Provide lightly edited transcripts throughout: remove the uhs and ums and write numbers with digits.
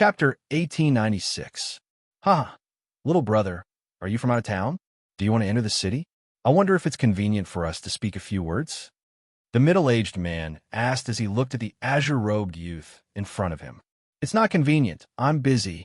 Chapter 1896. Ha! Little brother, are you from out of town? Do you want to enter the city? I wonder if it's convenient for us to speak a few words? The middle-aged man asked as he looked at the azure-robed youth in front of him. It's not convenient. I'm busy,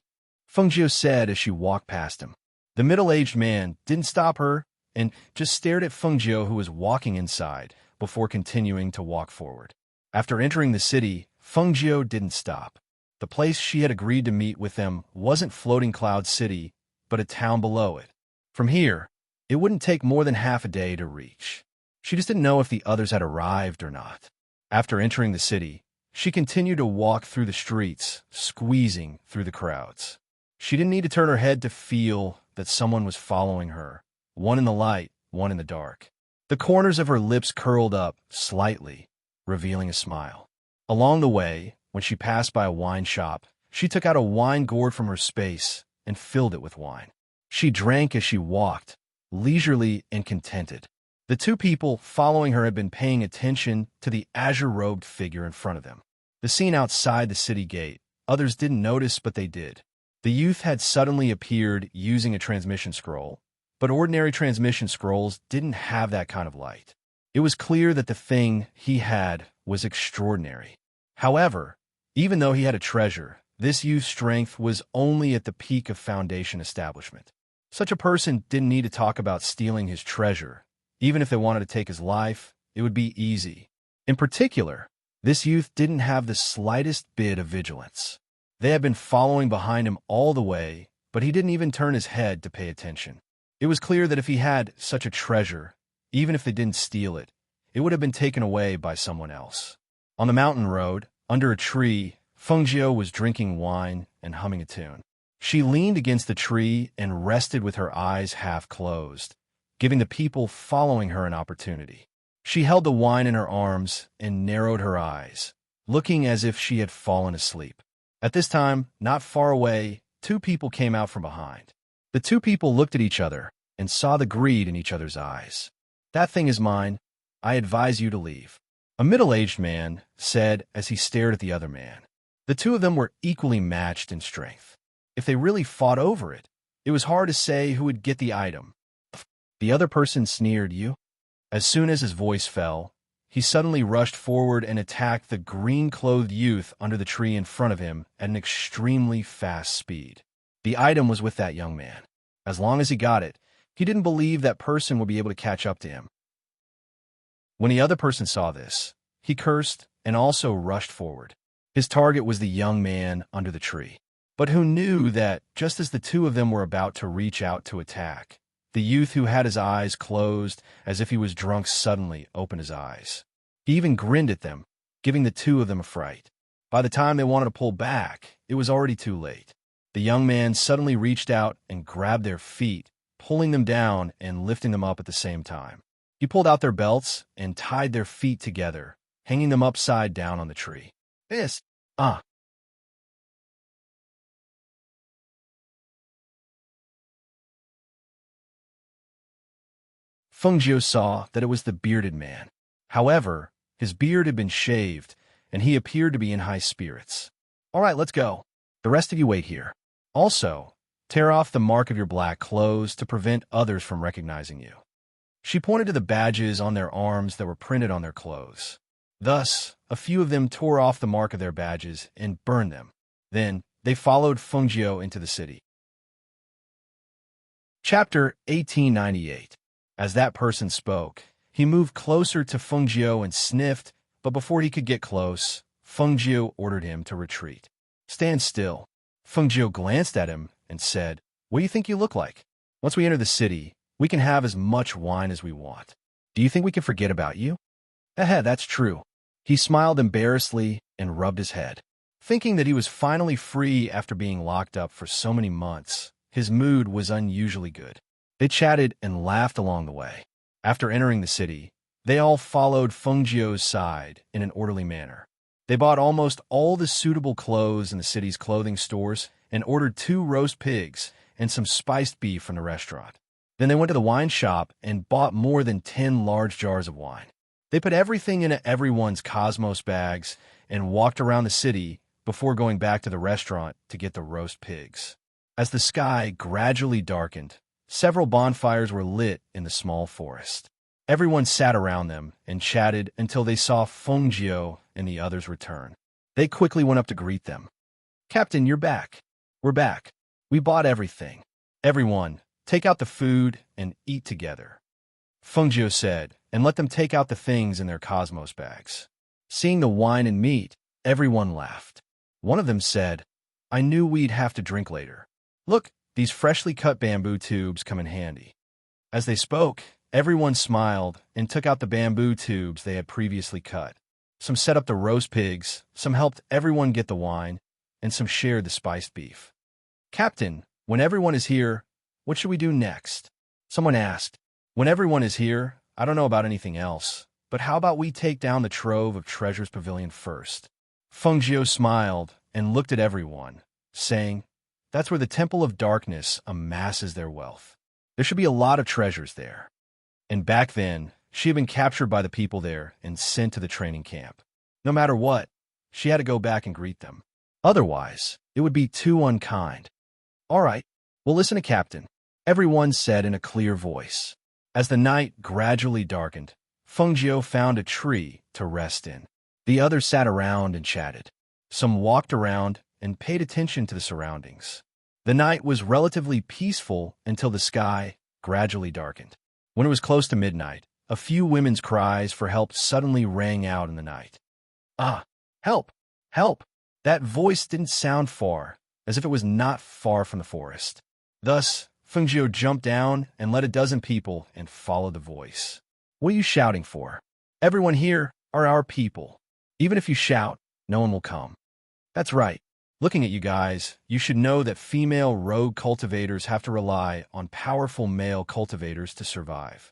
Fengjiu said as she walked past him. The middle-aged man didn't stop her and just stared at Fengjiu, who was walking inside, before continuing to walk forward. After entering the city, Fengjiu didn't stop. The place she had agreed to meet with them wasn't Floating Cloud City, but a town below it. From here, it wouldn't take more than half a day to reach. She just didn't know if the others had arrived or not. After entering the city, she continued to walk through the streets, squeezing through the crowds. She didn't need to turn her head to feel that someone was following her, one in the light, one in the dark. The corners of her lips curled up slightly, revealing a smile. Along the way, when she passed by a wine shop, she took out a wine gourd from her space and filled it with wine. She drank as she walked, leisurely and contented. The two people following her had been paying attention to the azure-robed figure in front of them. The scene outside the city gate, others didn't notice, but they did. The youth had suddenly appeared using a transmission scroll, but ordinary transmission scrolls didn't have that kind of light. It was clear that the thing he had was extraordinary. However, even though he had a treasure, this youth's strength was only at the peak of Foundation establishment. Such a person didn't need to talk about stealing his treasure. Even if they wanted to take his life, it would be easy. In particular, this youth didn't have the slightest bit of vigilance. They had been following behind him all the way, but he didn't even turn his head to pay attention. It was clear that if he had such a treasure, even if they didn't steal it, it would have been taken away by someone else. On the mountain road, under a tree, Fengjiu was drinking wine and humming a tune. She leaned against the tree and rested with her eyes half closed, giving the people following her an opportunity. She held the wine in her arms and narrowed her eyes, looking as if she had fallen asleep. At this time, not far away, two people came out from behind. The two people looked at each other and saw the greed in each other's eyes. That thing is mine. I advise you to leave, a middle-aged man said as he stared at the other man. The two of them were equally matched in strength. If they really fought over it, it was hard to say who would get the item. The other person sneered, "You?" As soon as his voice fell, he suddenly rushed forward and attacked the green-clothed youth under the tree in front of him at an extremely fast speed. The item was with that young man. As long as he got it, he didn't believe that person would be able to catch up to him. When the other person saw this, he cursed and also rushed forward. His target was the young man under the tree. But who knew that, just as the two of them were about to reach out to attack, the youth who had his eyes closed as if he was drunk suddenly opened his eyes. He even grinned at them, giving the two of them a fright. By the time they wanted to pull back, it was already too late. The young man suddenly reached out and grabbed their feet, pulling them down and lifting them up at the same time. He pulled out their belts and tied their feet together, hanging them upside down on the tree. This, Fengjiu saw that it was the bearded man. However, his beard had been shaved, and he appeared to be in high spirits. All right, let's go. The rest of you wait here. Also, tear off the mark of your black clothes to prevent others from recognizing you. She pointed to the badges on their arms that were printed on their clothes. Thus, a few of them tore off the mark of their badges and burned them. Then, they followed Fengjiu into the city. Chapter 1898. As that person spoke, he moved closer to Fengjiu and sniffed, but before he could get close, Fengjiu ordered him to retreat. Stand still. Fengjiu glanced at him and said, What do you think you look like? Once we enter the city, we can have as much wine as we want. Do you think we can forget about you? That's true. He smiled embarrassedly and rubbed his head. Thinking that he was finally free after being locked up for so many months, his mood was unusually good. They chatted and laughed along the way. After entering the city, they all followed Fengjiu's side in an orderly manner. They bought almost all the suitable clothes in the city's clothing stores and ordered 2 roast pigs and some spiced beef from the restaurant. Then they went to the wine shop and bought more than 10 large jars of wine. They put everything in everyone's Cosmos bags and walked around the city before going back to the restaurant to get the roast pigs. As the sky gradually darkened, several bonfires were lit in the small forest. Everyone sat around them and chatted until they saw Fengjiu and the others return. They quickly went up to greet them. "Captain, you're back." "We're back. We bought everything." "Everyone, take out the food and eat together," Fengjiu said, and let them take out the things in their cosmos bags. Seeing the wine and meat, everyone laughed. One of them said, "I knew we'd have to drink later. Look, these freshly cut bamboo tubes come in handy." As they spoke, everyone smiled and took out the bamboo tubes they had previously cut. Some set up the roast pigs, some helped everyone get the wine, and some shared the spiced beef. "Captain, when everyone is here, what should we do next?" Someone asked. "When everyone is here, I don't know about anything else, but how about we take down the trove of Treasures Pavilion first?" Fengjiu smiled and looked at everyone, saying, "That's where the Temple of Darkness amasses their wealth. There should be a lot of treasures there." And back then, she had been captured by the people there and sent to the training camp. No matter what, she had to go back and greet them. Otherwise, it would be too unkind. "All right, we'll listen to Captain," everyone said in a clear voice. As the night gradually darkened, Fengjiu found a tree to rest in. The others sat around and chatted. Some walked around and paid attention to the surroundings. The night was relatively peaceful until the sky gradually darkened. When it was close to midnight, a few women's cries for help suddenly rang out in the night. "Ah, help! Help!" That voice didn't sound far, as if it was not far from the forest. Thus, Fengjiu jumped down and led a dozen people and followed the voice. "What are you shouting for? Everyone here are our people. Even if you shout, no one will come." "That's right. Looking at you guys, you should know that female rogue cultivators have to rely on powerful male cultivators to survive.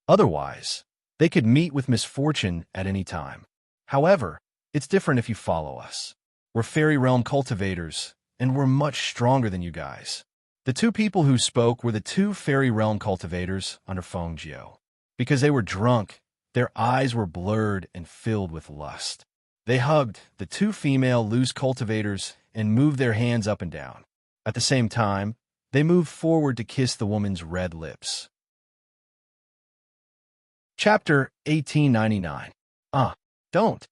Otherwise, they could meet with misfortune at any time. However, it's different if you follow us. We're fairy realm cultivators, and we're much stronger than you guys." The two people who spoke were the two fairy realm cultivators under Fengjiu. Because they were drunk, their eyes were blurred and filled with lust. They hugged the two female loose cultivators and moved their hands up and down. At the same time, they moved forward to kiss the woman's red lips. Chapter 1899. Don't!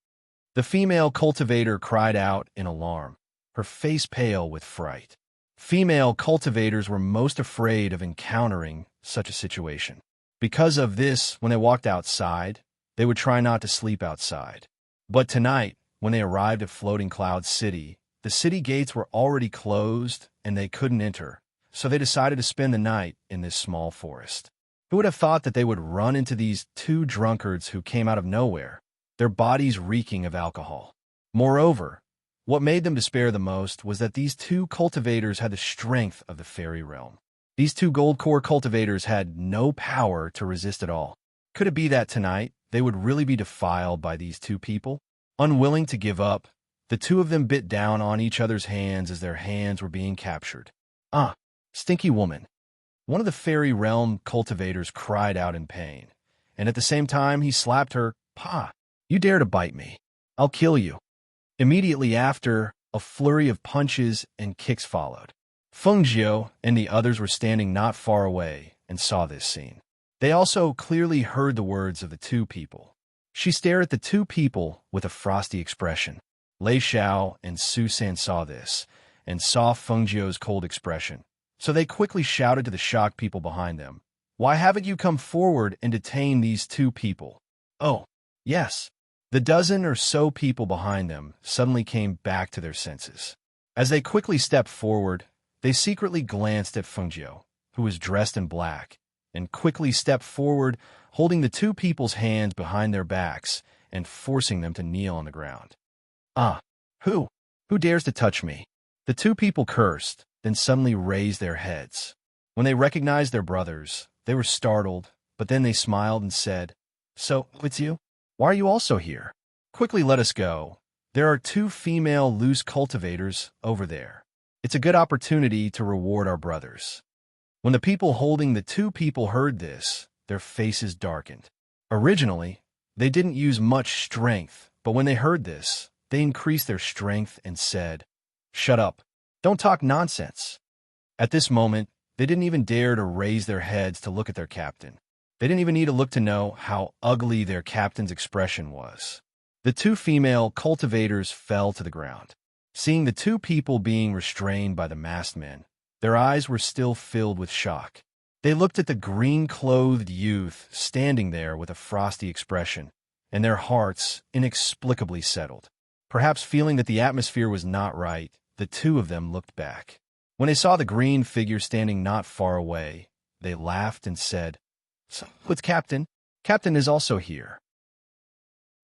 The female cultivator cried out in alarm, her face pale with fright. Female cultivators were most afraid of encountering such a situation. Because of this, when they walked outside, they would try not to sleep outside. But tonight, when they arrived at Floating Cloud City, the city gates were already closed and they couldn't enter, so they decided to spend the night in this small forest. Who would have thought that they would run into these two drunkards who came out of nowhere, their bodies reeking of alcohol? Moreover, what made them despair the most was that these two cultivators had the strength of the fairy realm. These two gold core cultivators had no power to resist at all. Could it be that tonight they would really be defiled by these two people? Unwilling to give up, the two of them bit down on each other's hands as their hands were being captured. "Ah, stinky woman!" One of the fairy realm cultivators cried out in pain, and at the same time he slapped her. "Pa, you dare to bite me? I'll kill you." Immediately after, a flurry of punches and kicks followed. Fengjiu and the others were standing not far away and saw this scene. They also clearly heard the words of the two people. She stared at the two people with a frosty expression. Lei Xiao and Su San saw this, and saw Fengjiu's cold expression. So they quickly shouted to the shocked people behind them, "Why haven't you come forward and detained these two people?" "Oh, yes." The dozen or so people behind them suddenly came back to their senses. As they quickly stepped forward, they secretly glanced at Fengjiu, who was dressed in black, and quickly stepped forward, holding the two people's hands behind their backs and forcing them to kneel on the ground. "Ah, who dares to touch me?" The two people cursed, then suddenly raised their heads. When they recognized their brothers, they were startled, but then they smiled and said, "So, it's you? Why are you also here? Quickly let us go. There are two female loose cultivators over there. It's a good opportunity to reward our brothers." When the people holding the two people heard this, their faces darkened. Originally, they didn't use much strength, but when they heard this, they increased their strength and said, "Shut up. Don't talk nonsense." At this moment, they didn't even dare to raise their heads to look at their captain. They didn't even need to look to know how ugly their captain's expression was. The two female cultivators fell to the ground. Seeing the two people being restrained by the masked men, their eyes were still filled with shock. They looked at the green-clothed youth standing there with a frosty expression, and their hearts inexplicably settled. Perhaps feeling that the atmosphere was not right, the two of them looked back. When they saw the green figure standing not far away, they laughed and said, "So, it's Captain. Captain is also here.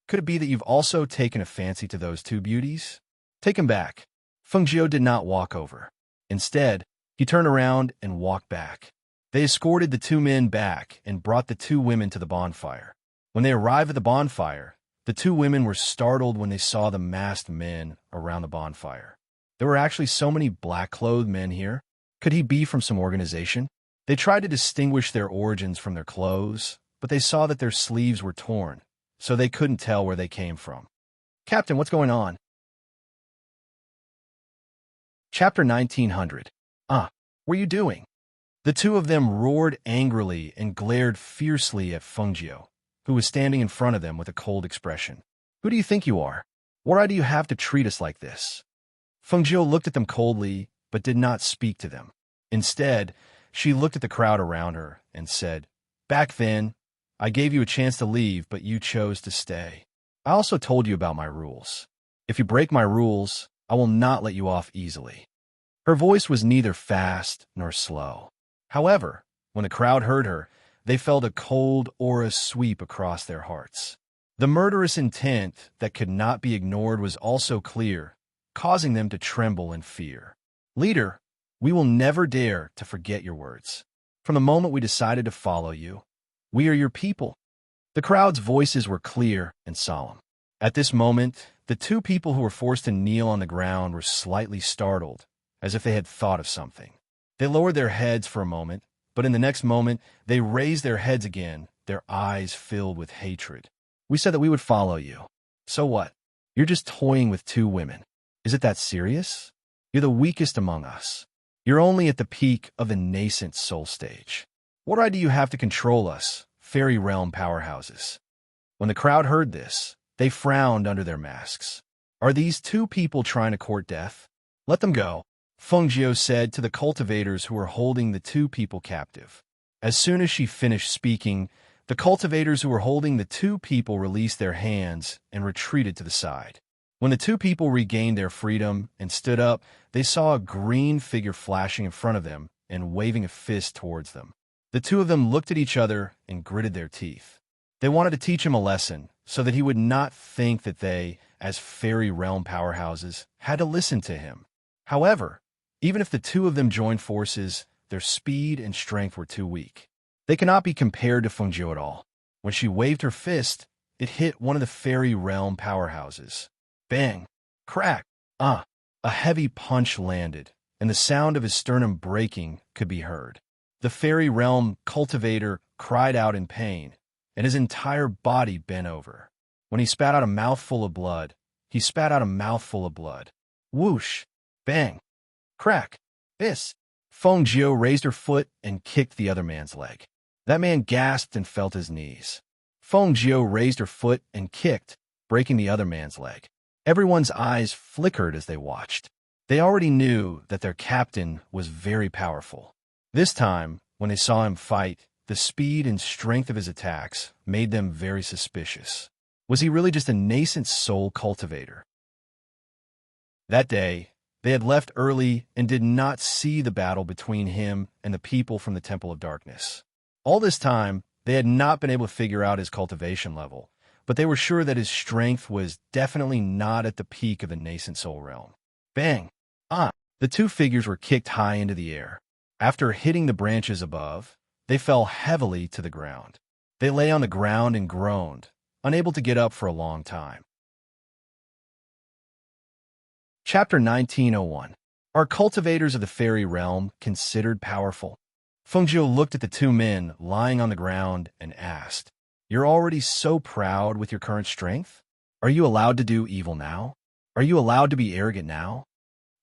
Could it be that you've also taken a fancy to those two beauties?" "Take him back." Feng Jiu did not walk over. Instead, he turned around and walked back. They escorted the two men back and brought the two women to the bonfire. When they arrived at the bonfire, the two women were startled when they saw the masked men around the bonfire. There were actually so many black-clothed men here. Could he be from some organization? They tried to distinguish their origins from their clothes, but they saw that their sleeves were torn, so they couldn't tell where they came from. "Captain, what's going on?" Chapter 1900. What are you doing? The two of them roared angrily and glared fiercely at Feng Jiu, who was standing in front of them with a cold expression. "Who do you think you are? What right do you have to treat us like this?" Feng Jiu looked at them coldly, but did not speak to them. Instead, she looked at the crowd around her and said, "Back then, I gave you a chance to leave, but you chose to stay. I also told you about my rules. If you break my rules, I will not let you off easily." Her voice was neither fast nor slow. However, when the crowd heard her, they felt a cold aura sweep across their hearts. The murderous intent that could not be ignored was also clear, causing them to tremble in fear. "Leader, we will never dare to forget your words. From the moment we decided to follow you, we are your people." The crowd's voices were clear and solemn. At this moment, the two people who were forced to kneel on the ground were slightly startled, as if they had thought of something. They lowered their heads for a moment, but in the next moment, they raised their heads again, their eyes filled with hatred. "We said that we would follow you. So what? You're just toying with two women. Is it that serious? You're the weakest among us. You're only at the peak of the nascent soul stage. What right do you have to control us, fairy realm powerhouses?" When the crowd heard this, they frowned under their masks. "Are these two people trying to court death? Let them go," Feng Jiu said to the cultivators who were holding the two people captive. As soon as she finished speaking, the cultivators who were holding the two people released their hands and retreated to the side. When the two people regained their freedom and stood up, they saw a green figure flashing in front of them and waving a fist towards them. The two of them looked at each other and gritted their teeth. They wanted to teach him a lesson so that he would not think that they, as fairy realm powerhouses, had to listen to him. However, even if the two of them joined forces, their speed and strength were too weak. They cannot be compared to Feng Jiu at all. When she waved her fist, it hit one of the fairy realm powerhouses. Bang! Crack! A heavy punch landed, and the sound of his sternum breaking could be heard. The fairy realm cultivator cried out in pain, and his entire body bent over. When he spat out a mouthful of blood, he spat out a mouthful of blood. Whoosh! Bang! Crack! Hiss! Feng Jiu raised her foot and kicked the other man's leg. That man gasped and felt his knees. Feng Jiu raised her foot and kicked, breaking the other man's leg. Everyone's eyes flickered as they watched. They already knew that their captain was very powerful. This time, when they saw him fight, the speed and strength of his attacks made them very suspicious. Was he really just a nascent soul cultivator? That day, they had left early and did not see the battle between him and the people from the Temple of Darkness. All this time, they had not been able to figure out his cultivation level, but they were sure that his strength was definitely not at the peak of the nascent soul realm. Bang! The two figures were kicked high into the air. After hitting the branches above, they fell heavily to the ground. They lay on the ground and groaned, unable to get up for a long time. Chapter 1901. Are cultivators of the fairy realm considered powerful? Feng Jiu looked at the two men lying on the ground and asked, "You're already so proud with your current strength? Are you allowed to do evil now?" Are you allowed to be arrogant now?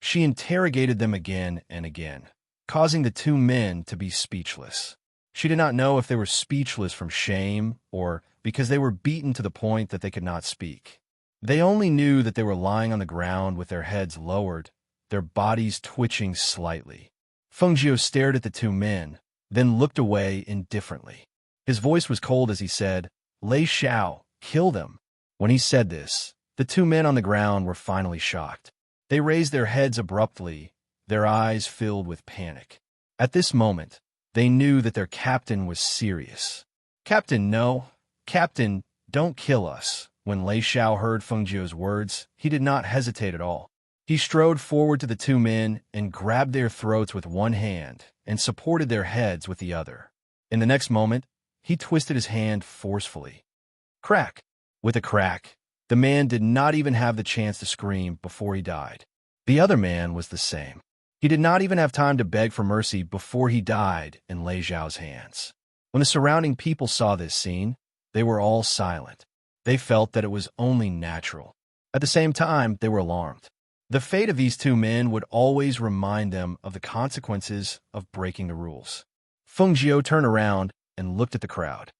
She interrogated them again and again, causing the two men to be speechless. She did not know if they were speechless from shame or because they were beaten to the point that they could not speak. They only knew that they were lying on the ground with their heads lowered, their bodies twitching slightly. Fengjiu stared at the two men, then looked away indifferently. His voice was cold as he said, "Lei Xiao, kill them." When he said this, the two men on the ground were finally shocked. They raised their heads abruptly, their eyes filled with panic. At this moment, they knew that their captain was serious. "Captain, no. Captain, don't kill us." When Lei Xiao heard Fengjiu's words, he did not hesitate at all. He strode forward to the two men and grabbed their throats with one hand and supported their heads with the other. In the next moment, he twisted his hand forcefully. Crack! With a crack, the man did not even have the chance to scream before he died. The other man was the same. He did not even have time to beg for mercy before he died in Lei Xiao's hands. When the surrounding people saw this scene, they were all silent. They felt that it was only natural. At the same time, they were alarmed. The fate of these two men would always remind them of the consequences of breaking the rules. Fengjiu turned around and looked at the crowd.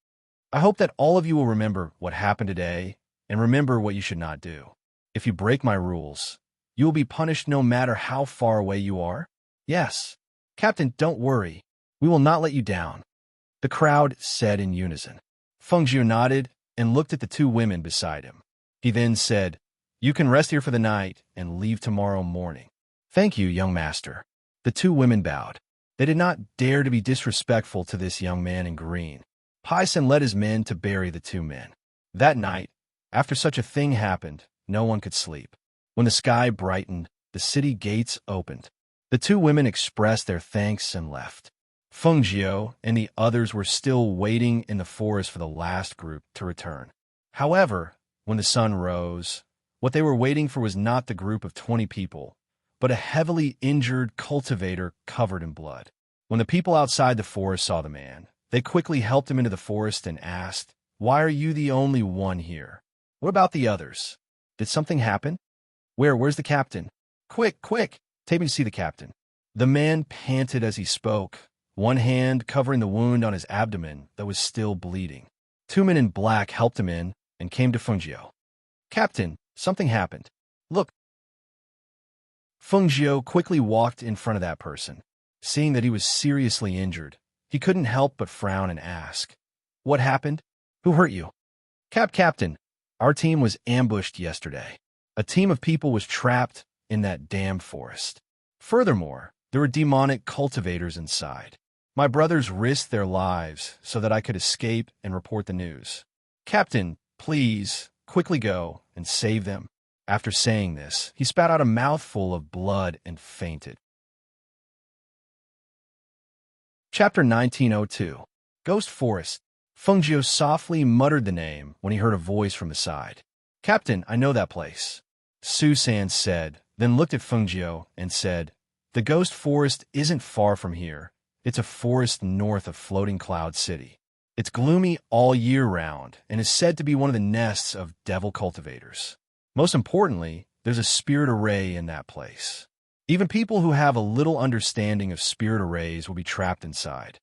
"I hope that all of you will remember what happened today and remember what you should not do. If you break my rules, you will be punished no matter how far away you are." "Yes. Captain, don't worry. We will not let you down," the crowd said in unison. Fengjiu nodded and looked at the two women beside him. He then said, "You can rest here for the night and leave tomorrow morning." "Thank you, young master." The two women bowed. They did not dare to be disrespectful to this young man in green. Paisen led his men to bury the two men. That night, after such a thing happened, no one could sleep. When the sky brightened, the city gates opened. The two women expressed their thanks and left. Fengjiu and the others were still waiting in the forest for the last group to return. However, when the sun rose, what they were waiting for was not the group of 20 people, but a heavily injured cultivator covered in blood. When the people outside the forest saw the man, they quickly helped him into the forest and asked, "Why are you the only one here? What about the others? Did something happen? Where's the captain? Quick, quick, take me to see the captain." The man panted as he spoke, one hand covering the wound on his abdomen that was still bleeding. Two men in black helped him in and came to Fengjiu. "Captain, something happened. Look." Fengjiu quickly walked in front of that person. Seeing that he was seriously injured, he couldn't help but frown and ask, "What happened? Who hurt you?" Captain, our team was ambushed yesterday. A team of people was trapped in that damn forest. Furthermore, there were demonic cultivators inside. My brothers risked their lives so that I could escape and report the news. Captain, please, quickly go and save them." After saying this, he spat out a mouthful of blood and fainted. Chapter 1902. Ghost Forest. Fengjiu softly muttered the name when he heard a voice from the side. "Captain, I know that place," Su San said, then looked at Fengjiu and said, "The Ghost Forest isn't far from here. It's a forest north of Floating Cloud City. It's gloomy all year round and is said to be one of the nests of devil cultivators. Most importantly, there's a spirit array in that place. Even people who have a little understanding of spirit arrays will be trapped inside.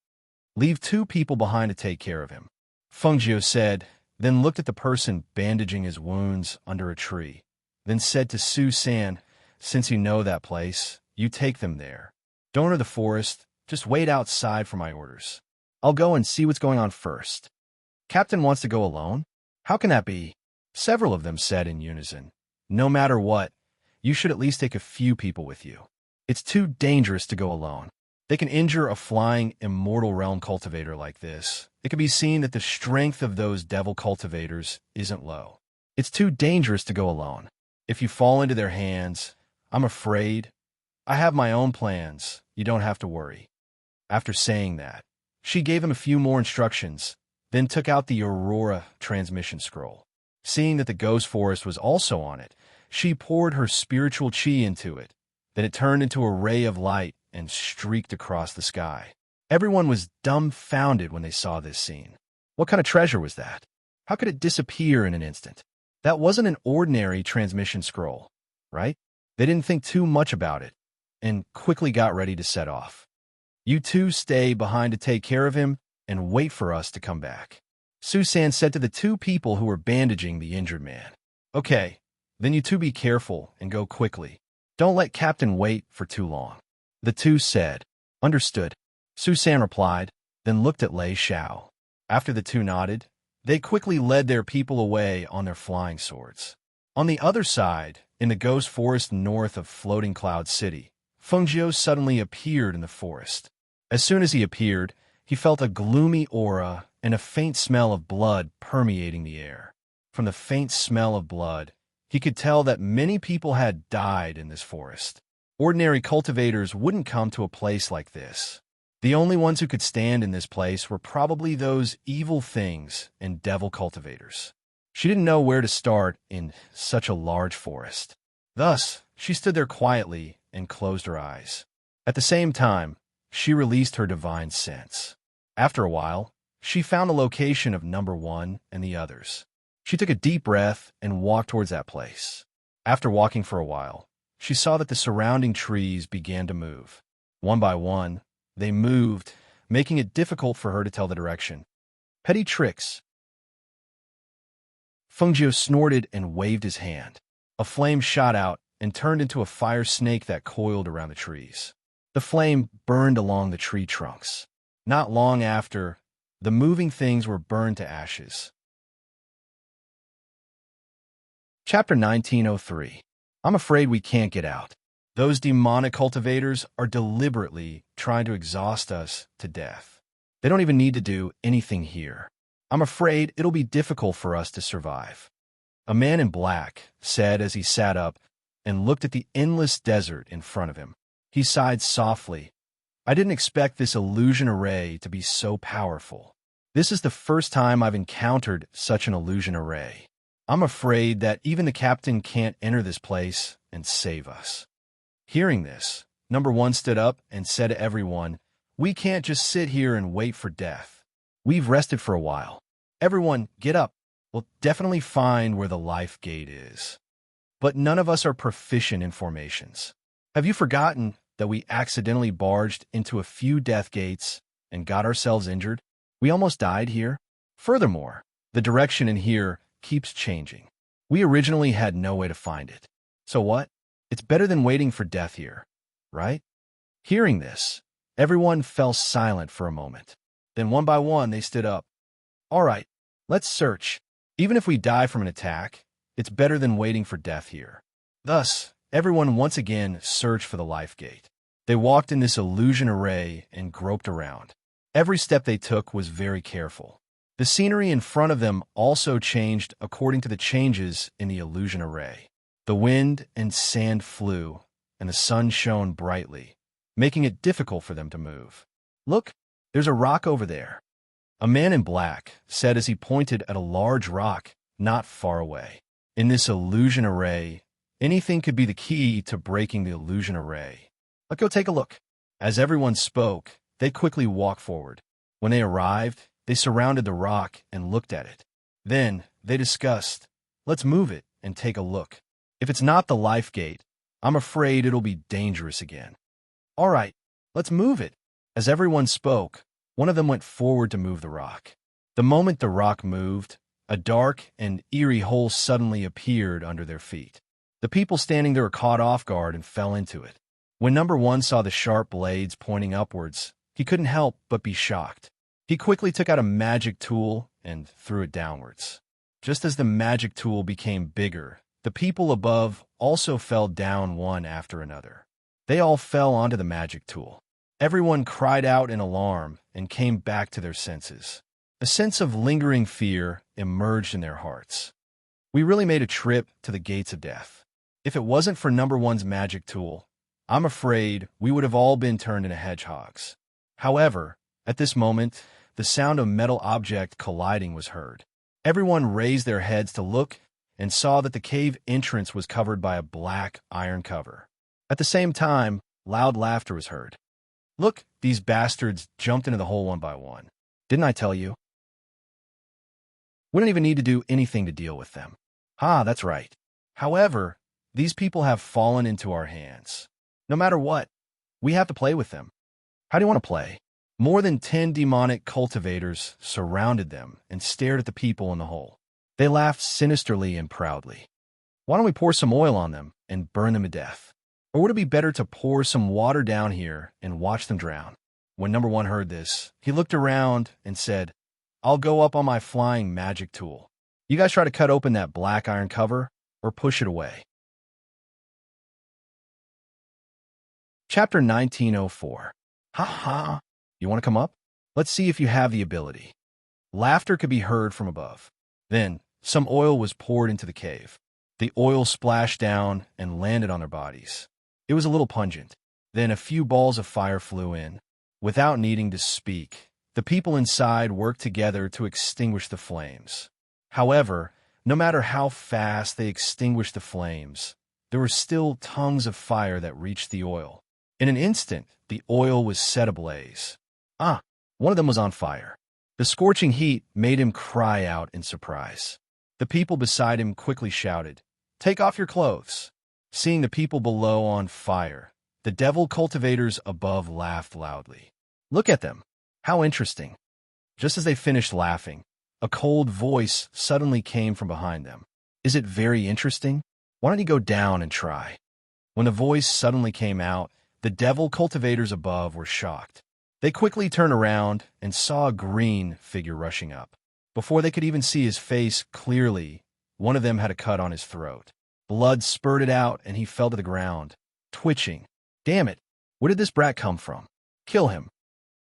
Leave 2 people behind to take care of him," Fengjiu said, then looked at the person bandaging his wounds under a tree, then said to Su San, "Since you know that place, you take them there. Don't enter the forest, just wait outside for my orders. I'll go and see what's going on first." "Captain wants to go alone? How can that be?" Several of them said in unison. "No matter what, you should at least take a few people with you. It's too dangerous to go alone. They can injure a flying immortal realm cultivator like this. It can be seen that the strength of those devil cultivators isn't low. It's too dangerous to go alone. If you fall into their hands, I'm afraid. I have my own plans. You don't have to worry." After saying that, she gave him a few more instructions, then took out the Aurora transmission scroll. Seeing that the ghost forest was also on it, she poured her spiritual chi into it. Then it turned into a ray of light and streaked across the sky. Everyone was dumbfounded when they saw this scene. What kind of treasure was that? How could it disappear in an instant? That wasn't an ordinary transmission scroll. right? They didn't think too much about it and quickly got ready to set off. You two stay behind to take care of him and wait for us to come back, Susan said to the two people who were bandaging the injured man. Okay, then you two be careful and go quickly. Don't let Captain wait for too long. The two said. Understood, Susan replied, then looked at Lei Xiao. After the two nodded, they quickly led their people away on their flying swords. On the other side, in the ghost forest north of Floating Cloud City, Fengjiu suddenly appeared in the forest. As soon as he appeared, he felt a gloomy aura and a faint smell of blood permeating the air. From the faint smell of blood, he could tell that many people had died in this forest. Ordinary cultivators wouldn't come to a place like this. The only ones who could stand in this place were probably those evil things and devil cultivators. She didn't know where to start in such a large forest. Thus, she stood there quietly and closed her eyes. At the same time, she released her divine sense. After a while, she found the location of number 1 and the others. She took a deep breath and walked towards that place. After walking for a while, she saw that the surrounding trees began to move. One by one, they moved, making it difficult for her to tell the direction. Petty tricks. Fengjiu snorted and waved his hand. A flame shot out and turned into a fire snake that coiled around the trees. The flame burned along the tree trunks. Not long after, the moving things were burned to ashes. Chapter 1903. I'm afraid we can't get out. Those demonic cultivators are deliberately trying to exhaust us to death. They don't even need to do anything here. I'm afraid it'll be difficult for us to survive. A man in black said as he sat up and looked at the endless desert in front of him. He sighed softly. I didn't expect this illusion array to be so powerful. This is the first time I've encountered such an illusion array. I'm afraid that even the captain can't enter this place and save us. Hearing this, number 1 stood up and said to everyone, we can't just sit here and wait for death. We've rested for a while. Everyone, get up. We'll definitely find where the life gate is. But none of us are proficient in formations. Have you forgotten that we accidentally barged into a few death gates and got ourselves injured? We almost died here. Furthermore, the direction in here keeps changing. We originally had no way to find it. So what? It's better than waiting for death here, right? Hearing this, everyone fell silent for a moment. Then one by one, they stood up. All right, let's search. Even if we die from an attack, it's better than waiting for death here. Thus, everyone once again searched for the life gate. They walked in this illusion array and groped around. Every step they took was very careful. The scenery in front of them also changed according to the changes in the illusion array. The wind and sand flew, and the sun shone brightly, making it difficult for them to move. Look, there's a rock over there. A man in black said as he pointed at a large rock not far away. In this illusion array, anything could be the key to breaking the illusion array. Let's go take a look. As everyone spoke, they quickly walked forward. When they arrived, they surrounded the rock and looked at it. Then they discussed, let's move it and take a look. If it's not the life gate, I'm afraid it'll be dangerous again. All right, let's move it. As everyone spoke, one of them went forward to move the rock. The moment the rock moved, a dark and eerie hole suddenly appeared under their feet. The people standing there were caught off guard and fell into it. When number 1 saw the sharp blades pointing upwards, he couldn't help but be shocked. He quickly took out a magic tool and threw it downwards. Just as the magic tool became bigger, the people above also fell down one after another. They all fell onto the magic tool. Everyone cried out in alarm and came back to their senses. A sense of lingering fear emerged in their hearts. We really made a trip to the gates of death. If it wasn't for number 1's magic tool, I'm afraid we would have all been turned into hedgehogs. However, at this moment, the sound of metal object colliding was heard. Everyone raised their heads to look and saw that the cave entrance was covered by a black iron cover. At the same time, loud laughter was heard. Look, these bastards jumped into the hole one by one. Didn't I tell you? We don't even need to do anything to deal with them. Ah, that's right. However, These people have fallen into our hands. No matter what, we have to play with them. How do you want to play? More than 10 demonic cultivators surrounded them and stared at the people in the hole. They laughed sinisterly and proudly. Why don't we pour some oil on them and burn them to death? Or would it be better to pour some water down here and watch them drown? When number one heard this, he looked around and said, I'll go up on my flying magic tool. You guys try to cut open that black iron cover or push it away. Chapter 1904. Ha ha. You want to come up? Let's see if you have the ability. Laughter could be heard from above. Then, some oil was poured into the cave. The oil splashed down and landed on their bodies. It was a little pungent. Then a few balls of fire flew in. Without needing to speak, the people inside worked together to extinguish the flames. However, no matter how fast they extinguished the flames, there were still tongues of fire that reached the oil. In an instant, the oil was set ablaze. One of them was on fire. The scorching heat made him cry out in surprise. The people beside him quickly shouted, Take off your clothes. Seeing the people below on fire, the devil cultivators above laughed loudly. Look at them. How interesting. Just as they finished laughing, a cold voice suddenly came from behind them. Is it very interesting? Why don't you go down and try? When the voice suddenly came out, the devil cultivators above were shocked. They quickly turned around and saw a green figure rushing up. Before they could even see his face clearly, one of them had a cut on his throat. Blood spurted out and he fell to the ground, twitching. Damn it, where did this brat come from? Kill him.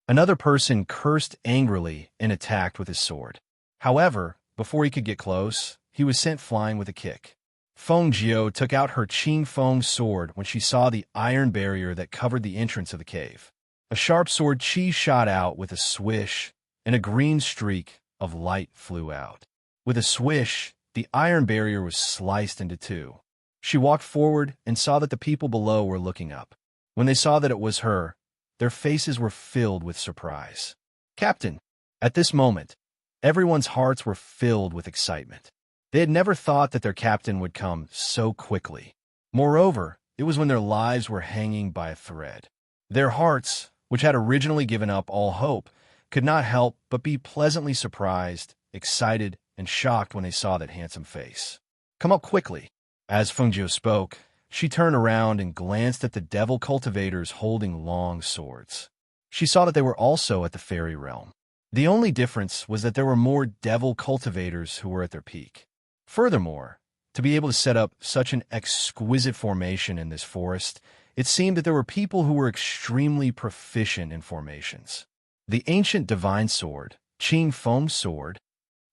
Another person cursed angrily and attacked with his sword. However, before he could get close, he was sent flying with a kick. Feng Jiao took out her Qing Feng sword when she saw the iron barrier that covered the entrance of the cave. A sharp sword Qi shot out with a swish, and a green streak of light flew out. With a swish, the iron barrier was sliced into two. She walked forward and saw that the people below were looking up. When they saw that it was her, their faces were filled with surprise. Captain! At this moment, everyone's hearts were filled with excitement. They had never thought that their captain would come so quickly. Moreover, it was when their lives were hanging by a thread. Their hearts, which had originally given up all hope, could not help but be pleasantly surprised, excited, and shocked when they saw that handsome face. Come up quickly. As Feng Jiao spoke, she turned around and glanced at the devil cultivators holding long swords. She saw that they were also at the fairy realm. The only difference was that there were more devil cultivators who were at their peak. Furthermore, to be able to set up such an exquisite formation in this forest, it seemed that there were people who were extremely proficient in formations. The ancient divine sword, Qing Feng sword,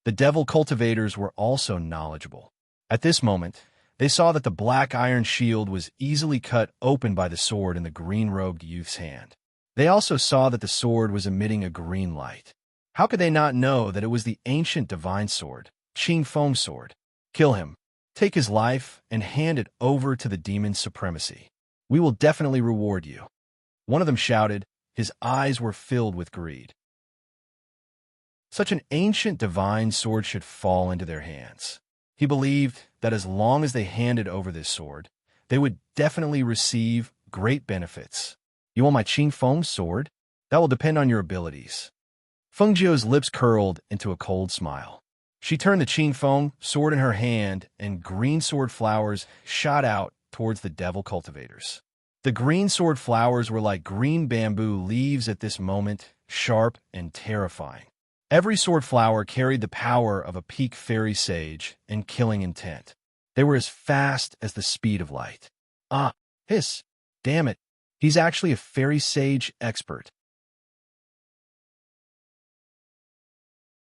the devil cultivators were also knowledgeable. At this moment, they saw that the black iron shield was easily cut open by the sword in the green-robed youth's hand. They also saw that the sword was emitting a green light. How could they not know that it was the ancient divine sword, Qing Feng sword? Kill him, take his life, and hand it over to the demon's supremacy. We will definitely reward you. One of them shouted. His eyes were filled with greed. Such an ancient divine sword should fall into their hands. He believed that as long as they handed over this sword, they would definitely receive great benefits. You want my Qing Feng sword? That will depend on your abilities. Feng Jiao's lips curled into a cold smile. She turned the Qing Feng sword in her hand, and green sword flowers shot out towards the devil cultivators. The green sword flowers were like green bamboo leaves at this moment, sharp and terrifying. Every sword flower carried the power of a peak fairy sage and killing intent. They were as fast as the speed of light. Hiss! Damn it! He's actually a fairy sage expert.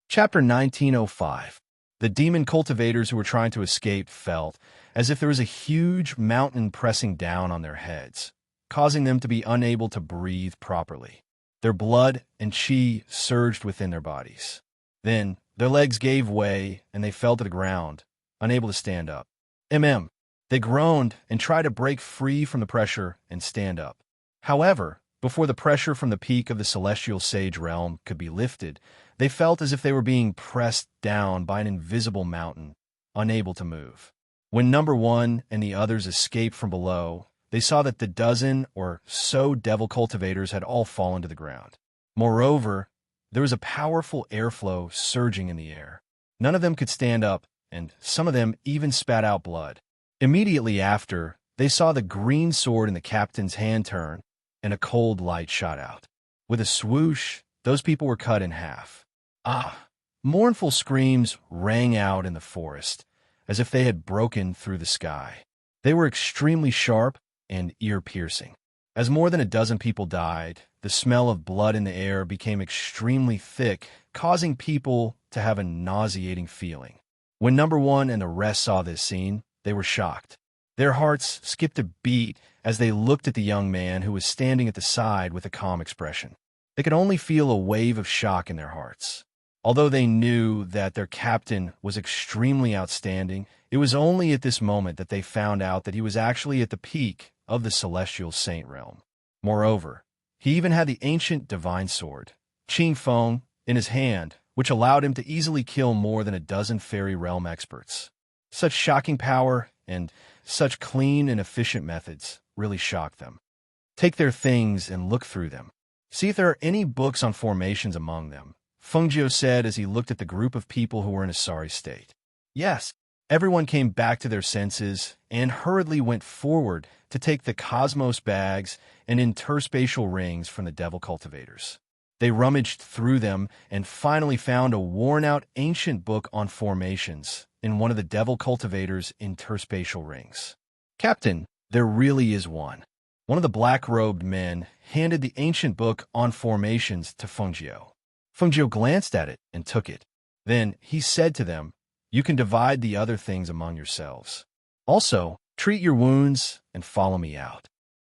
Chapter 1905. The demon cultivators who were trying to escape felt as if there was a huge mountain pressing down on their heads, causing them to be unable to breathe properly. Their blood and qi surged within their bodies. Then, their legs gave way and they fell to the ground, unable to stand up. They groaned and tried to break free from the pressure and stand up. However, before the pressure from the peak of the celestial sage realm could be lifted, they felt as if they were being pressed down by an invisible mountain, unable to move. When number one and the others escaped from below, they saw that the dozen or so devil cultivators had all fallen to the ground. Moreover, there was a powerful airflow surging in the air. None of them could stand up, and some of them even spat out blood. Immediately after, they saw the green sword in the captain's hand turn, and a cold light shot out. With a swoosh, those people were cut in half. Ah! Mournful screams rang out in the forest, as if they had broken through the sky. They were extremely sharp and ear-piercing. As more than a dozen people died, the smell of blood in the air became extremely thick, causing people to have a nauseating feeling. When number one and the rest saw this scene, they were shocked. Their hearts skipped a beat as they looked at the young man who was standing at the side with a calm expression. They could only feel a wave of shock in their hearts. Although they knew that their captain was extremely outstanding, it was only at this moment that they found out that he was actually at the peak of the celestial saint realm. Moreover, he even had the ancient divine sword, Qing Feng, in his hand, which allowed him to easily kill more than a dozen fairy realm experts. Such shocking power and such clean and efficient methods really shocked them. Take their things and look through them. See if there are any books on formations among them, Fengjiu said as he looked at the group of people who were in a sorry state. Yes, everyone came back to their senses and hurriedly went forward to take the cosmos bags and interspatial rings from the devil cultivators. They rummaged through them and finally found a worn-out ancient book on formations in one of the devil cultivators' interspatial rings. Captain, there really is one. One of the black-robed men handed the ancient book on formations to Fengjiu. Fengjiu glanced at it and took it. Then he said to them, "You can divide the other things among yourselves. Also, treat your wounds and follow me out."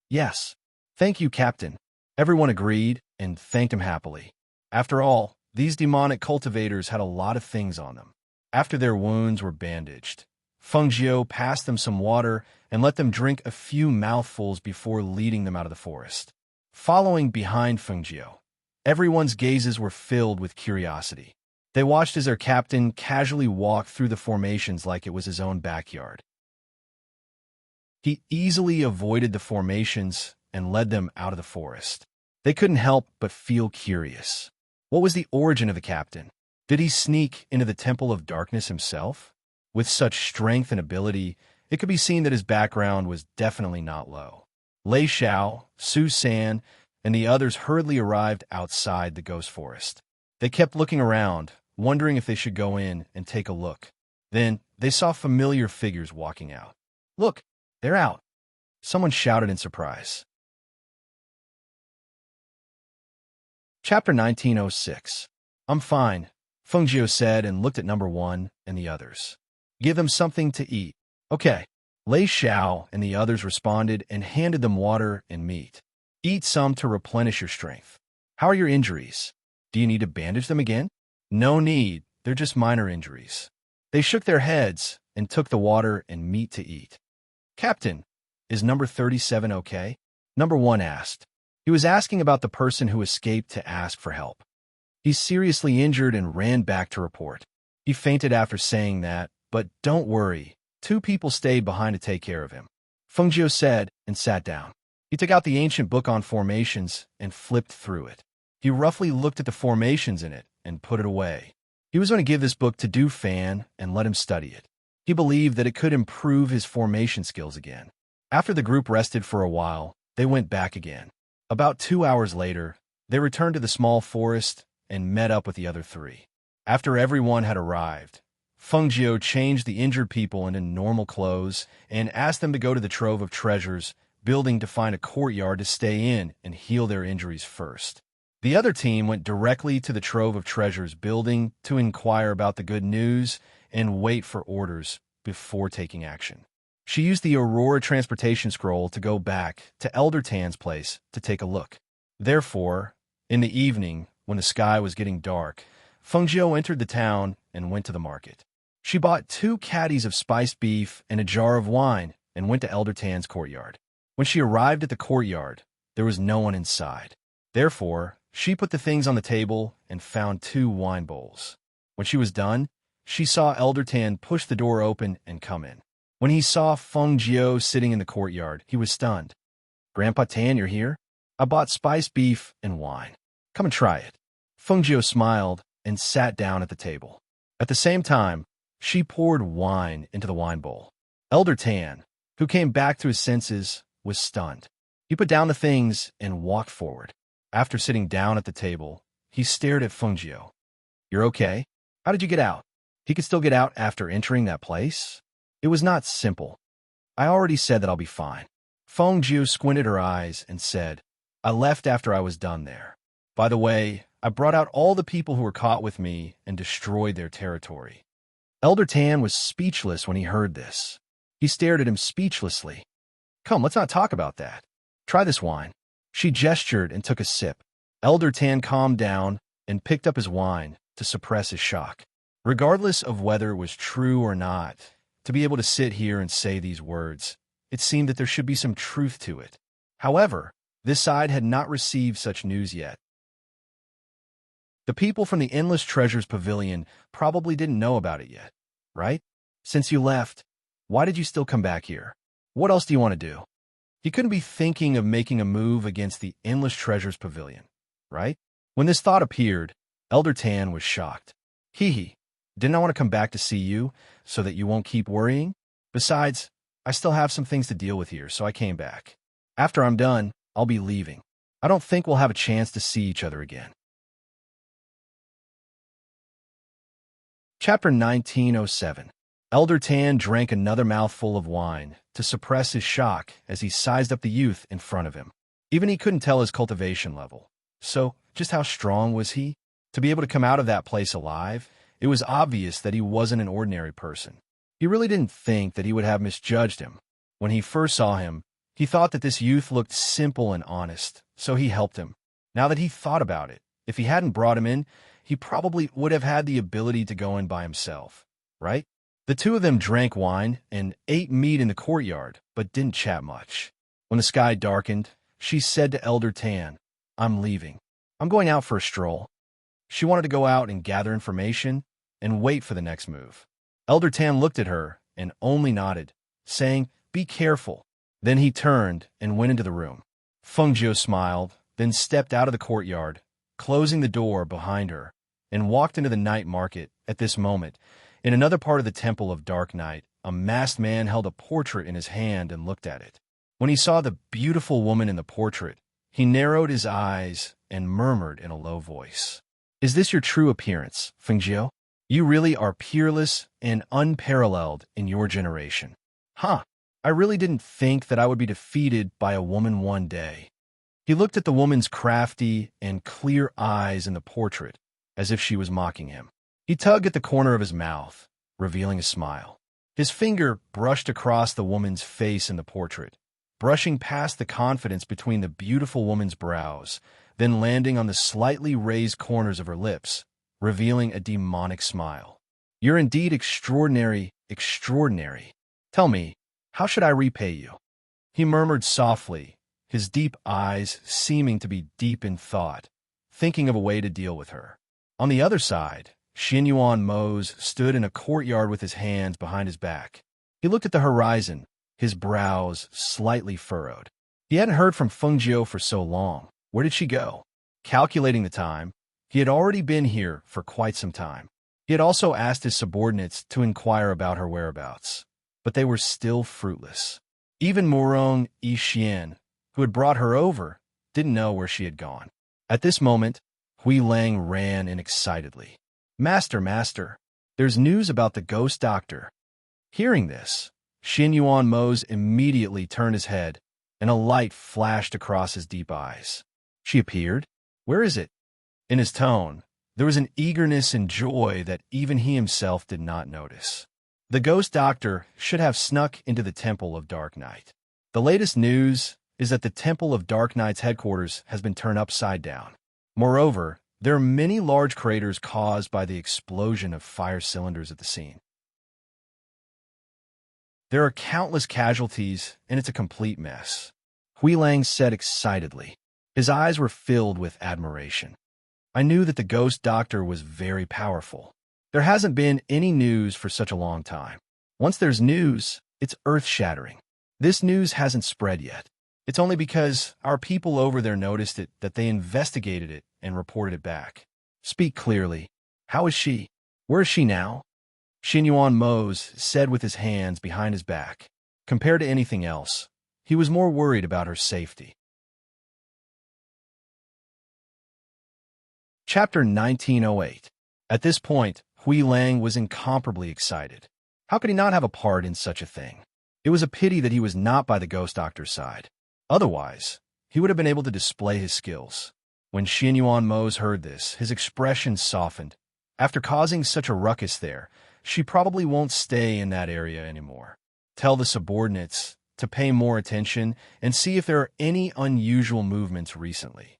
"Yes. Thank you, Captain." Everyone agreed and thanked him happily. After all, these demonic cultivators had a lot of things on them. After their wounds were bandaged, Fengjiu passed them some water and let them drink a few mouthfuls before leading them out of the forest. Following behind Fengjiu, everyone's gazes were filled with curiosity. They watched as their captain casually walked through the formations like it was his own backyard. He easily avoided the formations and led them out of the forest. They couldn't help but feel curious. What was the origin of the captain? Did he sneak into the Temple of Darkness himself? With such strength and ability, it could be seen that his background was definitely not low. Lei Xiao, Su San, and the others hurriedly arrived outside the ghost forest. They kept looking around, wondering if they should go in and take a look. Then they saw familiar figures walking out. "Look, they're out!" Someone shouted in surprise. Chapter 1906. "I'm fine," Fengjiu said and looked at number one and the others. "Give them something to eat." "Okay." Lei Xiao and the others responded and handed them water and meat. "Eat some to replenish your strength." "How are your injuries? Do you need to bandage them again?" "No need, they're just minor injuries." They shook their heads and took the water and meat to eat. "Captain, is number 37 okay?" Number one asked. He was asking about the person who escaped to ask for help. "He's seriously injured and ran back to report. He fainted after saying that, but don't worry, 2 people stayed behind to take care of him," Fengjiu said and sat down. He took out the ancient book on formations and flipped through it. He roughly looked at the formations in it and put it away. He was going to give this book to Du Fan and let him study it. He believed that it could improve his formation skills again. After the group rested for a while, they went back again. About 2 hours later, they returned to the small forest and met up with the other 3. After everyone had arrived, Fengjiu changed the injured people into normal clothes and asked them to go to the Trove of Treasures building to find a courtyard to stay in and heal their injuries first. The other team went directly to the Trove of Treasures building to inquire about the good news and wait for orders before taking action. She used the Aurora transportation scroll to go back to Elder Tan's place to take a look. Therefore, in the evening, when the sky was getting dark, Fengjiu entered the town and went to the market. She bought 2 caddies of spiced beef and a jar of wine and went to Elder Tan's courtyard. When she arrived at the courtyard, there was no one inside. Therefore, she put the things on the table and found 2 wine bowls. When she was done, she saw Elder Tan push the door open and come in. When he saw Feng Jiao sitting in the courtyard, he was stunned. "Grandpa Tan, you're here? I bought spiced beef and wine. Come and try it." Feng Jiao smiled and sat down at the table. At the same time, she poured wine into the wine bowl. Elder Tan, who came back to his senses, was stunned. He put down the things and walked forward. After sitting down at the table, he stared at Feng Jiao. "You're okay? How did you get out?" He could still get out after entering that place? It was not simple. "I already said that I'll be fine." Feng Jiao squinted her eyes and said, "I left after I was done there. By the way, I brought out all the people who were caught with me and destroyed their territory." Elder Tan was speechless when he heard this. He stared at him speechlessly. "Come, let's not talk about that. Try this wine." She gestured and took a sip. Elder Tan calmed down and picked up his wine to suppress his shock. Regardless of whether it was true or not, to be able to sit here and say these words, it seemed that there should be some truth to it. However, this side had not received such news yet. The people from the Endless Treasures Pavilion probably didn't know about it yet, right? Since you left, why did you still come back here? What else do you want to do? He couldn't be thinking of making a move against the Endless Treasures Pavilion, right? When this thought appeared, Elder Tan was shocked. Hee, didn't I want to come back to see you so that you won't keep worrying? Besides, I still have some things to deal with here, so I came back. After I'm done, I'll be leaving. I don't think we'll have a chance to see each other again. Chapter 1907. Elder Tan drank another mouthful of wine to suppress his shock as he sized up the youth in front of him. Even he couldn't tell his cultivation level. So, just how strong was he? To be able to come out of that place alive, it was obvious that he wasn't an ordinary person. He really didn't think that he would have misjudged him. When he first saw him, he thought that this youth looked simple and honest, so he helped him. Now that he thought about it, if he hadn't brought him in, he probably would have had the ability to go in by himself, right? The two of them drank wine and ate meat in the courtyard, but didn't chat much. When the sky darkened, she said to Elder Tan, "I'm leaving. I'm going out for a stroll." She wanted to go out and gather information and wait for the next move. Elder Tan looked at her and only nodded, saying, "Be careful." Then he turned and went into the room. Feng Jiao smiled, then stepped out of the courtyard, closing the door behind her, and walked into the night market. At this moment, in another part of the Temple of Dark Night, a masked man held a portrait in his hand and looked at it. When he saw the beautiful woman in the portrait, he narrowed his eyes and murmured in a low voice, "Is this your true appearance, Feng Jiao? You really are peerless and unparalleled in your generation." I really didn't think that I would be defeated by a woman one day." He looked at the woman's crafty and clear eyes in the portrait, as if she was mocking him. He tugged at the corner of his mouth, revealing a smile. His finger brushed across the woman's face in the portrait, brushing past the confidence between the beautiful woman's brows, then landing on the slightly raised corners of her lips, revealing a demonic smile. "You're indeed extraordinary, extraordinary. Tell me, how should I repay you?" He murmured softly, his deep eyes seeming to be deep in thought, thinking of a way to deal with her. On the other side, Xianyuan Mose stood in a courtyard with his hands behind his back. He looked at the horizon, his brows slightly furrowed. He hadn't heard from Feng Jiao for so long. Where did she go? Calculating the time, he had already been here for quite some time. He had also asked his subordinates to inquire about her whereabouts, but they were still fruitless. Even Murong Yixian, who had brought her over, didn't know where she had gone. At this moment, Hui Lang ran in excitedly. Master, there's news about the ghost doctor." Hearing this, Xianyuan Mose immediately turned his head, and a light flashed across his deep eyes. "She appeared? Where is it?" In his tone, there was an eagerness and joy that even he himself did not notice. The ghost doctor should have snuck into the Temple of Dark Night. The latest news is that the Temple of Dark Night's headquarters has been turned upside down. Moreover, there are many large craters caused by the explosion of fire cylinders at the scene. There are countless casualties, and it's a complete mess. Hui Lang said excitedly. His eyes were filled with admiration. I knew that the ghost doctor was very powerful. There hasn't been any news for such a long time. Once there's news, It's earth-shattering. This news hasn't spread yet. It's only because our people over there noticed it that they investigated it and reported it back. Speak clearly. How is she? Where is she now? Xinyuan Mose said with his hands behind his back. Compared to anything else, he was more worried about her safety. Chapter 1908. At this point, Hui Lang was incomparably excited. How could he not have a part in such a thing? It was a pity that he was not by the ghost doctor's side. Otherwise, he would have been able to display his skills. When Xinyuan Mose heard this, his expression softened. After causing such a ruckus there, she probably won't stay in that area anymore. Tell the subordinates to pay more attention and see if there are any unusual movements recently.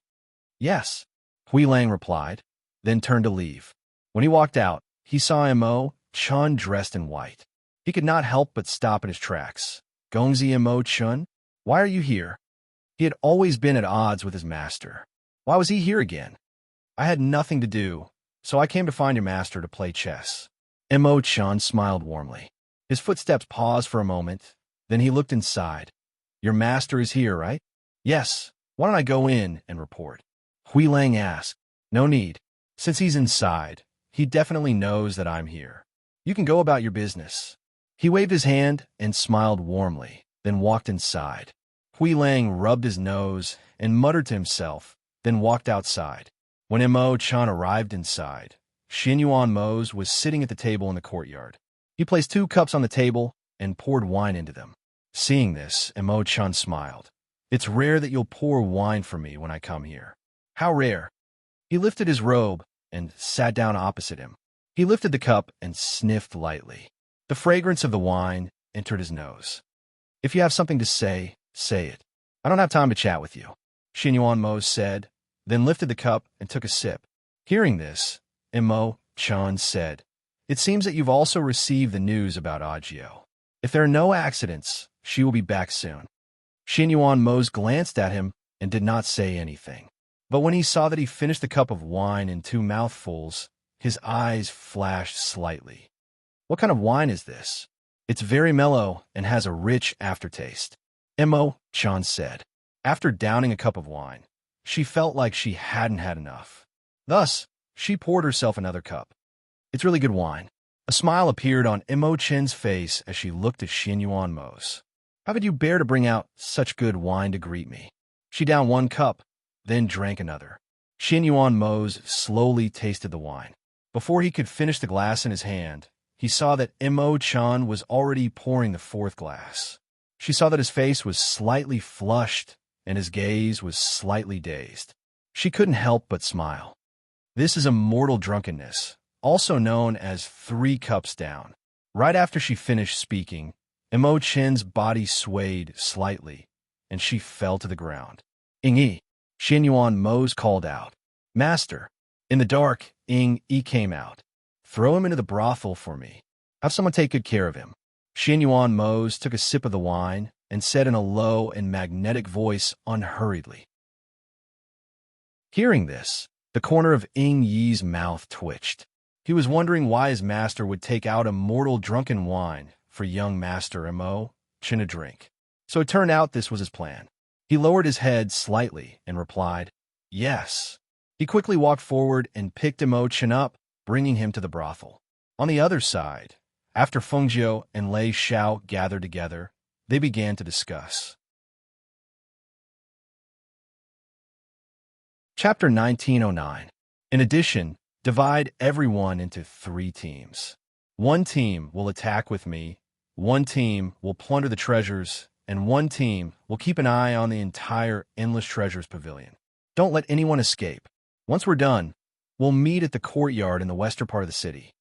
Yes, Hui Lang replied, then turned to leave. When he walked out, he saw Mo Chun dressed in white. He could not help but stop in his tracks. Gongzi Mo Chun, why are you here? He had always been at odds with his master. Why was he here again? I had nothing to do, so I came to find your master to play chess. Mo Chun smiled warmly. His footsteps paused for a moment, then he looked inside. Your master is here, right? Yes. Why don't I go in and report? Hui Lang asked. No need. Since he's inside, he definitely knows that I'm here. You can go about your business. He waved his hand and smiled warmly, then walked inside. Hui Lang rubbed his nose and muttered to himself, then walked outside. When Mo Chun arrived inside, Xinyuan Mose was sitting at the table in the courtyard. He placed 2 cups on the table and poured wine into them. Seeing this, Mo Chun smiled. It's rare that you'll pour wine for me when I come here. How rare? He lifted his robe and sat down opposite him. He lifted the cup and sniffed lightly. The fragrance of the wine entered his nose. If you have something to say, say it. I don't have time to chat with you, Xinyuan Mose said, then lifted the cup and took a sip. Hearing this, Mo Chun said, It seems that you've also received the news about Agio. If there are no accidents, she will be back soon. Xinyuan Mose glanced at him and did not say anything. But when he saw that he finished the cup of wine in 2 mouthfuls, his eyes flashed slightly. What kind of wine is this? It's very mellow and has a rich aftertaste, Mo Chun said. After downing a cup of wine, she felt like she hadn't had enough. Thus, she poured herself another cup. It's really good wine. A smile appeared on Mo Chun's face as she looked at Xinyuan Mose. How could you bear to bring out such good wine to greet me? She downed 1 cup, then drank another. Xinyuan Mose slowly tasted the wine. Before he could finish the glass in his hand, he saw that Mo Chun was already pouring the 4th glass. She saw that his face was slightly flushed and his gaze was slightly dazed. She couldn't help but smile. This is a mortal drunkenness, also known as 3 cups down. Right after she finished speaking, Mo Chun's body swayed slightly, and she fell to the ground. Ing-yi, Xinyuan Mose called out. Master. In the dark, Ing-yi came out. Throw him into the brothel for me. Have someone take good care of him. Xinyuan Mose took a sip of the wine and said in a low and magnetic voice unhurriedly. Hearing this, the corner of Ing-yi's mouth twitched. He was wondering why his master would take out a mortal drunken wine for young Master Mo Chun to drink. So it turned out this was his plan. He lowered his head slightly and replied, Yes. He quickly walked forward and picked Mo Chun up, bringing him to the brothel. On the other side, after Fengjiu and Lei Xiao gathered together, they began to discuss. Chapter 1909. In addition, divide everyone into 3 teams. 1 team will attack with me, 1 team will plunder the treasures, and 1 team will keep an eye on the entire Endless Treasures Pavilion. Don't let anyone escape. Once we're done, we'll meet at the courtyard in the western part of the city.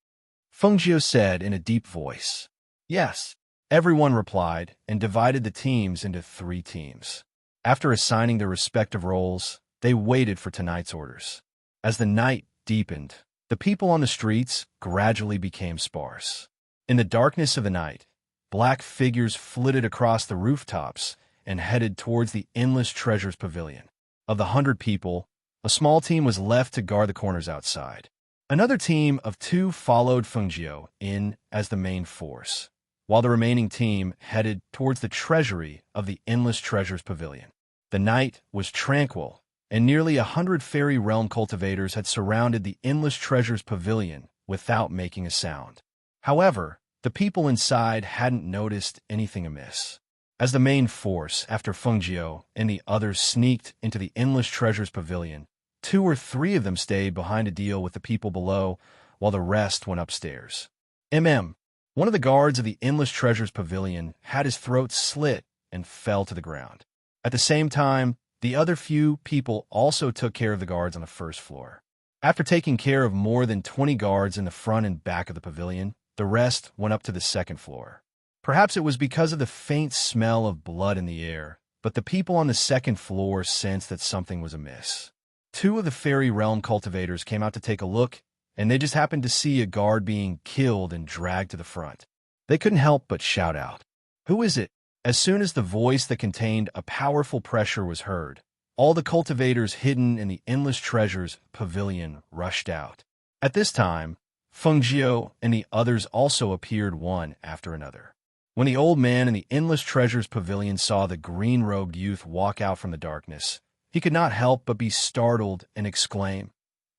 Fengjiu said in a deep voice. Yes. Everyone replied and divided the teams into 3 teams. After assigning their respective roles, they waited for tonight's orders. As the night deepened, the people on the streets gradually became sparse. In the darkness of the night, black figures flitted across the rooftops and headed towards the Endless Treasures Pavilion. Of the 100 people, a small team was left to guard the corners outside. Another team of 2 followed Fengjiu in as the main force. while the remaining team headed towards the treasury of the Endless Treasures Pavilion. The night was tranquil, and nearly 100 fairy realm cultivators had surrounded the Endless Treasures Pavilion without making a sound. However, the people inside hadn't noticed anything amiss. As the main force, after Fengjiu and the others sneaked into the Endless Treasures Pavilion, 2 or 3 of them stayed behind to deal with the people below, while the rest went upstairs. One of the guards of the Endless Treasures Pavilion had his throat slit and fell to the ground. At the same time, the other few people also took care of the guards on the first floor. After taking care of more than 20 guards in the front and back of the pavilion, the rest went up to the second floor. Perhaps it was because of the faint smell of blood in the air, but the people on the second floor sensed that something was amiss. 2 of the fairy realm cultivators came out to take a look, and they just happened to see a guard being killed and dragged to the front. They couldn't help but shout out, "Who is it?" As soon as the voice that contained a powerful pressure was heard, all the cultivators hidden in the Endless Treasures Pavilion rushed out. At this time, Fengjiu and the others also appeared one after another. When the old man in the Endless Treasures Pavilion saw the green-robed youth walk out from the darkness, he could not help but be startled and exclaim,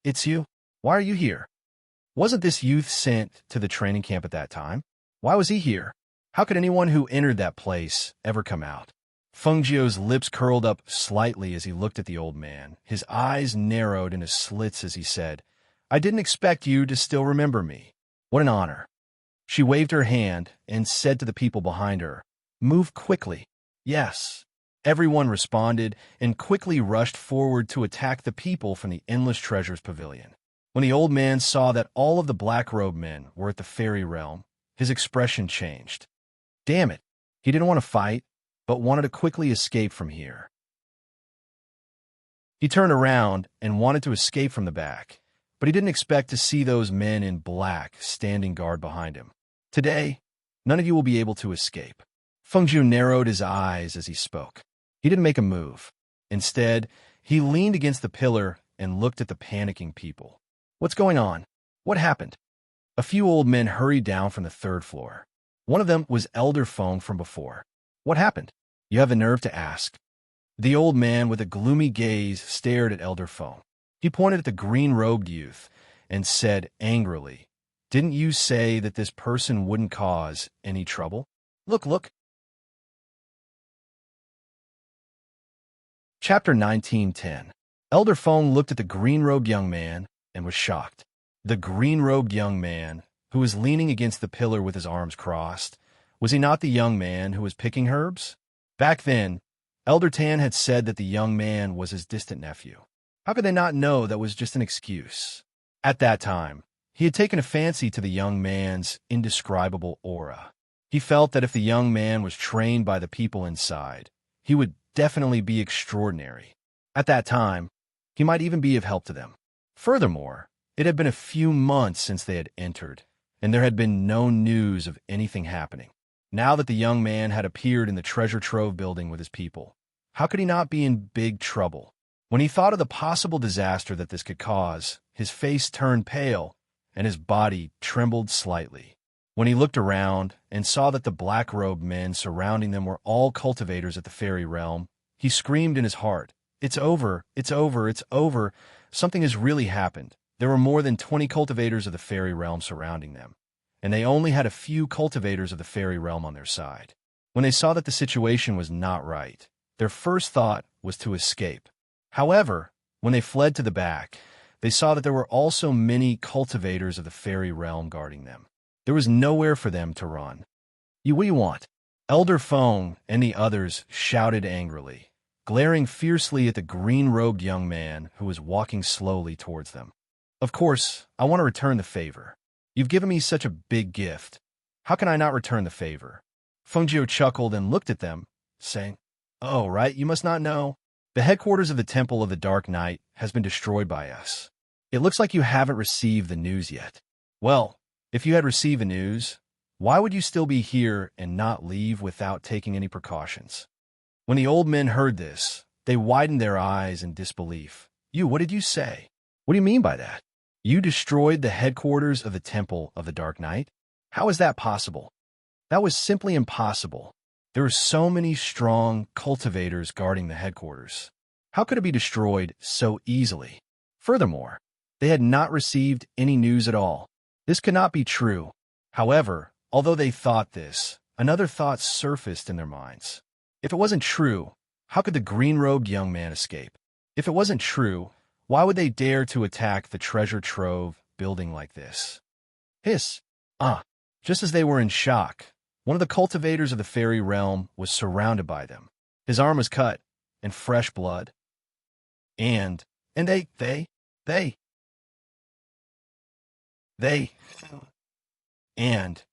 "It's you? Why are you here? Wasn't this youth sent to the training camp at that time? Why was he here? How could anyone who entered that place ever come out?" Fengjiu's lips curled up slightly as he looked at the old man. His eyes narrowed into slits as he said, "I didn't expect you to still remember me. What an honor." She waved her hand and said to the people behind her, "Move quickly." "Yes." Everyone responded and quickly rushed forward to attack the people from the Endless Treasures Pavilion. When the old man saw that all of the black-robed men were at the fairy realm, his expression changed. Damn it, he didn't want to fight, but wanted to quickly escape from here. He turned around and wanted to escape from the back, but he didn't expect to see those men in black standing guard behind him. "Today, none of you will be able to escape." Fengjiu narrowed his eyes as he spoke. He didn't make a move. Instead, he leaned against the pillar and looked at the panicking people. "What's going on? What happened?" A few old men hurried down from the third floor. One of them was Elder Feng from before. "What happened? You have the nerve to ask." The old man with a gloomy gaze stared at Elder Feng. He pointed at the green-robed youth and said angrily, "Didn't you say that this person wouldn't cause any trouble? Look. Chapter 19:10. Elder Feng looked at the green-robed young man and was shocked. The green-robed young man, who was leaning against the pillar with his arms crossed, was he not the young man who was picking herbs? Back then, Elder Tan had said that the young man was his distant nephew. How could they not know that was just an excuse? At that time, he had taken a fancy to the young man's indescribable aura. He felt that if the young man was trained by the people inside, he would definitely be extraordinary. At that time, he might even be of help to them. Furthermore, it had been a few months since they had entered, and there had been no news of anything happening. Now that the young man had appeared in the treasure trove building with his people, how could he not be in big trouble? When he thought of the possible disaster that this could cause, his face turned pale and his body trembled slightly. When he looked around and saw that the black-robed men surrounding them were all cultivators at the fairy realm, he screamed in his heart, "It's over, it's over, it's over. Something has really happened." There were more than 20 cultivators of the fairy realm surrounding them, and they only had a few cultivators of the fairy realm on their side. When they saw that the situation was not right, their first thought was to escape. However, when they fled to the back, they saw that there were also many cultivators of the fairy realm guarding them. There was nowhere for them to run. What do you want?" Elder Feng and the others shouted angrily, glaring fiercely at the green-robed young man who was walking slowly towards them. "Of course, I want to return the favor. You've given me such a big gift. How can I not return the favor?" Fengjiu chuckled and looked at them, saying, "Oh, right, you must not know. The headquarters of the Temple of the Dark Knight has been destroyed by us. It looks like you haven't received the news yet. Well, if you had received the news, why would you still be here and not leave without taking any precautions?" When the old men heard this, they widened their eyes in disbelief. What did you say? What do you mean by that? You destroyed the headquarters of the Temple of the Dark Knight? How is that possible?" That was simply impossible. There were so many strong cultivators guarding the headquarters. How could it be destroyed so easily? Furthermore, they had not received any news at all. This could not be true. However, although they thought this, another thought surfaced in their minds. If it wasn't true, how could the green-robed young man escape? If it wasn't true, why would they dare to attack the treasure trove building like this? Hiss! Just as they were in shock, one of the cultivators of the fairy realm was surrounded by them. His arm was cut, and fresh blood. And they, and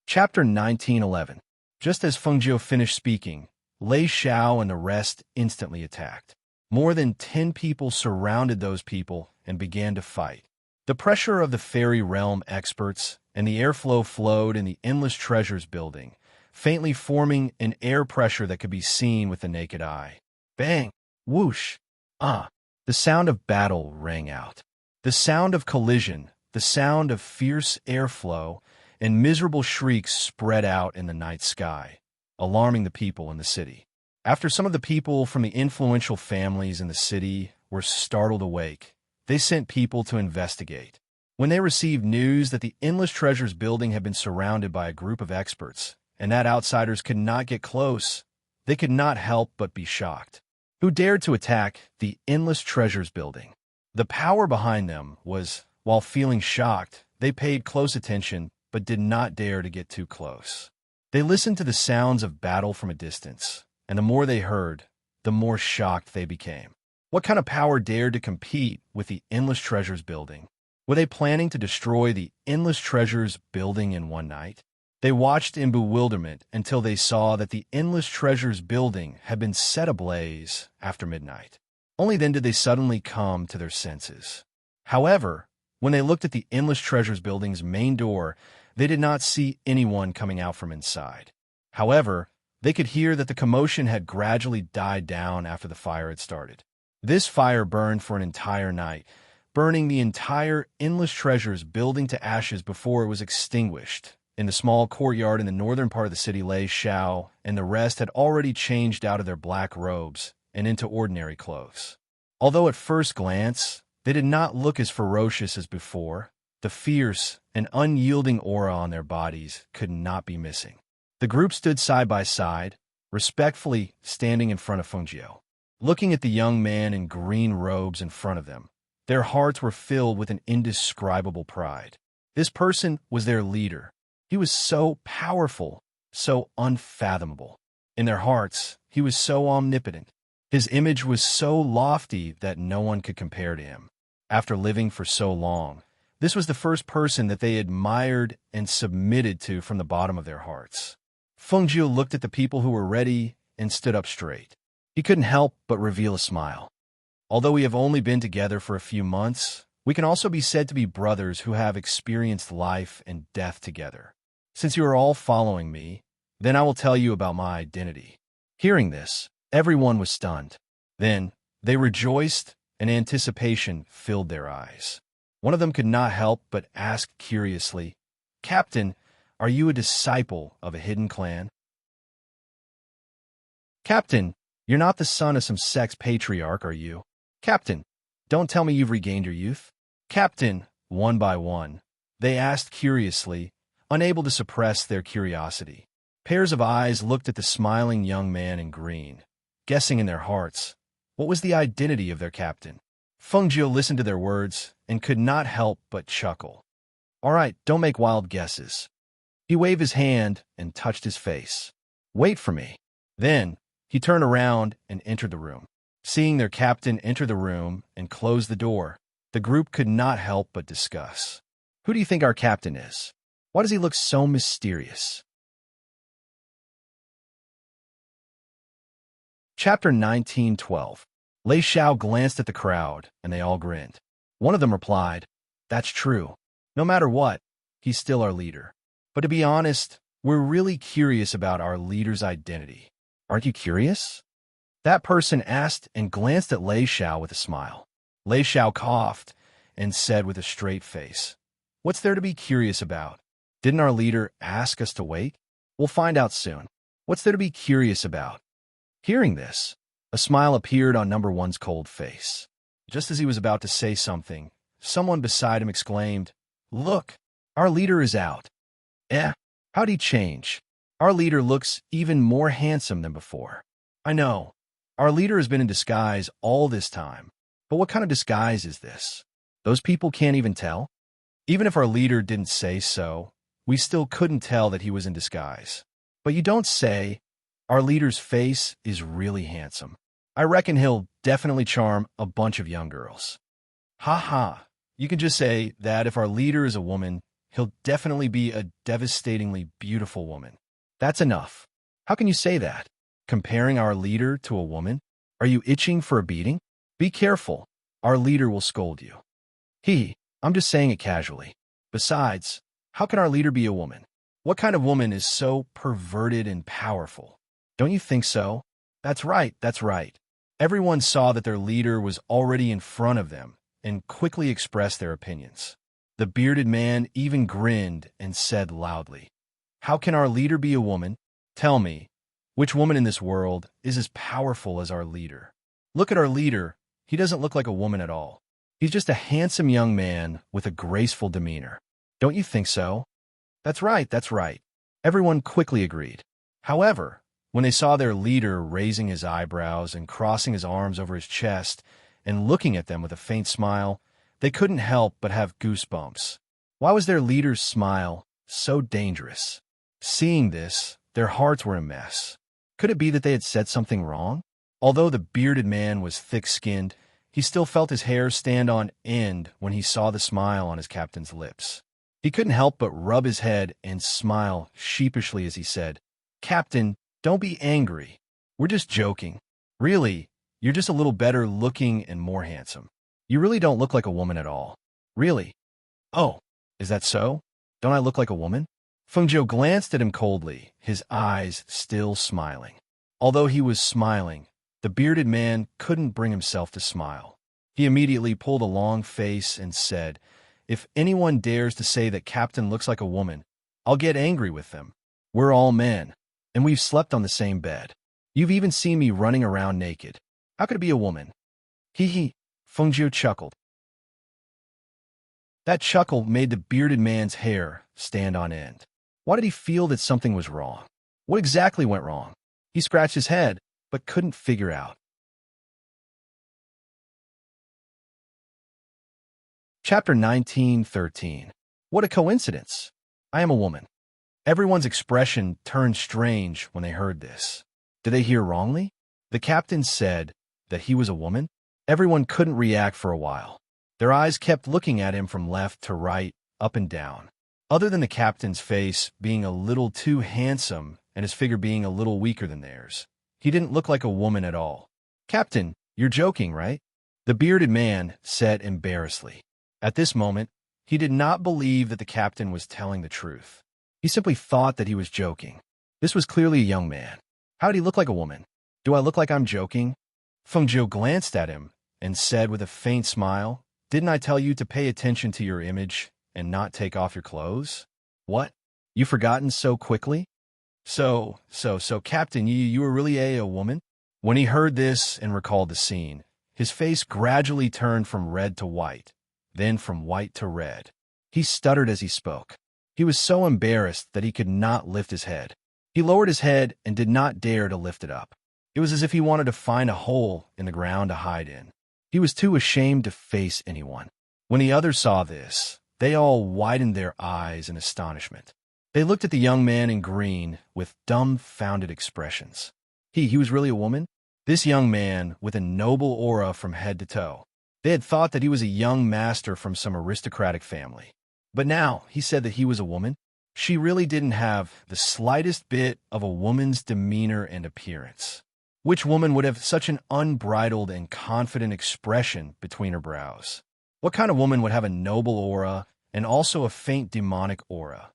Chapter 1911. Just as Fengjiu finished speaking, Lei Xiao and the rest instantly attacked. More than 10 people surrounded those people and began to fight. The pressure of the fairy realm experts and the airflow flowed in the endless treasures building, faintly forming an air pressure that could be seen with the naked eye. Bang! Whoosh! The sound of battle rang out. The sound of collision, the sound of fierce airflow, and miserable shrieks spread out in the night sky, alarming the people in the city. After some of the people from the influential families in the city were startled awake, they sent people to investigate. When they received news that the Endless Treasures building had been surrounded by a group of experts, and that outsiders could not get close, they could not help but be shocked. Who dared to attack the Endless Treasures building? The power behind them was, while feeling shocked, they paid close attention but did not dare to get too close. They listened to the sounds of battle from a distance, and the more they heard, the more shocked they became. What kind of power dared to compete with the Endless Treasures building? Were they planning to destroy the Endless Treasures building in one night? They watched in bewilderment until they saw that the Endless Treasures building had been set ablaze after midnight. Only then did they suddenly come to their senses. However, when they looked at the Endless Treasures building's main door, they did not see anyone coming out from inside. However, they could hear that the commotion had gradually died down after the fire had started. This fire burned for an entire night, burning the entire Endless Treasures building to ashes before it was extinguished. In the small courtyard in the northern part of the city, Lei Xiao and the rest had already changed out of their black robes and into ordinary clothes. Although at first glance, they did not look as ferocious as before, the fierce and unyielding aura on their bodies could not be missing. The group stood side by side, respectfully standing in front of Fengjiu. Looking at the young man in green robes in front of them, their hearts were filled with an indescribable pride. This person was their leader. He was so powerful, so unfathomable. In their hearts, he was so omnipotent. His image was so lofty that no one could compare to him. After living for so long, this was the first person that they admired and submitted to from the bottom of their hearts. Fengjiu looked at the people who were ready and stood up straight. He couldn't help but reveal a smile. Although we have only been together for a few months, we can also be said to be brothers who have experienced life and death together. Since you are all following me, then I will tell you about my identity. Hearing this, everyone was stunned. Then, they rejoiced, and anticipation filled their eyes. One of them could not help but ask curiously, "Captain, are you a disciple of a hidden clan?" "Captain, you're not the son of some sex patriarch, are you? Captain, don't tell me you've regained your youth." "Captain," one by one, they asked curiously, unable to suppress their curiosity. Pairs of eyes looked at the smiling young man in green, guessing in their hearts, what was the identity of their captain? Fengjiu listened to their words and could not help but chuckle. "All right, don't make wild guesses." He waved his hand and touched his face. "Wait for me." Then, he turned around and entered the room. Seeing their captain enter the room and close the door, the group could not help but discuss. "Who do you think our captain is? Why does he look so mysterious?" Chapter 1912. Lei Xiao glanced at the crowd, and they all grinned. One of them replied, "That's true. No matter what, he's still our leader." But to be honest, we're really curious about our leader's identity. Aren't you curious? That person asked and glanced at Lei Xiao with a smile. Lei Xiao coughed and said with a straight face, "What's there to be curious about? Didn't our leader ask us to wait? We'll find out soon. What's there to be curious about?" Hearing this, a smile appeared on number one's cold face. Just as he was about to say something, someone beside him exclaimed, "Look, our leader is out." How'd he change? Our leader looks even more handsome than before. I know, our leader has been in disguise all this time. But what kind of disguise is this? Those people can't even tell? Even if our leader didn't say so, we still couldn't tell that he was in disguise. But you don't say. Our leader's face is really handsome. I reckon he'll definitely charm a bunch of young girls. Ha ha. You can just say that if our leader is a woman, he'll definitely be a devastatingly beautiful woman. That's enough. How can you say that? Comparing our leader to a woman? Are you itching for a beating? Be careful. Our leader will scold you. I'm just saying it casually. Besides, how can our leader be a woman? What kind of woman is so perverted and powerful? Don't you think so? That's right. Everyone saw that their leader was already in front of them and quickly expressed their opinions. The bearded man even grinned and said loudly, "How can our leader be a woman? Tell me, which woman in this world is as powerful as our leader? Look at our leader. He doesn't look like a woman at all. He's just a handsome young man with a graceful demeanor. Don't you think so?" That's right. Everyone quickly agreed. However, when they saw their leader raising his eyebrows and crossing his arms over his chest and looking at them with a faint smile, they couldn't help but have goosebumps. Why was their leader's smile so dangerous? Seeing this, their hearts were a mess. Could it be that they had said something wrong? Although the bearded man was thick-skinned, he still felt his hair stand on end when he saw the smile on his captain's lips. He couldn't help but rub his head and smile sheepishly as he said, "Captain, don't be angry. We're just joking. Really, you're just a little better looking and more handsome. You really don't look like a woman at all. Really." "Oh, is that so? Don't I look like a woman?" Feng Zhou glanced at him coldly, his eyes still smiling. Although he was smiling, the bearded man couldn't bring himself to smile. He immediately pulled a long face and said, "If anyone dares to say that Captain looks like a woman, I'll get angry with them. We're all men, and we've slept on the same bed. You've even seen me running around naked. How could it be a woman?" Feng Zhou chuckled. That chuckle made the bearded man's hair stand on end. Why did he feel that something was wrong? What exactly went wrong? He scratched his head, but couldn't figure out. Chapter 19:13. What a coincidence! I am a woman. Everyone's expression turned strange when they heard this. Did they hear wrongly? The captain said that he was a woman? Everyone couldn't react for a while. Their eyes kept looking at him from left to right, up and down. Other than the captain's face being a little too handsome and his figure being a little weaker than theirs, he didn't look like a woman at all. "Captain, you're joking, right?" The bearded man said embarrassedly. At this moment, he did not believe that the captain was telling the truth. He simply thought that he was joking. This was clearly a young man. How did he look like a woman? Do I look like I'm joking? Feng Zhou glanced at him and said with a faint smile, "Didn't I tell you to pay attention to your image and not take off your clothes?" "What? You've forgotten so quickly?" So, Captain, you were really a woman?" When he heard this and recalled the scene, his face gradually turned from red to white, then from white to red. He stuttered as he spoke. He was so embarrassed that he could not lift his head. He lowered his head and did not dare to lift it up. It was as if he wanted to find a hole in the ground to hide in. He was too ashamed to face anyone. When the others saw this, they all widened their eyes in astonishment. They looked at the young man in green with dumbfounded expressions. He was really a woman? This young man with a noble aura from head to toe. They had thought that he was a young master from some aristocratic family. But now he said that he was a woman. She really didn't have the slightest bit of a woman's demeanor and appearance. Which woman would have such an unbridled and confident expression between her brows? What kind of woman would have a noble aura and also a faint demonic aura?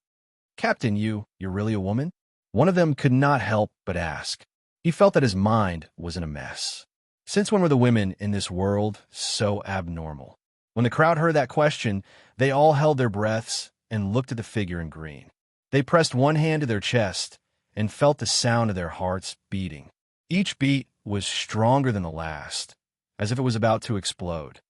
Captain, you're really a woman? One of them could not help but ask. He felt that his mind was in a mess. Since when were the women in this world so abnormal? When the crowd heard that question, they all held their breaths and looked at the figure in green. They pressed one hand to their chest and felt the sound of their hearts beating. Each beat was stronger than the last, as if it was about to explode.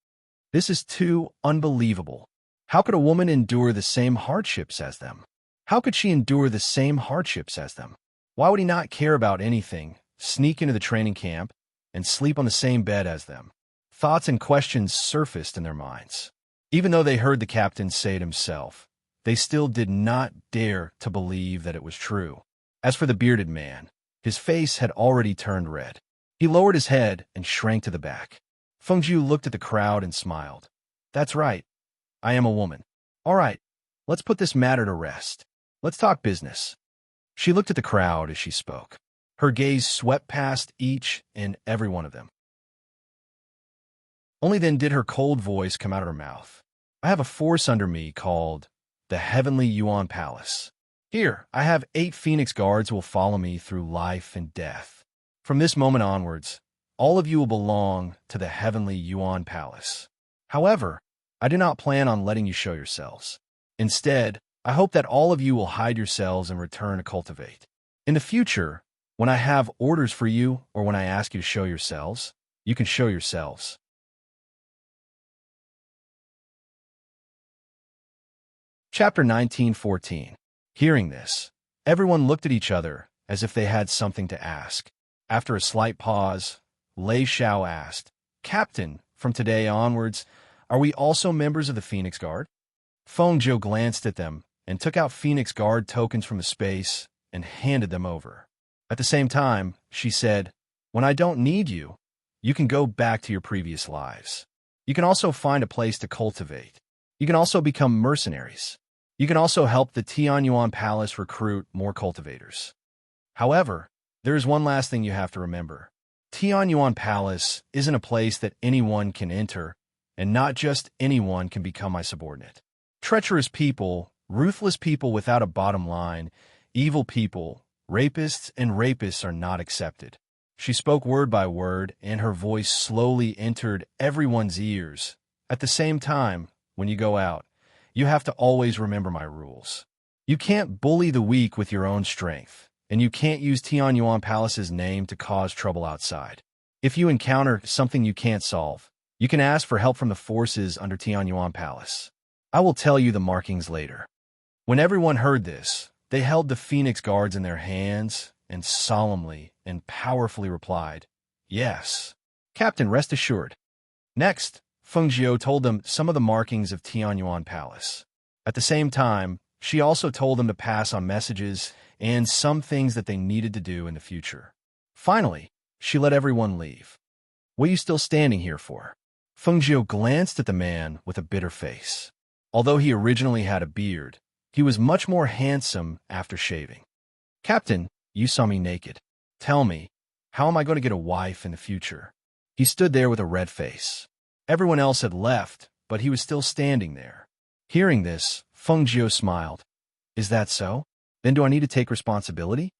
This is too unbelievable. How could a woman endure the same hardships as them? How could she endure the same hardships as them? Why would he not care about anything, sneak into the training camp, and sleep on the same bed as them? Thoughts and questions surfaced in their minds. Even though they heard the captain say it himself, they still did not dare to believe that it was true. As for the bearded man, his face had already turned red. He lowered his head and shrank to the back. Fengjiu looked at the crowd and smiled. That's right. I am a woman. All right, let's put this matter to rest. Let's talk business. She looked at the crowd as she spoke. Her gaze swept past each and every one of them. Only then did her cold voice come out of her mouth. I have a force under me called the Heavenly Yuan Palace. Here, I have 8 Phoenix Guards who will follow me through life and death. From this moment onwards, all of you will belong to the Heavenly Yuan Palace. However, I do not plan on letting you show yourselves. Instead, I hope that all of you will hide yourselves and return to cultivate. In the future, when I have orders for you or when I ask you to show yourselves, you can show yourselves. Chapter 19:14. Hearing this, everyone looked at each other as if they had something to ask. After a slight pause, Lei Xiao asked, Captain, from today onwards, are we also members of the Phoenix Guard? Feng Zhou glanced at them and took out Phoenix Guard tokens from a space and handed them over. At the same time, she said, when I don't need you, you can go back to your previous lives. You can also find a place to cultivate. You can also become mercenaries. You can also help the Tianyuan Palace recruit more cultivators. However, there is one last thing you have to remember. Tianyuan Palace isn't a place that anyone can enter, and not just anyone can become my subordinate. Treacherous people, ruthless people without a bottom line, evil people, rapists are not accepted. She spoke word by word, and her voice slowly entered everyone's ears. At the same time, when you go out, you have to always remember my rules. You can't bully the weak with your own strength, and you can't use Tianyuan Palace's name to cause trouble outside. If you encounter something you can't solve, you can ask for help from the forces under Tianyuan Palace. I will tell you the markings later. When everyone heard this, they held the Phoenix Guards in their hands and solemnly and powerfully replied, Yes. Captain, rest assured. Next, Feng Zhou told them some of the markings of Tianyuan Palace. At the same time, she also told them to pass on messages and some things that they needed to do in the future. Finally, she let everyone leave. What are you still standing here for? Feng Zhou glanced at the man with a bitter face. Although he originally had a beard, he was much more handsome after shaving. Captain, you saw me naked. Tell me, how am I going to get a wife in the future? He stood there with a red face. Everyone else had left, but he was still standing there. Hearing this, Feng Zhou smiled. Is that so? Then do I need to take responsibility?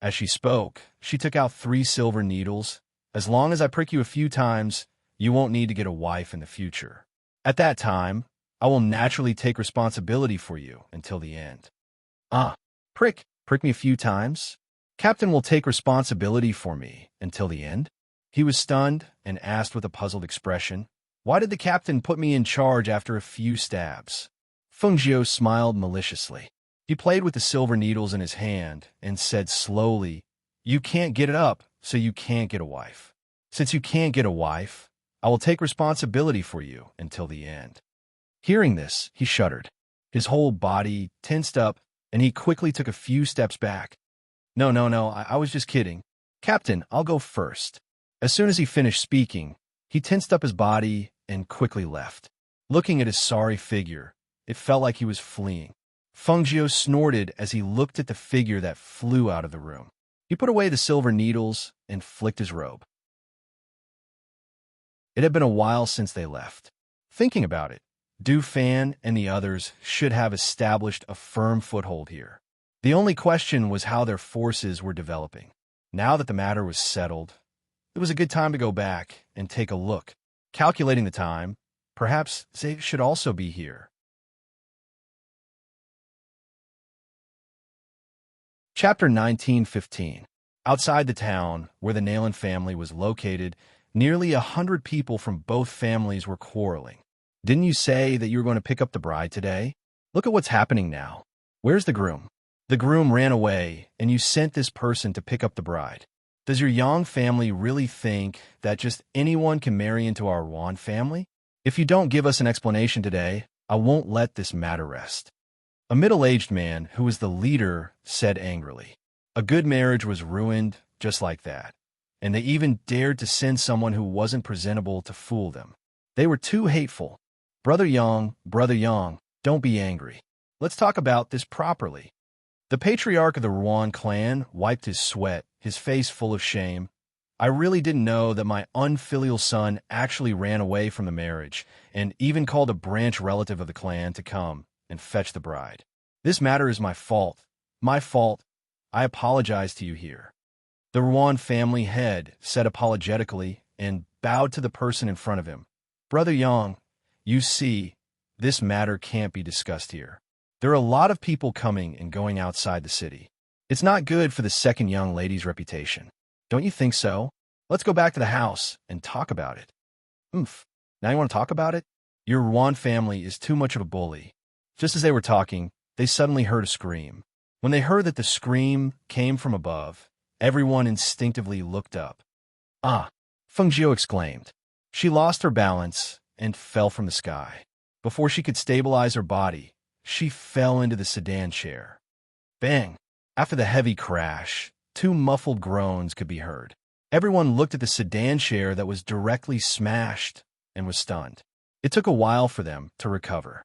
As she spoke, she took out 3 silver needles. As long as I prick you a few times, you won't need to get a wife in the future. At that time, I will naturally take responsibility for you until the end. Prick me a few times? Captain will take responsibility for me until the end? He was stunned and asked with a puzzled expression, Why did the captain put me in charge after a few stabs? Feng Zhou smiled maliciously. He played with the silver needles in his hand and said slowly, You can't get it up, so you can't get a wife. Since you can't get a wife, I will take responsibility for you until the end. Hearing this, he shuddered. His whole body tensed up, and he quickly took a few steps back. No, I was just kidding. Captain, I'll go first. As soon as he finished speaking, he tensed up his body and quickly left. Looking at his sorry figure, it felt like he was fleeing. Feng Zhou snorted as he looked at the figure that flew out of the room. He put away the silver needles and flicked his robe. It had been a while since they left. Thinking about it, Du Fan and the others should have established a firm foothold here. The only question was how their forces were developing. Now that the matter was settled, it was a good time to go back and take a look. Calculating the time, perhaps they should also be here. Chapter 19:15. Outside the town, where the Nayland family was located, nearly 100 people from both families were quarreling. Didn't you say that you were going to pick up the bride today? Look at what's happening now. Where's the groom? The groom ran away, and you sent this person to pick up the bride. Does your Yang family really think that just anyone can marry into our Wan family? If you don't give us an explanation today, I won't let this matter rest. A middle-aged man, who was the leader, said angrily. A good marriage was ruined just like that, and they even dared to send someone who wasn't presentable to fool them. They were too hateful. Brother Yang, don't be angry. Let's talk about this properly. The patriarch of the Ruan clan wiped his sweat, his face full of shame. I really didn't know that my unfilial son actually ran away from the marriage, and even called a branch relative of the clan to come and fetch the bride. This matter is my fault. My fault. I apologize to you here. The Ruan family head said apologetically and bowed to the person in front of him. Brother Yang, you see, this matter can't be discussed here. There are a lot of people coming and going outside the city. It's not good for the second young lady's reputation. Don't you think so? Let's go back to the house and talk about it. Now you want to talk about it? Your Ruan family is too much of a bully. Just as they were talking, they suddenly heard a scream. When they heard that the scream came from above, everyone instinctively looked up. Ah! Fengjiu exclaimed. She lost her balance and fell from the sky. Before she could stabilize her body, she fell into the sedan chair. Bang! After the heavy crash, 2 muffled groans could be heard. Everyone looked at the sedan chair that was directly smashed and was stunned. It took a while for them to recover.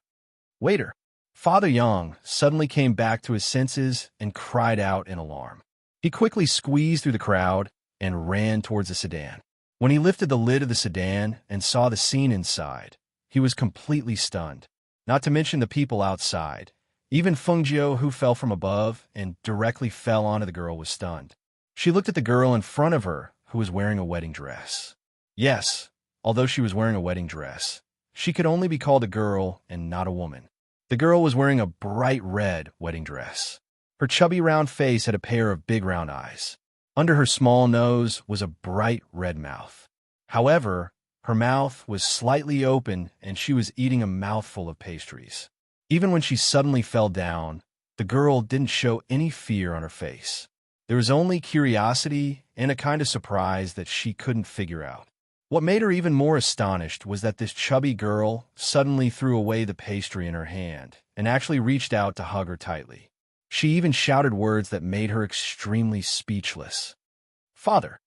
Waiter! Father Yang suddenly came back to his senses and cried out in alarm. He quickly squeezed through the crowd and ran towards the sedan. When he lifted the lid of the sedan and saw the scene inside, he was completely stunned. Not to mention the people outside. Even Fengjiu, who fell from above and directly fell onto the girl, was stunned. She looked at the girl in front of her, who was wearing a wedding dress. Yes, although she was wearing a wedding dress, she could only be called a girl and not a woman. The girl was wearing a bright red wedding dress. Her chubby round face had a pair of big round eyes. Under her small nose was a bright red mouth. However, her mouth was slightly open and she was eating a mouthful of pastries. Even when she suddenly fell down, the girl didn't show any fear on her face. There was only curiosity and a kind of surprise that she couldn't figure out. What made her even more astonished was that this chubby girl suddenly threw away the pastry in her hand and actually reached out to hug her tightly. She even shouted words that made her extremely speechless. Father!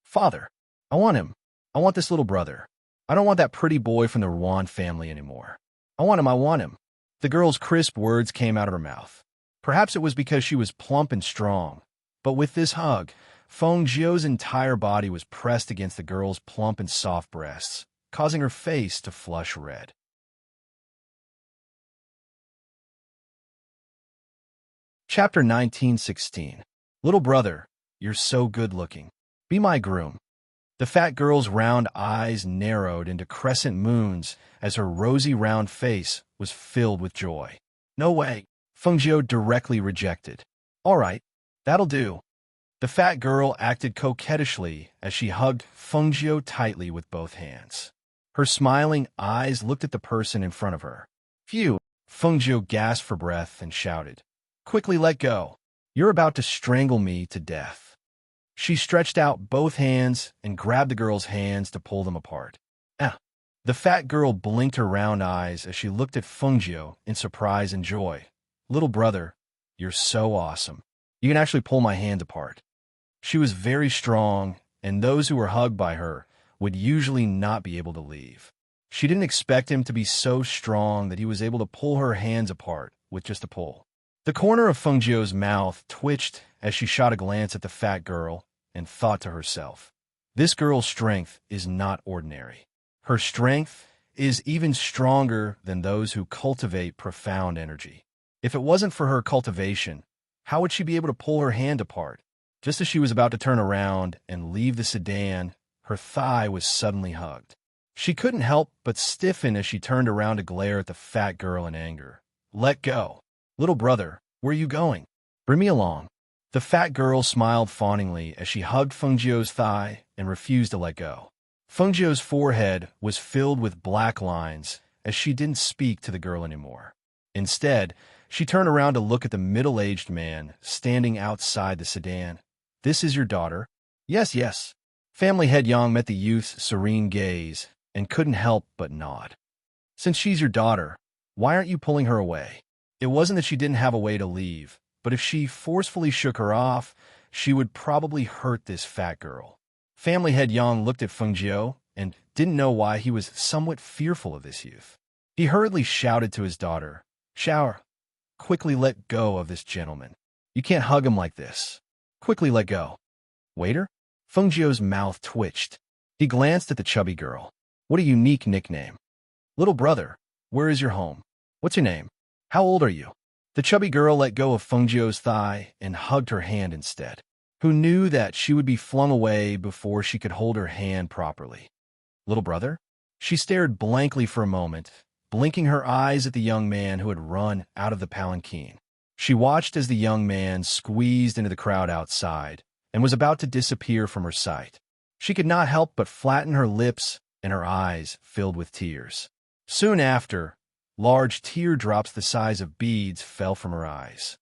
Father! I want him. I want this little brother. I don't want that pretty boy from the Ruan family anymore. I want him. The girl's crisp words came out of her mouth. Perhaps it was because she was plump and strong, but with this hug, Fengjiu's entire body was pressed against the girl's plump and soft breasts, causing her face to flush red. Chapter 19:16. Little brother, you're so good-looking. Be my groom. The fat girl's round eyes narrowed into crescent moons as her rosy round face was filled with joy. No way, Fengjiu directly rejected. All right, that'll do. The fat girl acted coquettishly as she hugged Fengjiu tightly with both hands. Her smiling eyes looked at the person in front of her. Phew! Fengjiu gasped for breath and shouted. Quickly let go. You're about to strangle me to death. She stretched out both hands and grabbed the girl's hands to pull them apart. Ah! The fat girl blinked her round eyes as she looked at Fengjiu in surprise and joy. Little brother, you're so awesome. You can actually pull my hands apart. She was very strong, and those who were hugged by her would usually not be able to leave. She didn't expect him to be so strong that he was able to pull her hands apart with just a pull. The corner of Fengjiu's mouth twitched as she shot a glance at the fat girl and thought to herself, this girl's strength is not ordinary. Her strength is even stronger than those who cultivate profound energy. If it wasn't for her cultivation, how would she be able to pull her hand apart? Just as she was about to turn around and leave the sedan, her thigh was suddenly hugged. She couldn't help but stiffen as she turned around to glare at the fat girl in anger. Let go. Little brother, where are you going? Bring me along. The fat girl smiled fawningly as she hugged Fengjiu's thigh and refused to let go. Fengjiu's forehead was filled with black lines as she didn't speak to the girl anymore. Instead, she turned around to look at the middle-aged man standing outside the sedan. This is your daughter? Yes, yes. Family head Yang met the youth's serene gaze and couldn't help but nod. Since she's your daughter, why aren't you pulling her away? It wasn't that she didn't have a way to leave, but if she forcefully shook her off, she would probably hurt this fat girl. Family head Yang looked at Fengjiu and didn't know why he was somewhat fearful of this youth. He hurriedly shouted to his daughter, "Shower, quickly let go of this gentleman. You can't hug him like this. Quickly let go." Waiter? Fengjiu's mouth twitched. He glanced at the chubby girl. What a unique nickname. Little brother, where is your home? What's your name? How old are you? The chubby girl let go of Fengjiu's thigh and hugged her hand instead. Who knew that she would be flung away before she could hold her hand properly? Little brother? She stared blankly for a moment, blinking her eyes at the young man who had run out of the palanquin. She watched as the young man squeezed into the crowd outside and was about to disappear from her sight. She could not help but flatten her lips, and her eyes filled with tears. Soon after, large teardrops the size of beads fell from her eyes.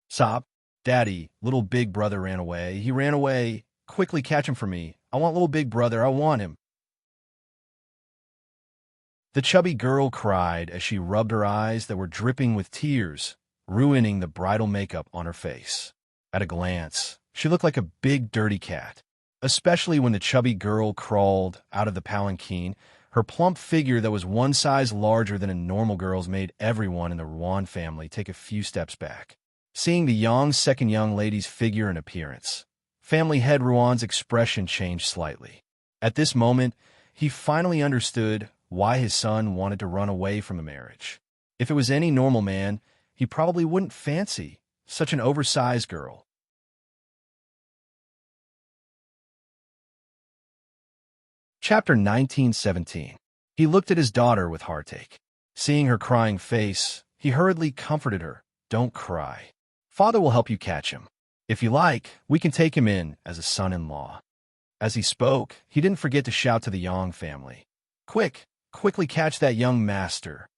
Sob, Daddy, little big brother ran away. He ran away. Quickly catch him for me. I want little big brother. I want him. The chubby girl cried as she rubbed her eyes that were dripping with tears, ruining the bridal makeup on her face. At a glance, she looked like a big dirty cat, especially when the chubby girl crawled out of the palanquin. Her plump figure that was one size larger than a normal girl's made everyone in the Ruan family take a few steps back. Seeing the young second young lady's figure and appearance, family head Ruan's expression changed slightly. At this moment, he finally understood why his son wanted to run away from the marriage. If it was any normal man, he probably wouldn't fancy such an oversized girl. Chapter 1917. He looked at his daughter with heartache. Seeing her crying face, he hurriedly comforted her. Don't cry. Father will help you catch him. If you like, we can take him in as a son-in-law. As he spoke, he didn't forget to shout to the Yang family. Quickly catch that young master.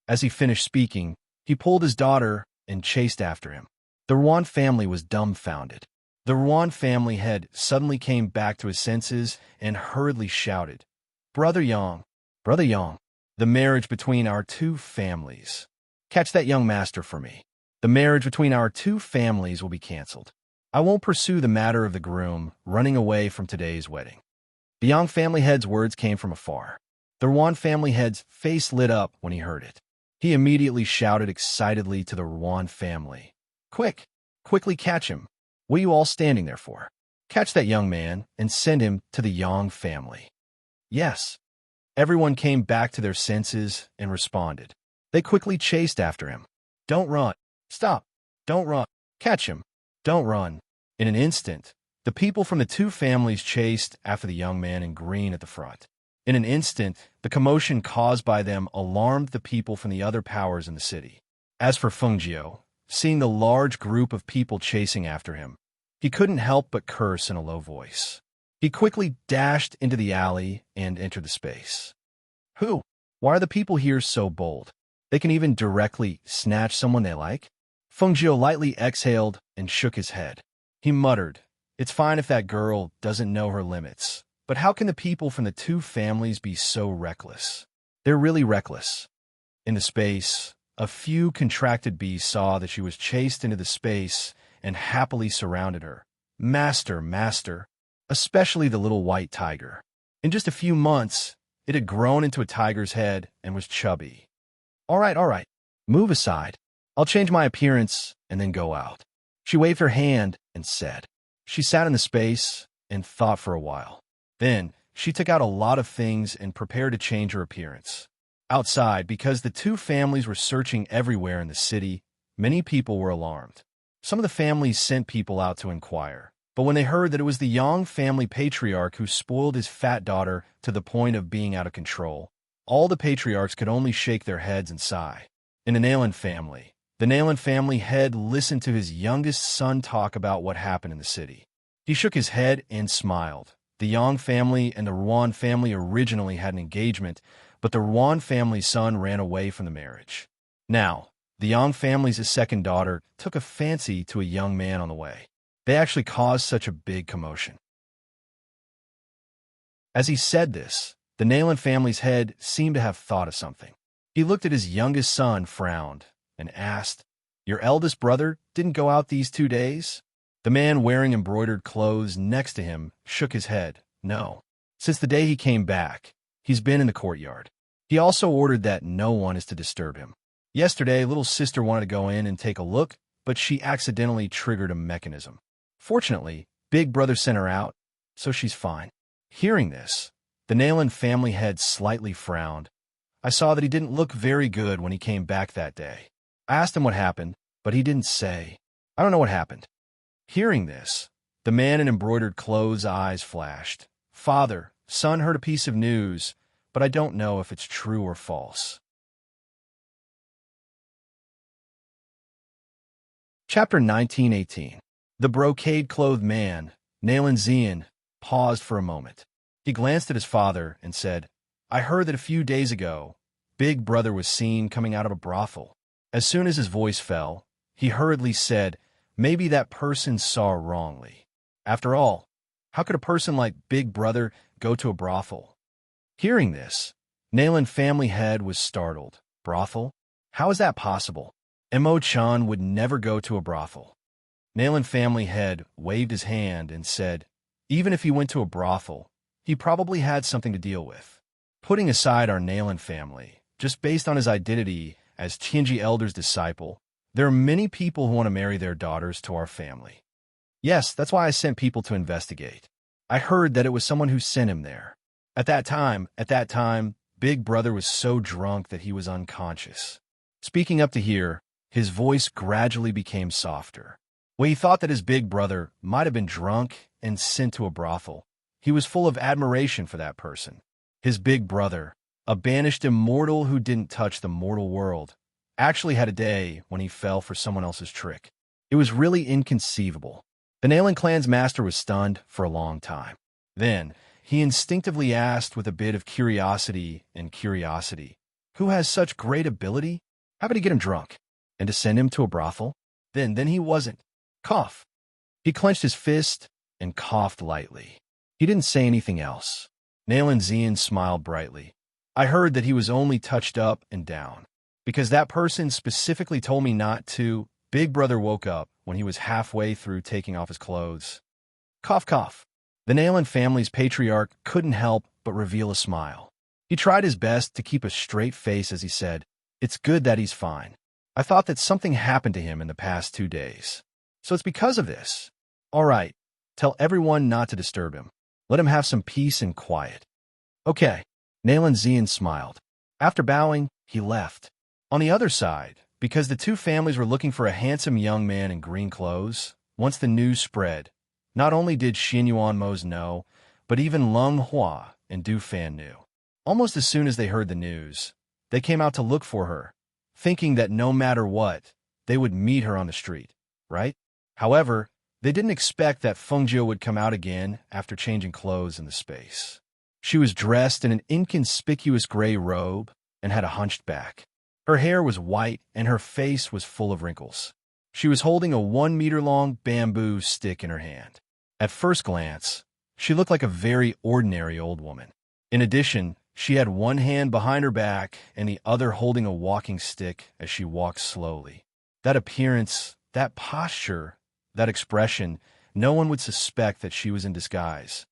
As he finished speaking, he pulled his daughter and chased after him. The Ruan family was dumbfounded. The Ruan family head suddenly came back to his senses and hurriedly shouted, Brother Yang, the marriage between our two families. Catch that young master for me. The marriage between our two families will be canceled. I won't pursue the matter of the groom running away from today's wedding. The Yang family head's words came from afar. The Ruan family head's face lit up when he heard it. He immediately shouted excitedly to the Ruan family, Quickly catch him. What are you all standing there for? Catch that young man and send him to the Yang family. Yes. Everyone came back to their senses and responded. They quickly chased after him. Don't run. Stop. Don't run. Catch him. Don't run. In an instant, the people from the two families chased after the young man in green at the front. In an instant, the commotion caused by them alarmed the people from the other powers in the city. As for Fengjiu, seeing the large group of people chasing after him, he couldn't help but curse in a low voice. He quickly dashed into the alley and entered the space. Who? Why are the people here so bold? They can even directly snatch someone they like? Fengjiu lightly exhaled and shook his head. He muttered, It's fine if that girl doesn't know her limits, but how can the people from the two families be so reckless? They're really reckless. In the space, a few contracted bees saw that she was chased into the space and happily surrounded her. Master, especially the little white tiger. In just a few months, it had grown into a tiger's head and was chubby. All right, move aside. I'll change my appearance and then go out. She waved her hand and said. She sat in the space and thought for a while. Then she took out a lot of things and prepared to change her appearance. Outside, because the two families were searching everywhere in the city, many people were alarmed. Some of the families sent people out to inquire, but when they heard that it was the Yang family patriarch who spoiled his fat daughter to the point of being out of control, all the patriarchs could only shake their heads and sigh. In the Nayland family head listened to his youngest son talk about what happened in the city. He shook his head and smiled. The Yang family and the Ruan family originally had an engagement, but the Ruan family's son ran away from the marriage. Now, the Yang family's second daughter took a fancy to a young man on the way. They actually caused such a big commotion. As he said this, the Nayland family's head seemed to have thought of something. He looked at his youngest son, frowned, and asked, "Your eldest brother didn't go out these 2 days?" The man wearing embroidered clothes next to him shook his head. "No. Since the day he came back, he's been in the courtyard. He also ordered that no one is to disturb him. Yesterday, little sister wanted to go in and take a look, but she accidentally triggered a mechanism. Fortunately, big brother sent her out, so she's fine." Hearing this, the Nayland family head slightly frowned. "I saw that he didn't look very good when he came back that day. I asked him what happened, but he didn't say. I don't know what happened." Hearing this, the man in embroidered clothes' eyes flashed. "Father, son heard a piece of news, but I don't know if it's true or false." Chapter 1918. The brocade-clothed man, Nayland Zian, paused for a moment. He glanced at his father and said, "I heard that a few days ago, Big Brother was seen coming out of a brothel." As soon as his voice fell, he hurriedly said, "Maybe that person saw wrongly. After all, how could a person like Big Brother go to a brothel?" Hearing this, Nayland family head was startled. "Brothel? How is that possible? Mo-chan would never go to a brothel." Nayland family head waved his hand and said, "Even if he went to a brothel, he probably had something to deal with. Putting aside our Nayland family, just based on his identity as Tianji Elder's disciple, there are many people who want to marry their daughters to our family. Yes, that's why I sent people to investigate. I heard that it was someone who sent him there. At that time, Big Brother was so drunk that he was unconscious." Speaking up to here, his voice gradually became softer. When he thought that his big brother might have been drunk and sent to a brothel, he was full of admiration for that person. His big brother, a banished immortal who didn't touch the mortal world, actually had a day when he fell for someone else's trick. It was really inconceivable. The Nayland clan's master was stunned for a long time. Then, he instinctively asked with a bit of curiosity, "Who has such great ability? How could he get him drunk? And to send him to a brothel? Then he wasn't." Cough. He clenched his fist and coughed lightly. He didn't say anything else. Nayland Zian smiled brightly. "I heard that he was only touched up and down, because that person specifically told me not to." Big Brother woke up when he was halfway through taking off his clothes. Cough, cough. The Nayland family's patriarch couldn't help but reveal a smile. He tried his best to keep a straight face as he said, "It's good that he's fine. I thought that something happened to him in the past 2 days. So it's because of this. All right, tell everyone not to disturb him. Let him have some peace and quiet." "Okay." Nayland Zian smiled. After bowing, he left. On the other side, because the two families were looking for a handsome young man in green clothes, once the news spread, not only did Xinyuan Mos know, but even Lung Hua and Du Fan knew. Almost as soon as they heard the news, they came out to look for her, thinking that no matter what, they would meet her on the street, right? However, they didn't expect that Fengjie would come out again after changing clothes in the space. She was dressed in an inconspicuous gray robe and had a hunched back. Her hair was white and her face was full of wrinkles. She was holding a 1-meter-long bamboo stick in her hand. At first glance, she looked like a very ordinary old woman. In addition, she had one hand behind her back and the other holding a walking stick as she walked slowly. That appearance, that posture, that expression, no one would suspect that she was in disguise.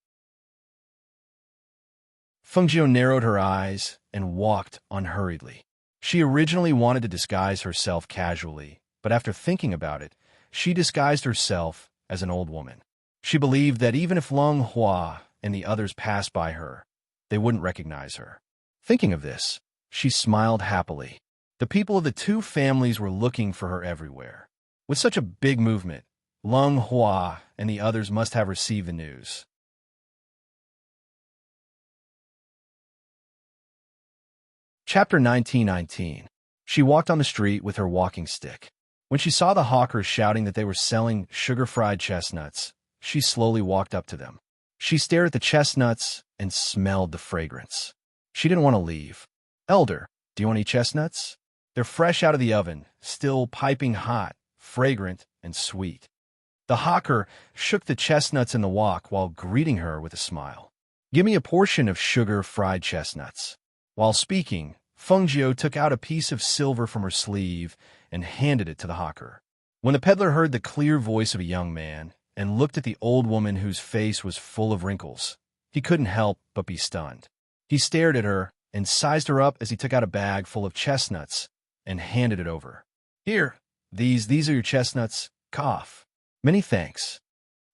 Fengjie narrowed her eyes and walked unhurriedly. She originally wanted to disguise herself casually, but after thinking about it, she disguised herself as an old woman. She believed that even if Lung Hua and the others passed by her, they wouldn't recognize her. Thinking of this, she smiled happily. The people of the two families were looking for her everywhere. With such a big movement, Lung Hua and the others must have received the news. Chapter 1919. She walked on the street with her walking stick. When she saw the hawkers shouting that they were selling sugar-fried chestnuts, she slowly walked up to them. She stared at the chestnuts and smelled the fragrance. She didn't want to leave. "Elder, do you want to eat chestnuts? They're fresh out of the oven, still piping hot, fragrant, and sweet." The hawker shook the chestnuts in the wok while greeting her with a smile. "Give me a portion of sugar-fried chestnuts." While speaking, Fengjiu took out a piece of silver from her sleeve and handed it to the hawker. When the peddler heard the clear voice of a young man and looked at the old woman whose face was full of wrinkles, he couldn't help but be stunned. He stared at her and sized her up as he took out a bag full of chestnuts and handed it over. "Here, these are your chestnuts. Cough." "Many thanks."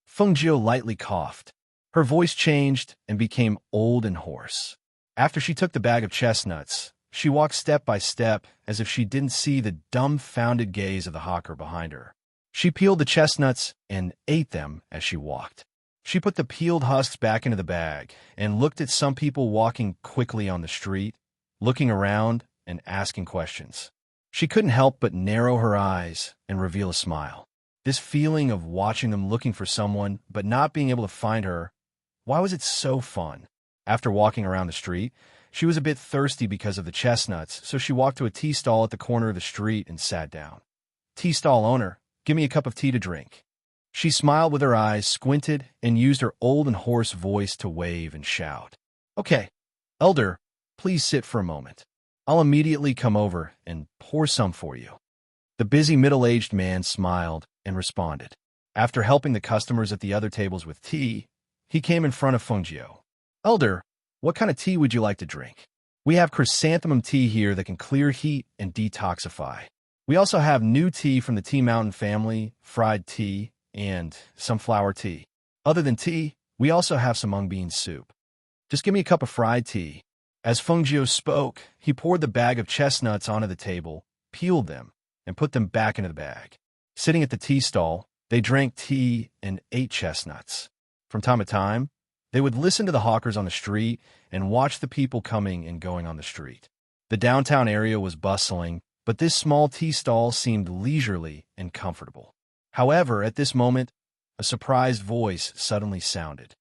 Fengjiu lightly coughed. Her voice changed and became old and hoarse. After she took the bag of chestnuts, she walked step by step as if she didn't see the dumbfounded gaze of the hawker behind her. She peeled the chestnuts and ate them as she walked. She put the peeled husks back into the bag and looked at some people walking quickly on the street, looking around and asking questions. She couldn't help but narrow her eyes and reveal a smile. This feeling of watching them looking for someone but not being able to find her, why was it so fun? After walking around the street, she was a bit thirsty because of the chestnuts, so she walked to a tea stall at the corner of the street and sat down. "Tea stall owner, give me a cup of tea to drink." She smiled with her eyes squinted and used her old and hoarse voice to wave and shout. "Okay, elder, please sit for a moment. I'll immediately come over and pour some for you." The busy middle-aged man smiled and responded. After helping the customers at the other tables with tea, he came in front of Fengjiu. "Elder, what kind of tea would you like to drink? We have chrysanthemum tea here that can clear heat and detoxify. We also have new tea from the Tea Mountain family, fried tea, and some flower tea. Other than tea, we also have some mung bean soup. Just give me a cup of fried tea." As Fengjiu spoke, he poured the bag of chestnuts onto the table, peeled them, and put them back into the bag. Sitting at the tea stall, they drank tea and ate chestnuts. From time to time, they would listen to the hawkers on the street and watch the people coming and going on the street. The downtown area was bustling, but this small tea stall seemed leisurely and comfortable. However, at this moment, a surprised voice suddenly sounded.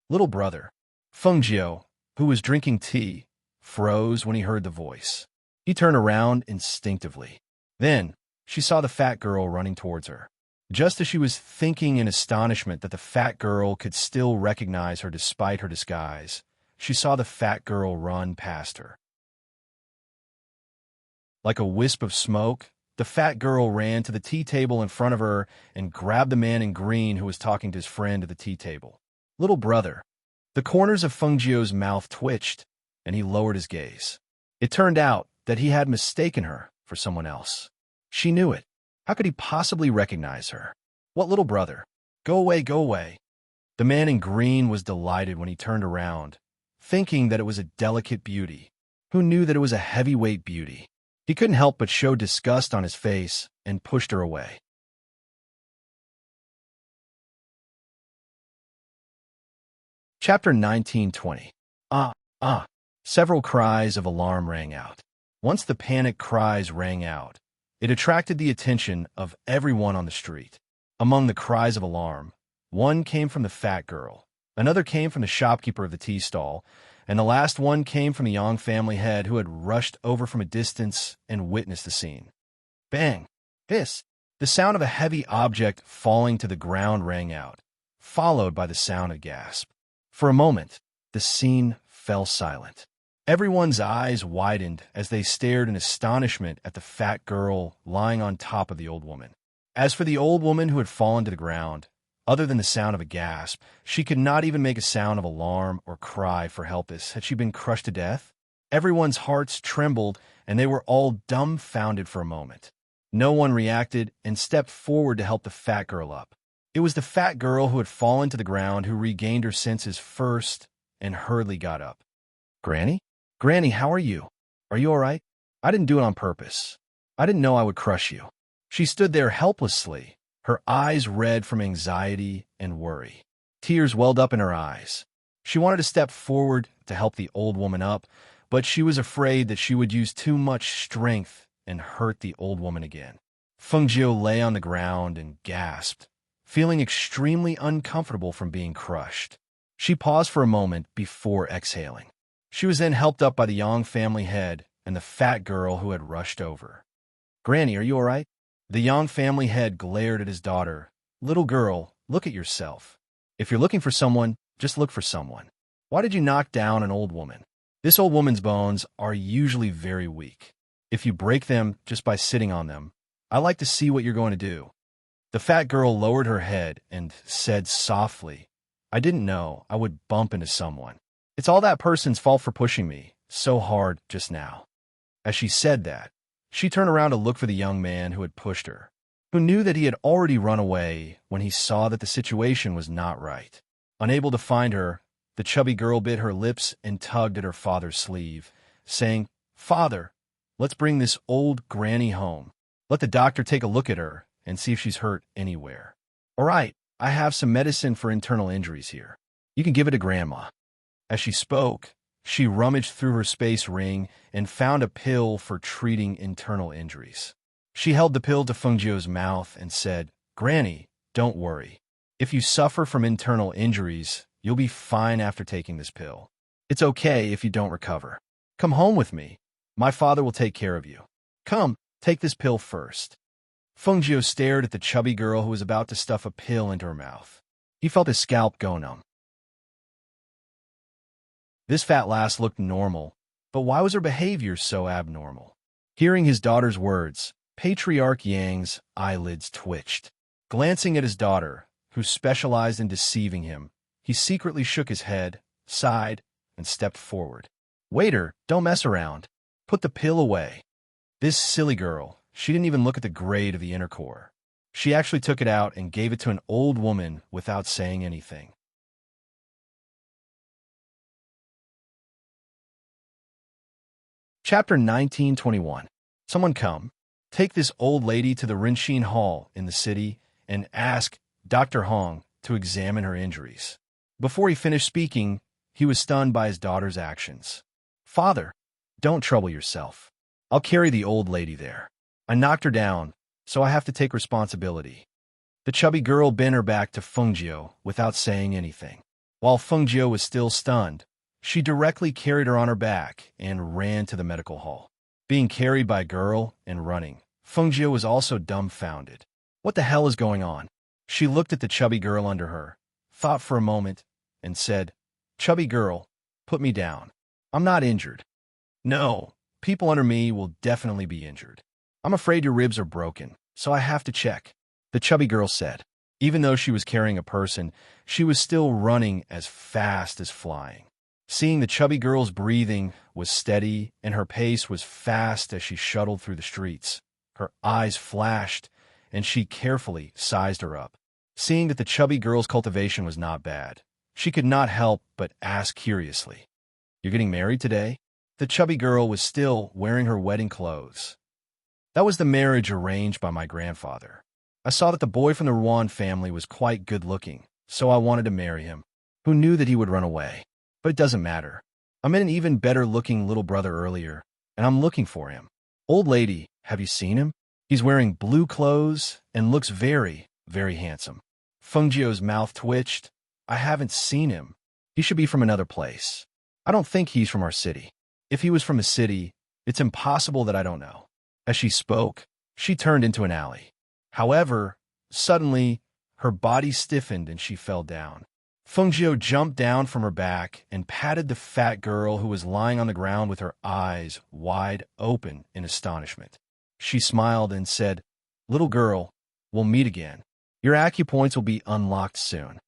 "Little brother." Fengjiu, who was drinking tea, froze when he heard the voice. He turned around instinctively. Then, she saw the fat girl running towards her. Just as she was thinking in astonishment that the fat girl could still recognize her despite her disguise, she saw the fat girl run past her. Like a wisp of smoke, the fat girl ran to the tea table in front of her and grabbed the man in green who was talking to his friend at the tea table. "Little brother." The corners of Fengjiu's mouth twitched, and he lowered his gaze. It turned out that he had mistaken her for someone else. She knew it. How could he possibly recognize her? "What little brother? Go away, go away." The man in green was delighted when he turned around, thinking that it was a delicate beauty. Who knew that it was a heavyweight beauty? He couldn't help but show disgust on his face and pushed her away. Chapter 1920. Ah, ah. Several cries of alarm rang out. Once the panic cries rang out, it attracted the attention of everyone on the street. Among the cries of alarm, one came from the fat girl, another came from the shopkeeper of the tea stall, and the last one came from the Yang family head who had rushed over from a distance and witnessed the scene. Bang! Hiss! The sound of a heavy object falling to the ground rang out, followed by the sound of gasp. For a moment, the scene fell silent. Everyone's eyes widened as they stared in astonishment at the fat girl lying on top of the old woman. As for the old woman who had fallen to the ground, other than the sound of a gasp, she could not even make a sound of alarm or cry for help. Had she been crushed to death? Everyone's hearts trembled, and they were all dumbfounded for a moment. No one reacted and stepped forward to help the fat girl up. It was the fat girl who had fallen to the ground who regained her senses first and hurriedly got up. "Granny? Granny, how are you? Are you all right?" I didn't do it on purpose. I didn't know I would crush you. She stood there helplessly, her eyes red from anxiety and worry. Tears welled up in her eyes. She wanted to step forward to help the old woman up, but she was afraid that she would use too much strength and hurt the old woman again. Fengjiu lay on the ground and gasped, feeling extremely uncomfortable from being crushed. She paused for a moment before exhaling. She was then helped up by the Yang family head and the fat girl who had rushed over. "Granny, are you all right?" The Yang family head glared at his daughter. "Little girl, look at yourself. If you're looking for someone, just look for someone. Why did you knock down an old woman? This old woman's bones are usually very weak. If you break them just by sitting on them, I like to see what you're going to do." The fat girl lowered her head and said softly, "I didn't know I would bump into someone. It's all that person's fault for pushing me so hard just now." As she said that, she turned around to look for the young man who had pushed her, who knew that he had already run away when he saw that the situation was not right. Unable to find her, the chubby girl bit her lips and tugged at her father's sleeve, saying, "Father, let's bring this old granny home. Let the doctor take a look at her and see if she's hurt anywhere. All right, I have some medicine for internal injuries here. You can give it to Grandma." As she spoke, she rummaged through her space ring and found a pill for treating internal injuries. She held the pill to Fengjiu's mouth and said, "Granny, don't worry. If you suffer from internal injuries, you'll be fine after taking this pill. It's okay if you don't recover. Come home with me. My father will take care of you. Come, take this pill first." Fengjiu stared at the chubby girl who was about to stuff a pill into her mouth. He felt his scalp go numb. This fat lass looked normal, but why was her behavior so abnormal? Hearing his daughter's words, Patriarch Yang's eyelids twitched. Glancing at his daughter, who specialized in deceiving him, he secretly shook his head, sighed, and stepped forward. "Waiter, don't mess around. Put the pill away." This silly girl, she didn't even look at the grade of the inner core. She actually took it out and gave it to an old woman without saying anything. Chapter 1921. Someone come. Take this old lady to the Rinshin Hall in the city and ask Dr. Hong to examine her injuries. Before he finished speaking, he was stunned by his daughter's actions. "Father, don't trouble yourself. I'll carry the old lady there. I knocked her down, so I have to take responsibility." The chubby girl bent her back to Fengjiu without saying anything. While Fengjiu was still stunned, she directly carried her on her back and ran to the medical hall. Being carried by a girl and running, Fengjiu was also dumbfounded. What the hell is going on? She looked at the chubby girl under her, thought for a moment, and said, "Chubby girl, put me down. I'm not injured." "No, people under me will definitely be injured. I'm afraid your ribs are broken, so I have to check," the chubby girl said. Even though she was carrying a person, she was still running as fast as flying. Seeing the chubby girl's breathing was steady and her pace was fast as she shuttled through the streets, her eyes flashed, and she carefully sized her up. Seeing that the chubby girl's cultivation was not bad, she could not help but ask curiously, "You're getting married today?" The chubby girl was still wearing her wedding clothes. "That was the marriage arranged by my grandfather. I saw that the boy from the Ruan family was quite good-looking, so I wanted to marry him. Who knew that he would run away? But it doesn't matter. I met an even better-looking little brother earlier, and I'm looking for him. Old lady, have you seen him? He's wearing blue clothes and looks very, very handsome." Fengjiu's mouth twitched. "I haven't seen him. He should be from another place. I don't think he's from our city. If he was from a city, it's impossible that I don't know." As she spoke, she turned into an alley. However, suddenly, her body stiffened and she fell down. Fengjiu jumped down from her back and patted the fat girl who was lying on the ground with her eyes wide open in astonishment. She smiled and said, "Little girl, we'll meet again. Your acupoints will be unlocked soon."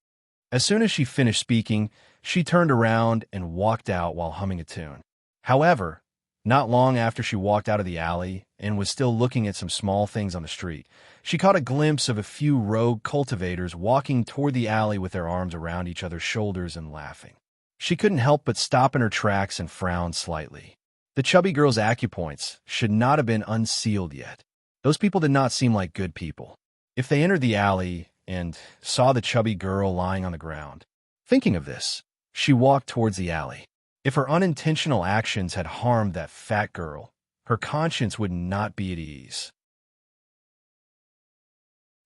As soon as she finished speaking, she turned around and walked out while humming a tune. However, not long after she walked out of the alley and was still looking at some small things on the street, she caught a glimpse of a few rogue cultivators walking toward the alley with their arms around each other's shoulders and laughing. She couldn't help but stop in her tracks and frown slightly. The chubby girl's acupoints should not have been unsealed yet. Those people did not seem like good people. If they entered the alley and saw the chubby girl lying on the ground. Thinking of this, she walked towards the alley. If her unintentional actions had harmed that fat girl, her conscience would not be at ease.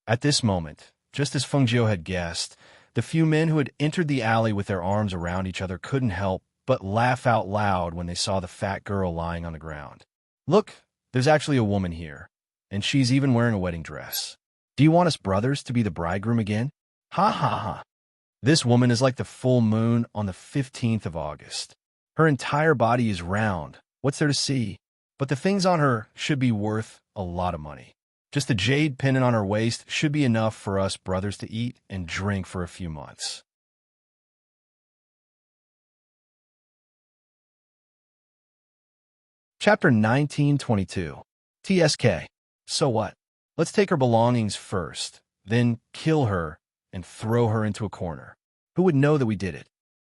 At this moment, just as Fengjiu had guessed, the few men who had entered the alley with their arms around each other couldn't help but laugh out loud when they saw the fat girl lying on the ground. Look, there's actually a woman here, and she's even wearing a wedding dress. Do you want us brothers to be the bridegroom again? Ha ha ha. This woman is like the full moon on the 15th of August. Her entire body is round. What's there to see? But the things on her should be worth a lot of money. Just the jade pendant on her waist should be enough for us brothers to eat and drink for a few months. Chapter 1922. TSK. So what? Let's take her belongings first, then kill her and throw her into a corner. Who would know that we did it?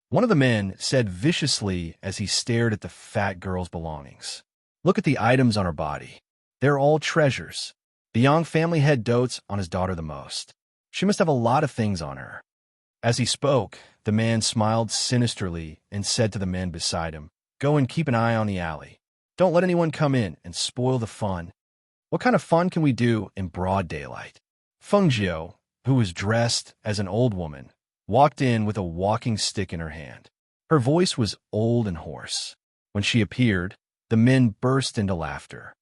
One of the men said viciously as he stared at the fat girl's belongings. Look at the items on her body. They're all treasures. The Yang family head dotes on his daughter the most. She must have a lot of things on her. As he spoke, the man smiled sinisterly and said to the men beside him, Go and keep an eye on the alley. Don't let anyone come in and spoil the fun. What kind of fun can we do in broad daylight? Fengjiu, who was dressed as an old woman, walked in with a walking stick in her hand. Her voice was old and hoarse. When she appeared, the men burst into laughter.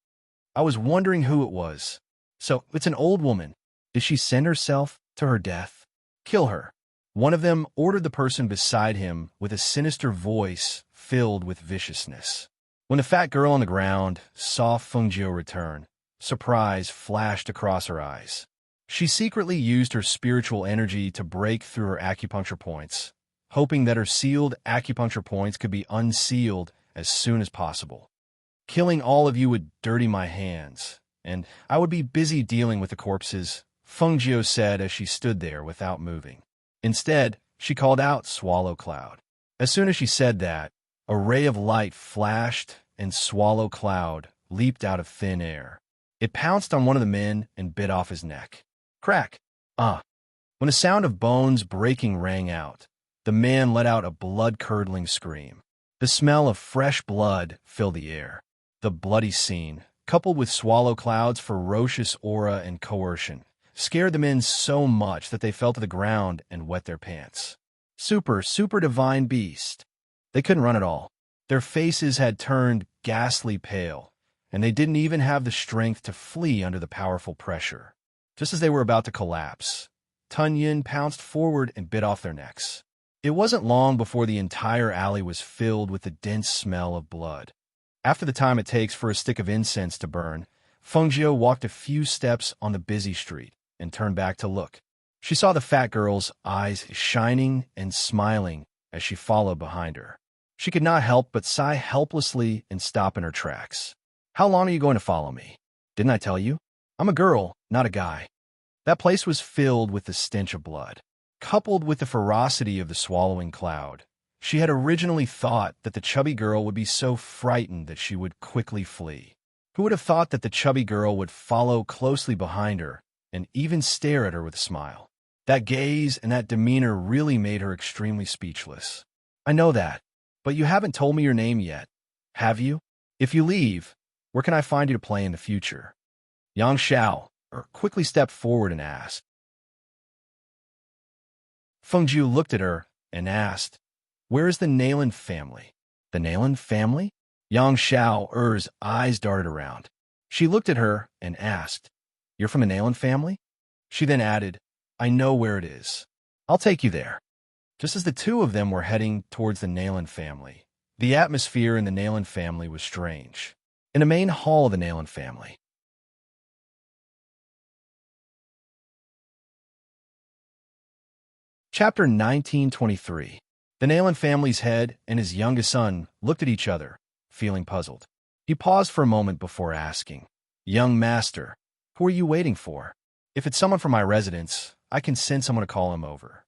I was wondering who it was. So, it's an old woman. Did she send herself to her death? Kill her. One of them ordered the person beside him with a sinister voice filled with viciousness. When the fat girl on the ground saw Fengjiu return, surprise flashed across her eyes. She secretly used her spiritual energy to break through her acupuncture points, hoping that her sealed acupuncture points could be unsealed as soon as possible. Killing all of you would dirty my hands, and I would be busy dealing with the corpses, Fengjiu said as she stood there without moving. Instead, she called out Swallow Cloud. As soon as she said that, a ray of light flashed and Swallow Cloud leaped out of thin air. It pounced on one of the men and bit off his neck. Crack! When a sound of bones breaking rang out, the man let out a blood-curdling scream. The smell of fresh blood filled the air. The bloody scene, coupled with Swallow Cloud's ferocious aura and coercion, scared the men so much that they fell to the ground and wet their pants. Super divine beast. They couldn't run at all. Their faces had turned ghastly pale, and they didn't even have the strength to flee under the powerful pressure. Just as they were about to collapse, Tun Yin pounced forward and bit off their necks. It wasn't long before the entire alley was filled with the dense smell of blood. After the time it takes for a stick of incense to burn, Fengjiu walked a few steps on the busy street and turned back to look. She saw the fat girl's eyes shining and smiling as she followed behind her. She could not help but sigh helplessly and stop in her tracks. How long are you going to follow me? Didn't I tell you? I'm a girl, not a guy. That place was filled with the stench of blood. Coupled with the ferocity of the swallowing cloud, she had originally thought that the chubby girl would be so frightened that she would quickly flee. Who would have thought that the chubby girl would follow closely behind her and even stare at her with a smile? That gaze and that demeanor really made her extremely speechless. I know that, but you haven't told me your name yet, have you? If you leave, where can I find you to play in the future? Yang Xiao quickly stepped forward and asked. Fengjiu looked at her and asked, Where is the Nalen family? The Nalen family? Yang Xiao's eyes darted around. She looked at her and asked, You're from a Nalen family? She then added, I know where it is. I'll take you there. Just as the two of them were heading towards the Nalen family, the atmosphere in the Nalen family was strange. In the main hall of the Nalen family, Chapter 1923. The Nalen family's head and his youngest son looked at each other, feeling puzzled. He paused for a moment before asking, Young master, who are you waiting for? If it's someone from my residence, I can send someone to call him over.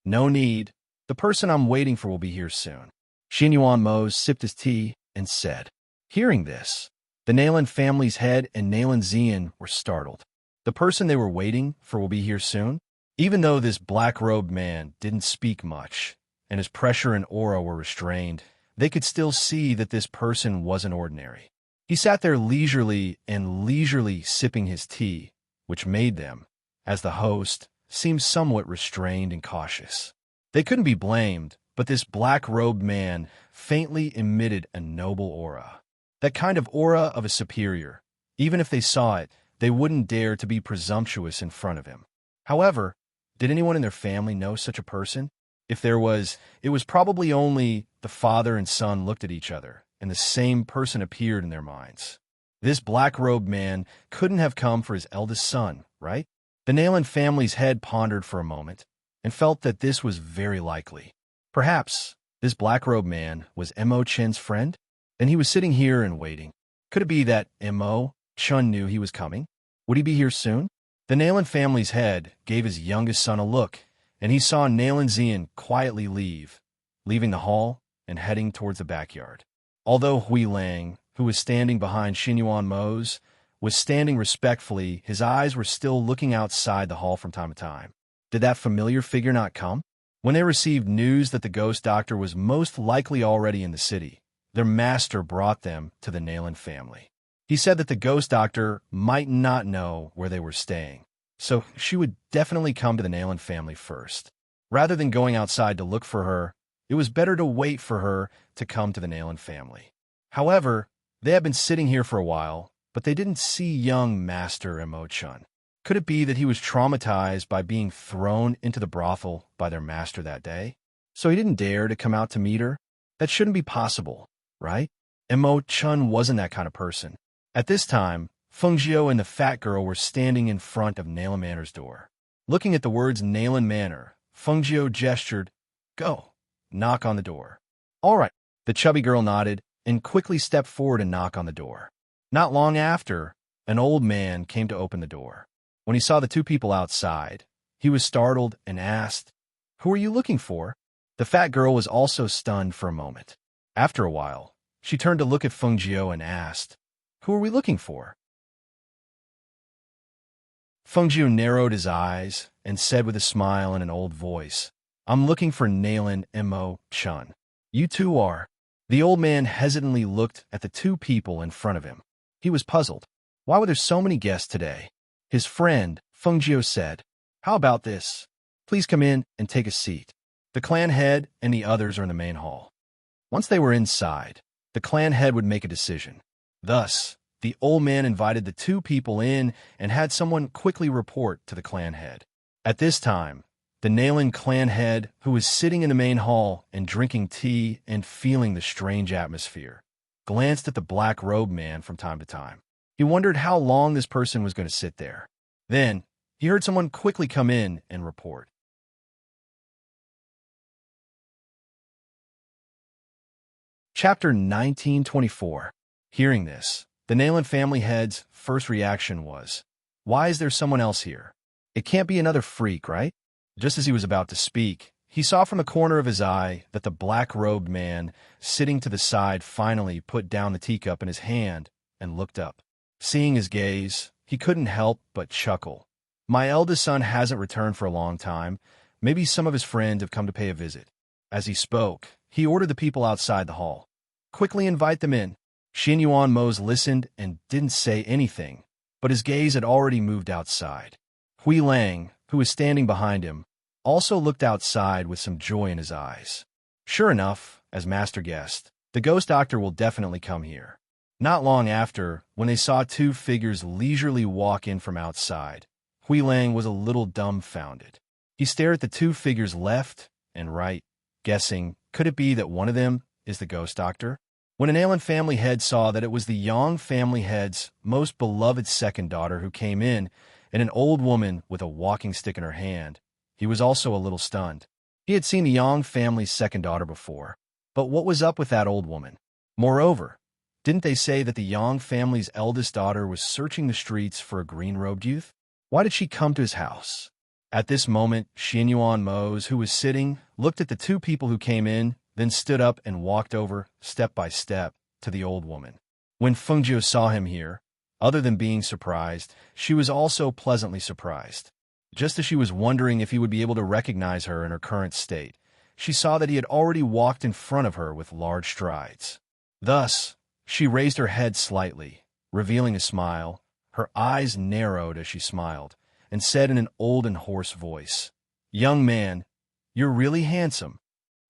No need. The person I'm waiting for will be here soon. Xin Yuan Mo sipped his tea and said, Hearing this, the Nayland family's head and Nayland Zian were startled. The person they were waiting for will be here soon? Even though this black-robed man didn't speak much, and his pressure and aura were restrained, they could still see that this person wasn't ordinary. He sat there leisurely sipping his tea, which made them, as the host, seem somewhat restrained and cautious. They couldn't be blamed, but this black-robed man faintly emitted a noble aura. That kind of aura of a superior. Even if they saw it, they wouldn't dare to be presumptuous in front of him. However, did anyone in their family know such a person? If there was, it was probably only the father and son looked at each other, and the same person appeared in their minds. This black-robed man couldn't have come for his eldest son, right? The Nayland family's head pondered for a moment, and felt that this was very likely. Perhaps this black-robed man was Mo Chen's friend? Then he was sitting here and waiting. Could it be that Mo Chen knew he was coming? Would he be here soon? The Nayland family's head gave his youngest son a look, and he saw Nayland Zian quietly leaving the hall and heading towards the backyard. Although Hui Lang, who was standing behind Xinyuan Mo's, was standing respectfully, his eyes were still looking outside the hall from time to time. Did that familiar figure not come? When they received news that the ghost doctor was most likely already in the city, their master brought them to the Nayland family. He said that the ghost doctor might not know where they were staying, so she would definitely come to the Nayland family first. Rather than going outside to look for her, it was better to wait for her to come to the Nayland family. However, they had been sitting here for a while, but they didn't see young Master Mo Chun. Could it be that he was traumatized by being thrown into the brothel by their master that day? So he didn't dare to come out to meet her? That shouldn't be possible, right? Mo Chun wasn't that kind of person. At this time, Feng Jiao and the fat girl were standing in front of Nayland Manor's door. Looking at the words Nayland Manor, Feng Jiao gestured, "Go, knock on the door." "All right." The chubby girl nodded and quickly stepped forward and knocked on the door. Not long after, an old man came to open the door. When he saw the two people outside, he was startled and asked, "Who are you looking for?" The fat girl was also stunned for a moment. After a while, she turned to look at Feng Jiao and asked, "Who are we looking for?" Feng Jiao narrowed his eyes and said with a smile in an old voice, "I'm looking for Nayland Mo Chun." "You two are." The old man hesitantly looked at the two people in front of him. He was puzzled. Why were there so many guests today? His friend, Feng Jiao, said, "How about this? Please come in and take a seat. The clan head and the others are in the main hall." Once they were inside, the clan head would make a decision. Thus, the old man invited the two people in and had someone quickly report to the clan head. At this time, the Nayland clan head, who was sitting in the main hall and drinking tea and feeling the strange atmosphere, glanced at the black-robed man from time to time. He wondered how long this person was going to sit there. Then, he heard someone quickly come in and report. Chapter 1924. Hearing this, the Nayland family head's first reaction was, "Why is there someone else here? It can't be another freak, right?" Just as he was about to speak, he saw from the corner of his eye that the black-robed man sitting to the side finally put down the teacup in his hand and looked up. Seeing his gaze, he couldn't help but chuckle. "My eldest son hasn't returned for a long time. Maybe some of his friends have come to pay a visit." As he spoke, he ordered the people outside the hall, "Quickly invite them in." Xinyuan Mo's listened and didn't say anything, but his gaze had already moved outside. Hui Lang, who was standing behind him, also looked outside with some joy in his eyes. Sure enough, as master guessed, the ghost doctor will definitely come here. Not long after, when they saw two figures leisurely walk in from outside, Hui Lang was a little dumbfounded. He stared at the two figures left and right, guessing, could it be that one of them is the ghost doctor? When an Nayland family head saw that it was the Yang family head's most beloved second daughter who came in, and an old woman with a walking stick in her hand, he was also a little stunned. He had seen the Yang family's second daughter before, but what was up with that old woman? Moreover, didn't they say that the Yang family's eldest daughter was searching the streets for a green-robed youth? Why did she come to his house? At this moment, Xinyuan Mo's, who was sitting, looked at the two people who came in, then stood up and walked over, step by step, to the old woman. When Fengjiu saw him here, other than being surprised, she was also pleasantly surprised. Just as she was wondering if he would be able to recognize her in her current state, she saw that he had already walked in front of her with large strides. Thus, she raised her head slightly, revealing a smile. Her eyes narrowed as she smiled, and said in an old and hoarse voice, "Young man, you're really handsome."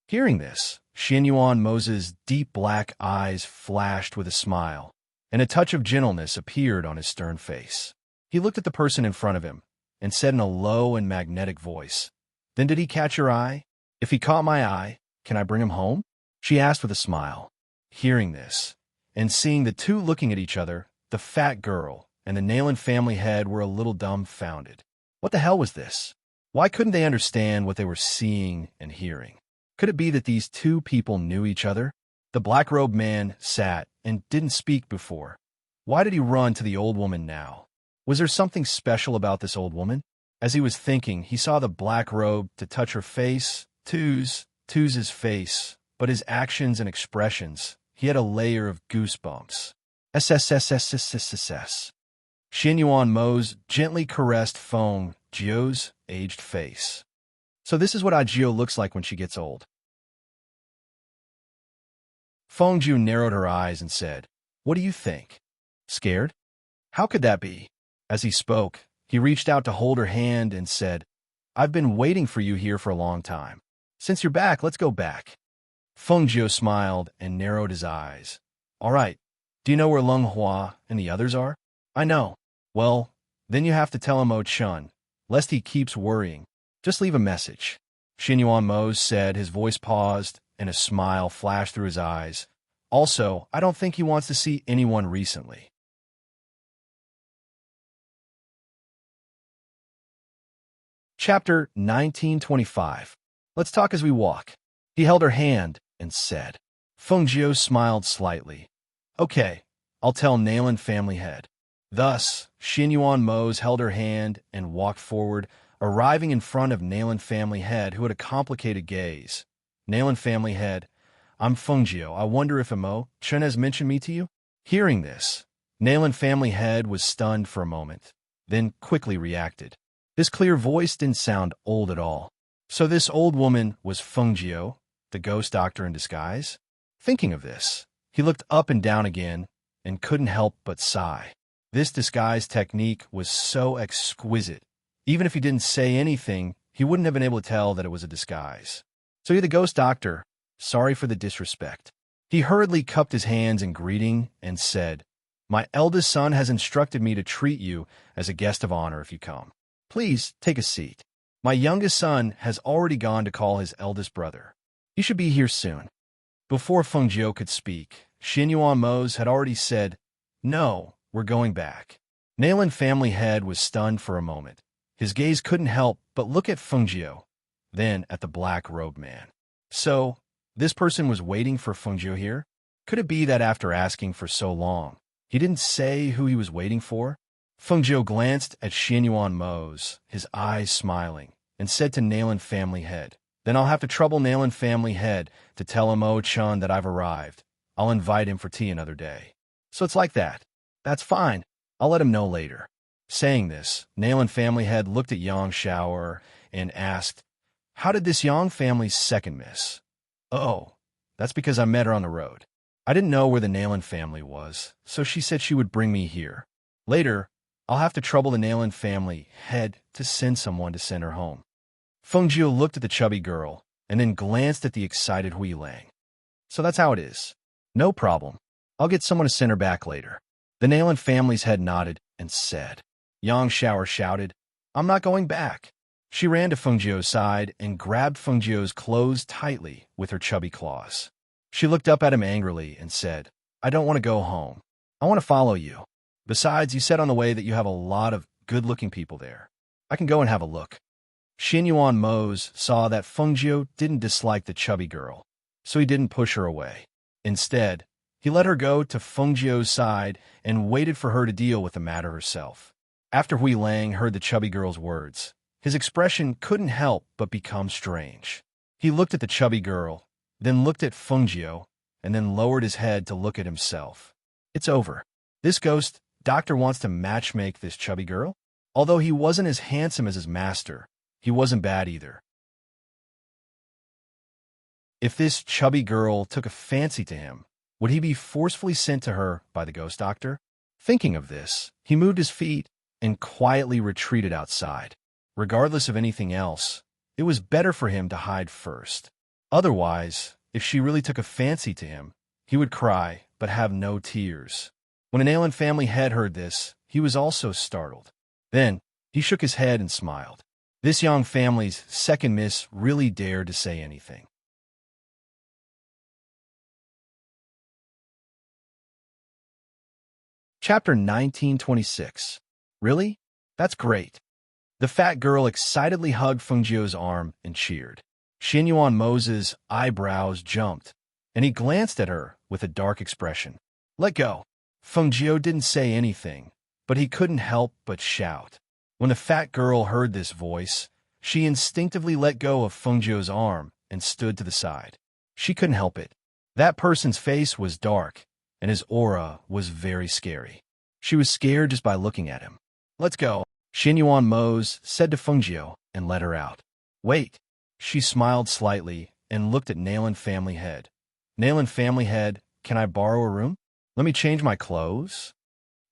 Hearing this, Xianyuan Mo's deep black eyes flashed with a smile, and a touch of gentleness appeared on his stern face. He looked at the person in front of him, and said in a low and magnetic voice, "Then did he catch your eye? If he caught my eye, can I bring him home?" She asked with a smile. Hearing this, and seeing the two looking at each other, the fat girl and the Nayland family head were a little dumbfounded. What the hell was this? Why couldn't they understand what they were seeing and hearing? Could it be that these two people knew each other? The black-robed man sat and didn't speak before. Why did he run to the old woman now? Was there something special about this old woman? As he was thinking, he saw the black robe to touch her face, Tuz's face, but his actions and expressions, he had a layer of goosebumps. SSSSSSSS. Xianyuan Mo's gently caressed Feng Jiu's aged face. So this is what Jiu looks like when she gets old. Feng Jiu narrowed her eyes and said, "What do you think? Scared?" "How could that be?" As he spoke, he reached out to hold her hand and said, "I've been waiting for you here for a long time. Since you're back, let's go back." Feng Jiu smiled and narrowed his eyes. "All right. Do you know where Leng Hua and the others are?" "I know." "Well, then you have to tell him Chun, lest he keeps worrying. Just leave a message." Xianyuan Mo said, his voice paused, and a smile flashed through his eyes. "Also, I don't think he wants to see anyone recently." Chapter 1925. Let's talk as we walk. He held her hand and said. Feng Jiu smiled slightly. "Okay, I'll tell Nayland family head." Thus, Xianyuan Mo held her hand and walked forward, arriving in front of Nayland family head, who had a complicated gaze. "Nayland family head, I'm Feng Jiu. I wonder if Chun has mentioned me to you?" Hearing this, Nayland family head was stunned for a moment, then quickly reacted. This clear voice didn't sound old at all. So this old woman was Feng Jiu, the ghost doctor in disguise? Thinking of this, he looked up and down again and couldn't help but sigh. This disguise technique was so exquisite. Even if he didn't say anything, he wouldn't have been able to tell that it was a disguise. "So you're the ghost doctor. Sorry for the disrespect." He hurriedly cupped his hands in greeting and said, "My eldest son has instructed me to treat you as a guest of honor if you come. Please take a seat. My youngest son has already gone to call his eldest brother. He should be here soon." Before Feng Jiu could speak, Xianyuan Mo had already said, "No, we're going back." Nayland family head was stunned for a moment. His gaze couldn't help but look at Feng Jiu, then at the black-robed man. So, this person was waiting for Feng Jiu here? Could it be that after asking for so long, he didn't say who he was waiting for? Feng Jiu glanced at Xianyuan Mo, his eyes smiling, and said to Nayland family head, "Then I'll have to trouble Nayland family head to tell him Chun that I've arrived. I'll invite him for tea another day." "So it's like that. That's fine. I'll let him know later." Saying this, Nayland family head looked at Yang Shower and asked, "How did this Yang family's second miss?" "Oh, that's because I met her on the road. I didn't know where the Nayland family was, so she said she would bring me here. Later, I'll have to trouble the Nayland family head to send someone to send her home." Feng Jiu looked at the chubby girl and then glanced at the excited Hui Lang. "So that's how it is. No problem. I'll get someone to send her back later." The Nayland family's head nodded and said. Yang Shower shouted, "I'm not going back." She ran to Feng Jiu's side and grabbed Feng Jiu's clothes tightly with her chubby claws. She looked up at him angrily and said, "I don't want to go home. I want to follow you. Besides, you said on the way that you have a lot of good-looking people there. I can go and have a look." Xianyuan Mo saw that Feng Jiu didn't dislike the chubby girl, so he didn't push her away. Instead, he let her go to Feng Jiu's side and waited for her to deal with the matter herself. After Hui Lang heard the chubby girl's words, his expression couldn't help but become strange. He looked at the chubby girl, then looked at Feng Jiu, and then lowered his head to look at himself. It's over. This ghost doctor wants to matchmake this chubby girl. Although he wasn't as handsome as his master, he wasn't bad either. If this chubby girl took a fancy to him, would he be forcefully sent to her by the ghost doctor? Thinking of this, he moved his feet and quietly retreated outside. Regardless of anything else, it was better for him to hide first. Otherwise, if she really took a fancy to him, he would cry but have no tears. When an Allen family head heard this, he was also startled. Then, he shook his head and smiled. This young family's second miss really dared to say anything. Chapter 1926. Really? That's great. The fat girl excitedly hugged Fengjiu's arm and cheered. Xinyuan Mo's eyebrows jumped, and he glanced at her with a dark expression. Let go. Fengjiu didn't say anything, but he couldn't help but shout. When the fat girl heard this voice, she instinctively let go of Fengjiu's arm and stood to the side. She couldn't help it. That person's face was dark, and his aura was very scary. She was scared just by looking at him. Let's go, Xinyuan Mo said to Fengjiu and let her out. Wait. She smiled slightly and looked at Nalan family head. Nalan family head, can I borrow a room? Let me change my clothes?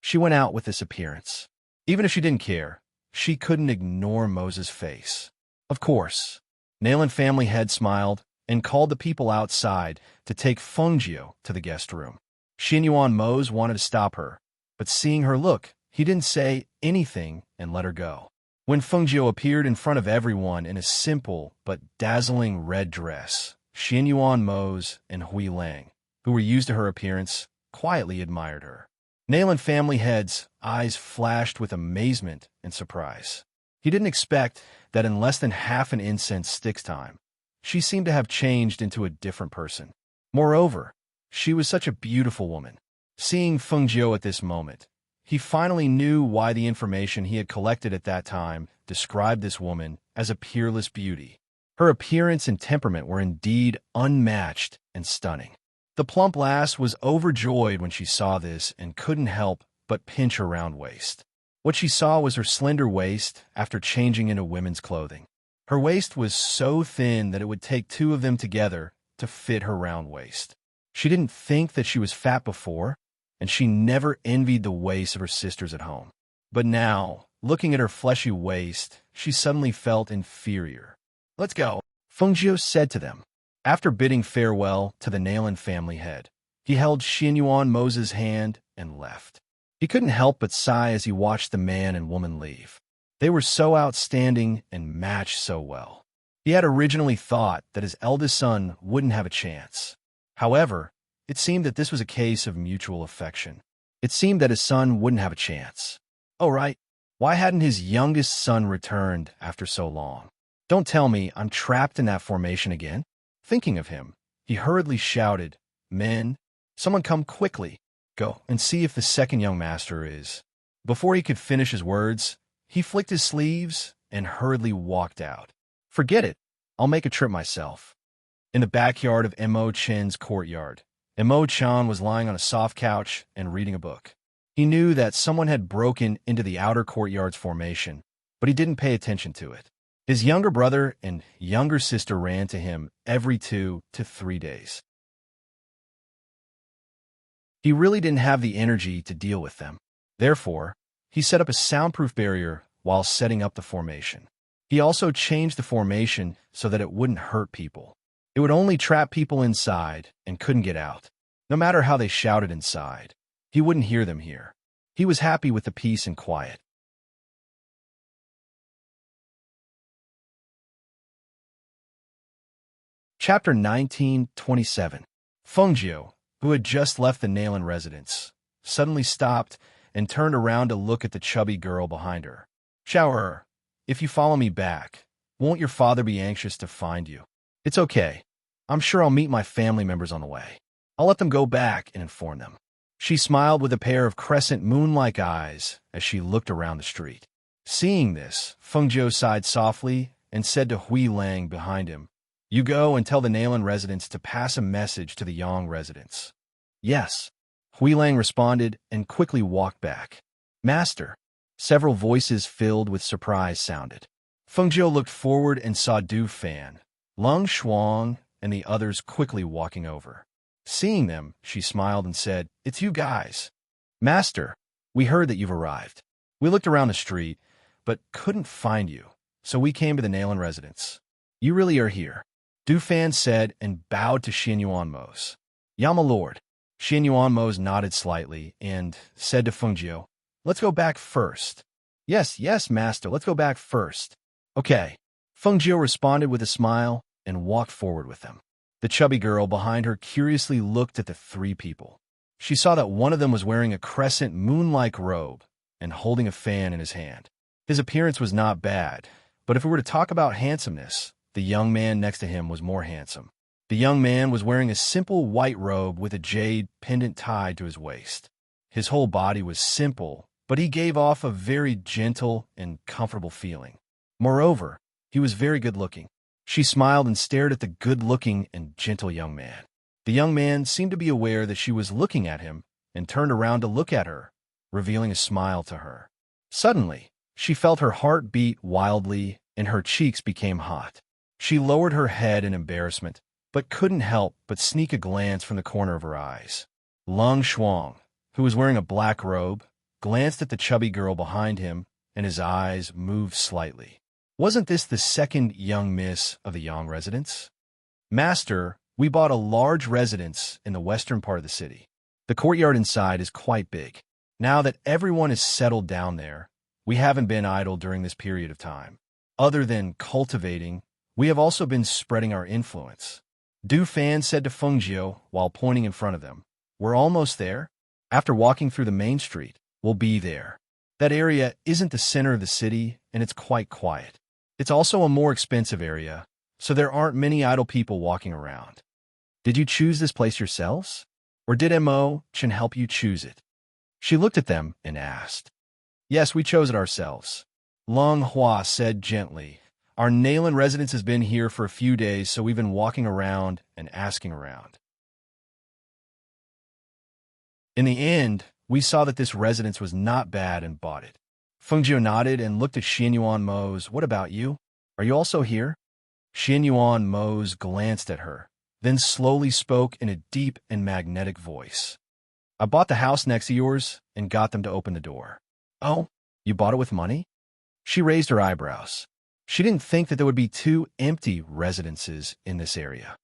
She went out with this appearance. Even if she didn't care, she couldn't ignore Moses' face. Of course. Nalan family head smiled and called the people outside to take Fengjiu to the guest room. Xinyuan Mo wanted to stop her, but seeing her look, he didn't say anything and let her go. When Fengjiu appeared in front of everyone in a simple but dazzling red dress, Xinyuan Mo and Hui Lang, who were used to her appearance, quietly admired her. Nalan family head's eyes flashed with amazement and surprise. He didn't expect that in less than half an incense stick's time, she seemed to have changed into a different person. Moreover, she was such a beautiful woman. Seeing Fengjiu at this moment, he finally knew why the information he had collected at that time described this woman as a peerless beauty. Her appearance and temperament were indeed unmatched and stunning. The plump lass was overjoyed when she saw this and couldn't help but pinch her round waist. What she saw was her slender waist after changing into women's clothing. Her waist was so thin that it would take two of them together to fit her round waist. She didn't think that she was fat before, and she never envied the waists of her sisters at home. But now, looking at her fleshy waist, she suddenly felt inferior. Let's go, Fengjiu said to them. After bidding farewell to the Nalan family head, he held Xinyuan Mo's hand and left. He couldn't help but sigh as he watched the man and woman leave. They were so outstanding and matched so well. He had originally thought that his eldest son wouldn't have a chance. However, it seemed that this was a case of mutual affection. It seemed that his son wouldn't have a chance. Oh, right. Why hadn't his youngest son returned after so long? Don't tell me I'm trapped in that formation again. Thinking of him, he hurriedly shouted, Men, someone come quickly. Go and see if the second young master is. Before he could finish his words, he flicked his sleeves and hurriedly walked out. Forget it. I'll make a trip myself. In the backyard of Mo Chen's courtyard, Mo Chan was lying on a soft couch and reading a book. He knew that someone had broken into the outer courtyard's formation, but he didn't pay attention to it. His younger brother and younger sister ran to him every 2 to 3 days. He really didn't have the energy to deal with them. Therefore, he set up a soundproof barrier while setting up the formation. He also changed the formation so that it wouldn't hurt people. It would only trap people inside and couldn't get out. No matter how they shouted inside, he wouldn't hear them here. He was happy with the peace and quiet. Chapter 1927. Fengjiu, who had just left the Nalan residence, suddenly stopped and turned around to look at the chubby girl behind her. Shower, if you follow me back, won't your father be anxious to find you? It's okay. I'm sure I'll meet my family members on the way. I'll let them go back and inform them. She smiled with a pair of crescent moon-like eyes as she looked around the street. Seeing this, Fengjiu sighed softly and said to Hui Lang behind him, You go and tell the Nalan residents to pass a message to the Yang residents. Yes. Huilang responded and quickly walked back. Master. Several voices filled with surprise sounded. Fengjiu looked forward and saw Du Fan, Lung Shuang, and the others quickly walking over. Seeing them, she smiled and said, "It's you guys." Master, we heard that you've arrived. We looked around the street, but couldn't find you, so we came to the Nailin residence. You really are here, Du Fan said and bowed to Xin Yuanmo's. "Yeah, my lord." Xin Yuanmo's nodded slightly and said to Fengjiu, "Let's go back first." Yes, master, let's go back first." Okay. Fengjiu responded with a smile and walked forward with them. The chubby girl behind her curiously looked at the three people. She saw that one of them was wearing a crescent moon-like robe and holding a fan in his hand. His appearance was not bad, but if we were to talk about handsomeness, the young man next to him was more handsome. The young man was wearing a simple white robe with a jade pendant tied to his waist. His whole body was simple, but he gave off a very gentle and comfortable feeling. Moreover, he was very good-looking. She smiled and stared at the good-looking and gentle young man. The young man seemed to be aware that she was looking at him and turned around to look at her, revealing a smile to her. Suddenly, she felt her heart beat wildly and her cheeks became hot. She lowered her head in embarrassment, but couldn't help but sneak a glance from the corner of her eyes. Lung Shuang, who was wearing a black robe, glanced at the chubby girl behind him, and his eyes moved slightly. Wasn't this the second young miss of the Yang residence? Master, we bought a large residence in the western part of the city. The courtyard inside is quite big. Now that everyone is settled down there, we haven't been idle during this period of time. Other than cultivating, we have also been spreading our influence. Du Fan said to Fengjiu while pointing in front of them, "We're almost there. After walking through the main street, we'll be there. That area isn't the center of the city, and it's quite quiet. It's also a more expensive area, so there aren't many idle people walking around. Did you choose this place yourselves? Or did Mo Chen help you choose it?" She looked at them and asked. "Yes, we chose it ourselves." Lung Hua said gently, "Our Nailin residence has been here for a few days, so we've been walking around and asking around. In the end, we saw that this residence was not bad and bought it." Fengjiu nodded and looked at Xin Yuan Mo's. "What about you? Are you also here?" Xin Yuan Mo's glanced at her, then slowly spoke in a deep and magnetic voice. "I bought the house next to yours and got them to open the door." "Oh, you bought it with money?" She raised her eyebrows. She didn't think that there would be two empty residences in this area.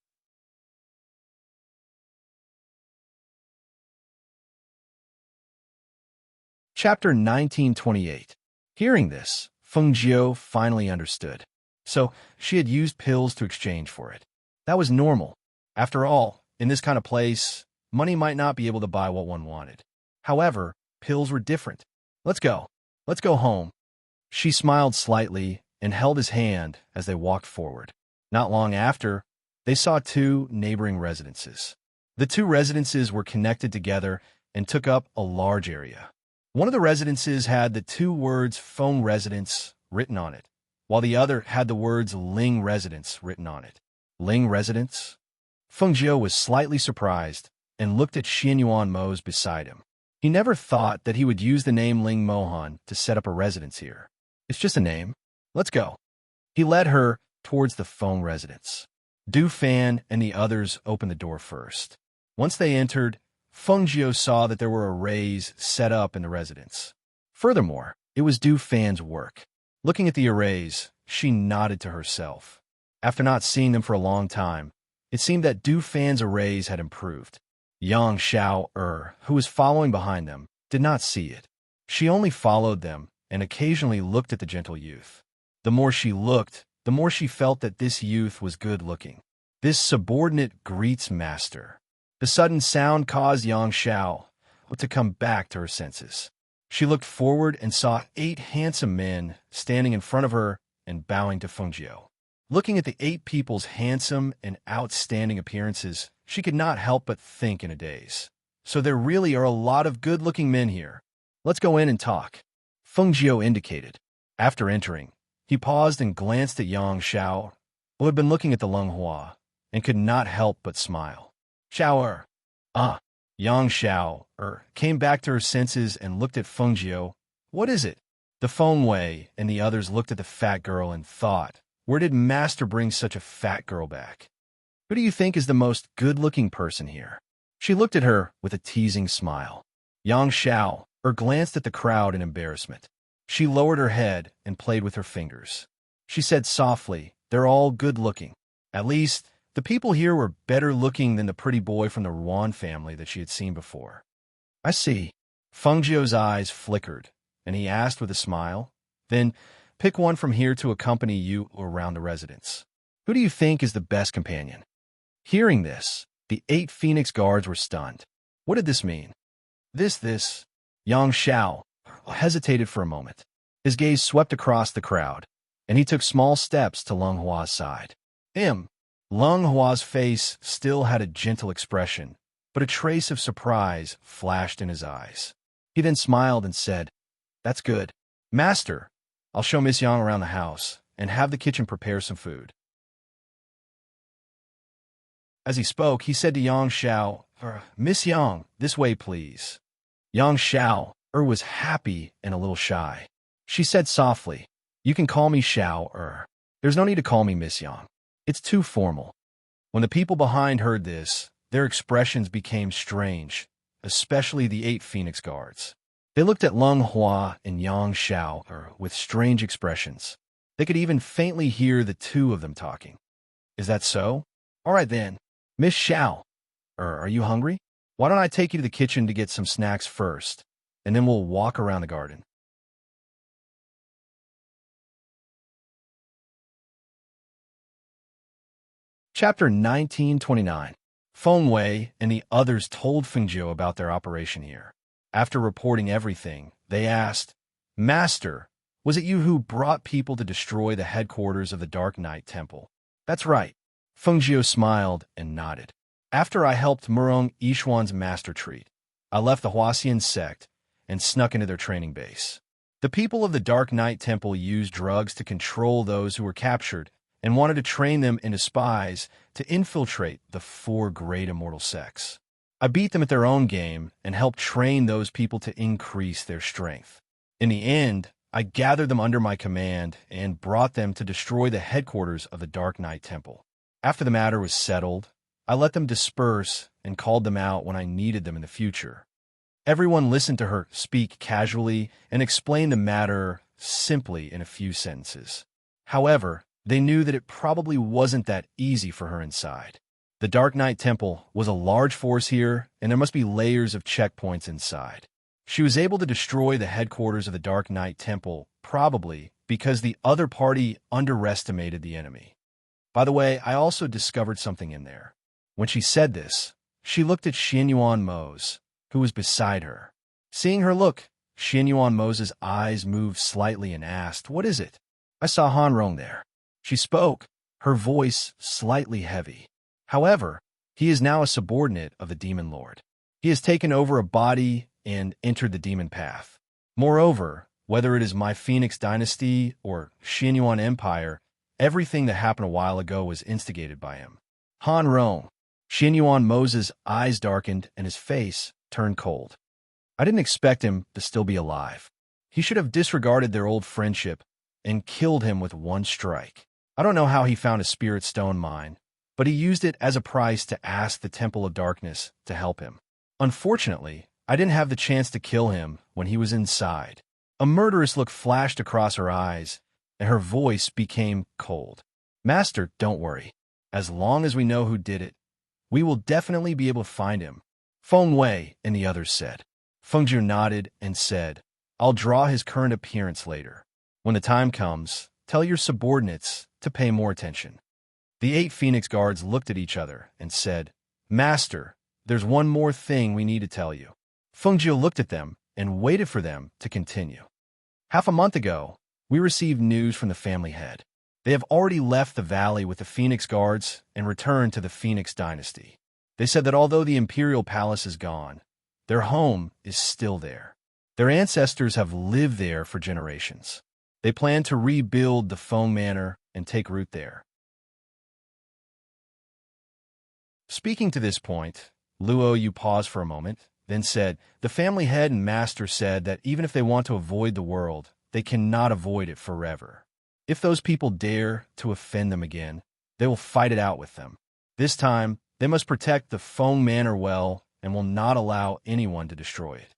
Chapter 1928. Hearing this, Fengjiu finally understood. So, she had used pills to exchange for it. That was normal. After all, in this kind of place, money might not be able to buy what one wanted. However, pills were different. Let's go. Let's go home." She smiled slightly and held his hand as they walked forward. Not long after, they saw two neighboring residences. The two residences were connected together and took up a large area. One of the residences had the two words Feng Residence written on it, while the other had the words Ling Residence written on it. Ling Residence? Fengjiu was slightly surprised and looked at Xin Yuan Mo's beside him. He never thought that he would use the name Ling Mohan to set up a residence here. It's just a name. Let's go. He led her towards the Feng Residence. Du Fan and the others opened the door first. Once they entered, Fengjiu saw that there were arrays set up in the residence. Furthermore, it was Du Fan's work. Looking at the arrays, she nodded to herself. After not seeing them for a long time, it seemed that Du Fan's arrays had improved. Yang Xiao who was following behind them, did not see it. She only followed them and occasionally looked at the gentle youth. The more she looked, the more she felt that this youth was good-looking. This subordinate greets master. The sudden sound caused Yang Xiao to come back to her senses. She looked forward and saw 8 handsome men standing in front of her and bowing to Fengjiu. Looking at the 8 people's handsome and outstanding appearances, she could not help but think in a daze. So there really are a lot of good-looking men here. Let's go in and talk. Fengjiu indicated. After entering, he paused and glanced at Yang Xiao, who had been looking at the Lung Hua, and could not help but smile. "Xiao Yang Xiao came back to her senses and looked at Feng Jiu. What is it? The Feng Wei and the others looked at the fat girl and thought, where did Master bring such a fat girl back? Who do you think is the most good-looking person here? She looked at her with a teasing smile. Yang Xiao glanced at the crowd in embarrassment. She lowered her head and played with her fingers. She said softly, they're all good-looking. At least, the people here were better looking than the pretty boy from the Ruan family that she had seen before. I see. Feng Jiu's eyes flickered, and he asked with a smile, then pick one from here to accompany you around the residence. Who do you think is the best companion? Hearing this, the 8 Phoenix guards were stunned. What did this mean? This. Yang Xiao hesitated for a moment. His gaze swept across the crowd, and he took small steps to Leng Hua's side. Leng Hua's face still had a gentle expression, but a trace of surprise flashed in his eyes. He then smiled and said, That's good. Master, I'll show Miss Yang around the house and have the kitchen prepare some food. As he spoke, he said to Yang Xiao, Miss Yang, this way, please. Yang Xiao was happy and a little shy. She said softly, You can call me Xiao. There's no need to call me Miss Yang. It's too formal. When the people behind heard this, their expressions became strange, especially the 8 Phoenix guards. They looked at Leng Hua and Yang Xiao with strange expressions. They could even faintly hear the two of them talking. Is that so? All right then. Miss Xiao, are you hungry? Why don't I take you to the kitchen to get some snacks first, and then we'll walk around the garden. Chapter 1929. Feng Wei and the others told Feng Jiu about their operation here. After reporting everything, they asked, Master, was it you who brought people to destroy the headquarters of the Dark Knight Temple? That's right. Feng Jiu smiled and nodded. After I helped Murong Yishuan's master treat, I left the Huaxian sect and snuck into their training base. The people of the Dark Knight Temple used drugs to control those who were captured and wanted to train them into spies to infiltrate the 4 great immortal sects. I beat them at their own game and helped train those people to increase their strength. In the end, I gathered them under my command and brought them to destroy the headquarters of the Dark Knight Temple. After the matter was settled, I let them disperse and called them out when I needed them in the future. Everyone listened to her speak casually and explain the matter simply in a few sentences. However, they knew that it probably wasn't that easy for her inside. The Dark Knight Temple was a large force here, and there must be layers of checkpoints inside. She was able to destroy the headquarters of the Dark Knight Temple, probably because the other party underestimated the enemy. By the way, I also discovered something in there. When she said this, she looked at Xianyuan Mose, who was beside her. Seeing her look, Xianyuan Mose's eyes moved slightly and asked, What is it? I saw Han Rong there. She spoke, her voice slightly heavy. However, he is now a subordinate of the Demon Lord. He has taken over a body and entered the demon path. Moreover, whether it is my Phoenix dynasty or Xianyuan Empire, everything that happened a while ago was instigated by him. Han Rong. Xianyuan Mose's eyes darkened and his face turned cold. I didn't expect him to still be alive. He should have disregarded their old friendship and killed him with one strike. I don't know how he found a spirit stone mine, but he used it as a price to ask the Temple of Darkness to help him. Unfortunately, I didn't have the chance to kill him when he was inside. A murderous look flashed across her eyes, and her voice became cold. Master, don't worry. As long as we know who did it, we will definitely be able to find him. Feng Wei and the others said. Feng Jiu nodded and said, I'll draw his current appearance later. When the time comes, tell your subordinates to pay more attention. The 8 Phoenix guards looked at each other and said, Master, there's one more thing we need to tell you. Feng Jiu looked at them and waited for them to continue. Half a month ago, we received news from the family head. They have already left the valley with the Phoenix guards and returned to the Phoenix dynasty. They said that although the imperial palace is gone, their home is still there. Their ancestors have lived there for generations. They plan to rebuild the Feng Manor and take root there. Speaking to this point, Luo Yu paused for a moment, then said, "The family head and master said that even if they want to avoid the world, they cannot avoid it forever. If those people dare to offend them again, they will fight it out with them. This time, they must protect the Feng Manor well and will not allow anyone to destroy it."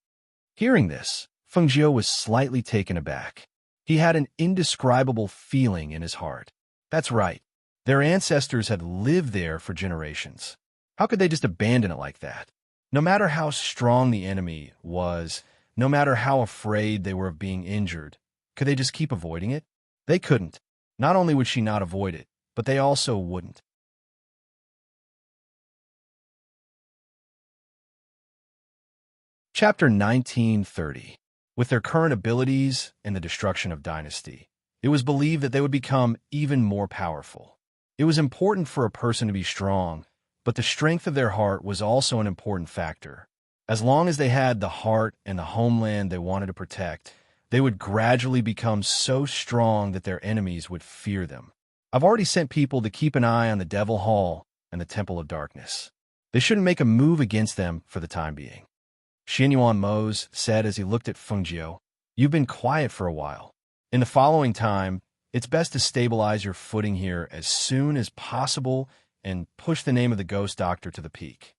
Hearing this, Feng Jiu was slightly taken aback. He had an indescribable feeling in his heart. That's right. Their ancestors had lived there for generations. How could they just abandon it like that? No matter how strong the enemy was, no matter how afraid they were of being injured, could they just keep avoiding it? They couldn't. Not only would she not avoid it, but they also wouldn't. Chapter 1930. With their current abilities and the destruction of dynasty, it was believed that they would become even more powerful. It was important for a person to be strong, but the strength of their heart was also an important factor. As long as they had the heart and the homeland they wanted to protect, they would gradually become so strong that their enemies would fear them. I've already sent people to keep an eye on the Devil Hall and the Temple of Darkness. They shouldn't make a move against them for the time being. Xianyuan Mose said as he looked at Feng Jiu, "You've been quiet for a while. In the following time, it's best to stabilize your footing here as soon as possible and push the name of the ghost doctor to the peak."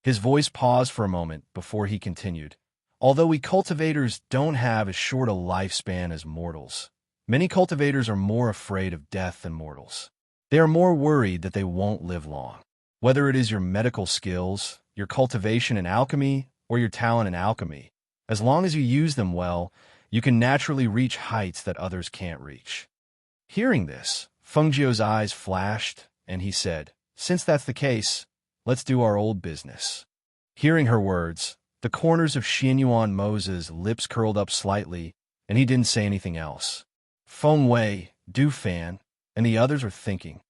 His voice paused for a moment before he continued. "Although we cultivators don't have as short a lifespan as mortals, many cultivators are more afraid of death than mortals. They are more worried that they won't live long. Whether it is your medical skills, your cultivation in alchemy, or your talent in alchemy, as long as you use them well, you can naturally reach heights that others can't reach." Hearing this, Feng Jiu's eyes flashed, and he said, "Since that's the case, let's do our old business." Hearing her words, the corners of Xianyuan Mose's lips curled up slightly, and he didn't say anything else. Feng Wei, Du Fan, and the others were thinking,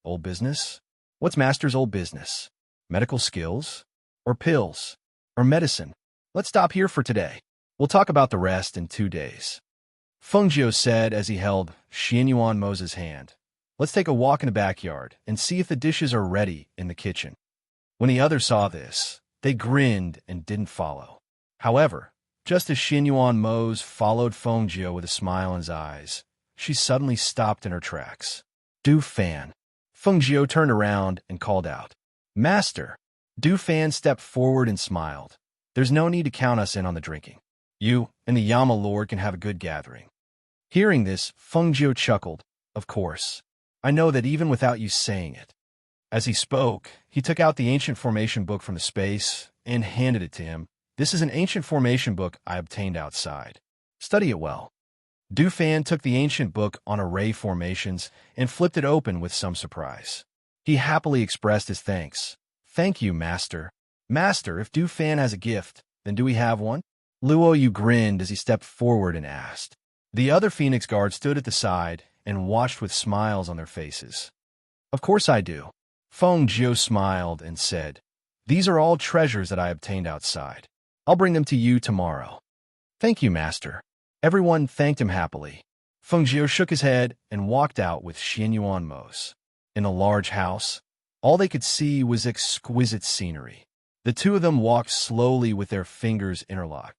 old business? What's Master's old business? Medical skills? Or pills? Or medicine? Let's stop here for today. We'll talk about the rest in 2 days. Feng Jiu said as he held Xianyuan Mose's hand, "Let's take a walk in the backyard and see if the dishes are ready in the kitchen." When the others saw this, they grinned and didn't follow. However, just as Xianyuan Mose followed Feng Jiu with a smile in his eyes, she suddenly stopped in her tracks. "Du Fan." Feng Jiu turned around and called out, "Master." Du Fan stepped forward and smiled. "There's no need to count us in on the drinking. You and the Yama Lord can have a good gathering." Hearing this, Feng Jiu chuckled. "Of course. I know that even without you saying it." As he spoke, he took out the ancient formation book from the space and handed it to him. "This is an ancient formation book I obtained outside. Study it well." Du Fan took the ancient book on array formations and flipped it open with some surprise. He happily expressed his thanks. "Thank you, Master." "Master, if Du Fan has a gift, then do we have one?" Luo Yu grinned as he stepped forward and asked. The other Phoenix guards stood at the side and watched with smiles on their faces. "Of course I do." Feng Jiu smiled and said, "These are all treasures that I obtained outside. I'll bring them to you tomorrow." "Thank you, Master." Everyone thanked him happily. Feng Jiu shook his head and walked out with Xianyuan Mose. In the large house, all they could see was exquisite scenery. The two of them walked slowly with their fingers interlocked.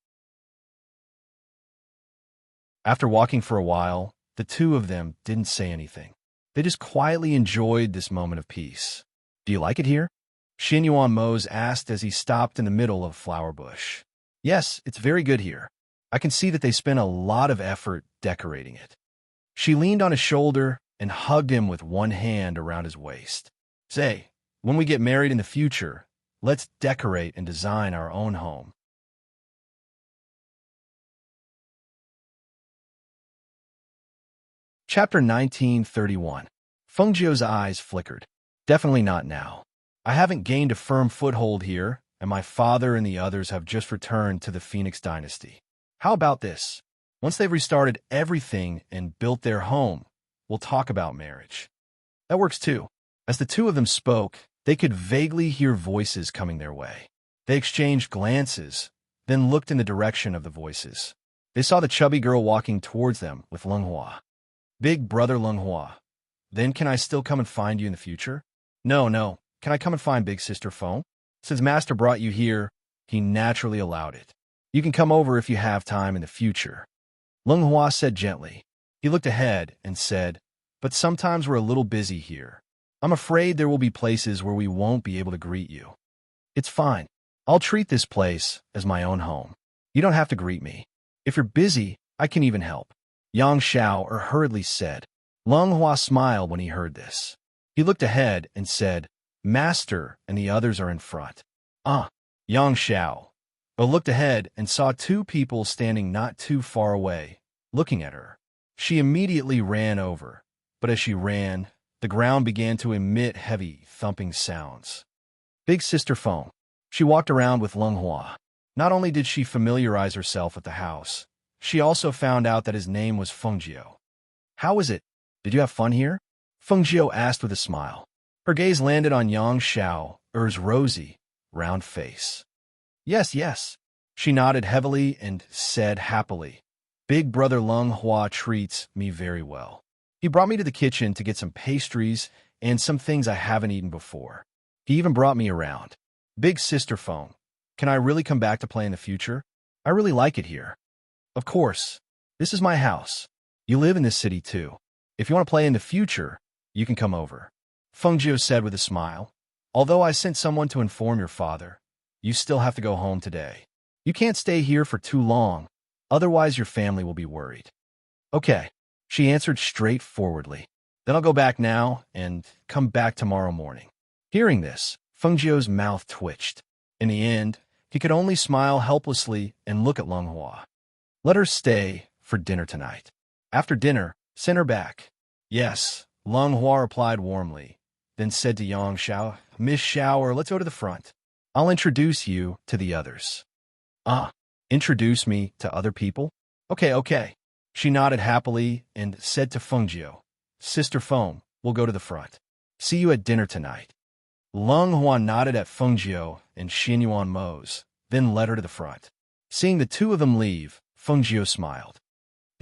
After walking for a while, the two of them didn't say anything. They just quietly enjoyed this moment of peace. "Do you like it here?" Xianyuan Mose asked as he stopped in the middle of a flower bush. "Yes, it's very good here. I can see that they spent a lot of effort decorating it." She leaned on his shoulder and hugged him with one hand around his waist. "Say, when we get married in the future, let's decorate and design our own home." Chapter 1931. Feng Jiu's eyes flickered. "Definitely not now. I haven't gained a firm foothold here, and my father and the others have just returned to the Phoenix dynasty. How about this? Once they've restarted everything and built their home, we'll talk about marriage." "That works too." As the two of them spoke, they could vaguely hear voices coming their way. They exchanged glances, then looked in the direction of the voices. They saw the chubby girl walking towards them with Leng Hua. "Big brother Leng Hua, then can I still come and find you in the future?" No. Can I come and find big sister Feng?" Since Master brought you here, he naturally allowed it. You can come over if you have time in the future. Lung Hua said gently. He looked ahead and said, but sometimes we're a little busy here. I'm afraid there will be places where we won't be able to greet you. It's fine. I'll treat this place as my own home. You don't have to greet me. If you're busy, I can even help. Yang Xiao hurriedly said. Lung Hua smiled when he heard this. He looked ahead and said, Master and the others are in front. Yang Xiao looked ahead and saw two people standing not too far away, looking at her. She immediately ran over, but as she ran, the ground began to emit heavy, thumping sounds. Big Sister Feng. She walked around with Lung Hua. Not only did she familiarize herself with the house, she also found out that his name was Fengjiu. How is it? Did you have fun here? Fengjiu asked with a smile. Her gaze landed on Yang Xiao's rosy, round face. Yes. She nodded heavily and said happily, Big brother Lung Hua treats me very well. He brought me to the kitchen to get some pastries and some things I haven't eaten before. He even brought me around. Big Sister Feng, can I really come back to play in the future? I really like it here. Of course. This is my house. You live in this city too. If you want to play in the future, you can come over. Fengjiu said with a smile. Although I sent someone to inform your father, you still have to go home today. You can't stay here for too long, otherwise your family will be worried. Okay, she answered straightforwardly. Then I'll go back now and come back tomorrow morning. Hearing this, Fengjiu's mouth twitched. In the end, he could only smile helplessly and look at Lung Hua. Let her stay for dinner tonight. After dinner, send her back. Yes, Lung Hua replied warmly, then said to Yang Xiao, Miss Xiao, let's go to the front. I'll introduce you to the others. Introduce me to other people? Okay. She nodded happily and said to Fengjiu, Sister Feng, we'll go to the front. See you at dinner tonight. Lung Hua nodded at Fengjiu and Xinyuan Mose, then led her to the front. Seeing the two of them leave, Fengjiu smiled.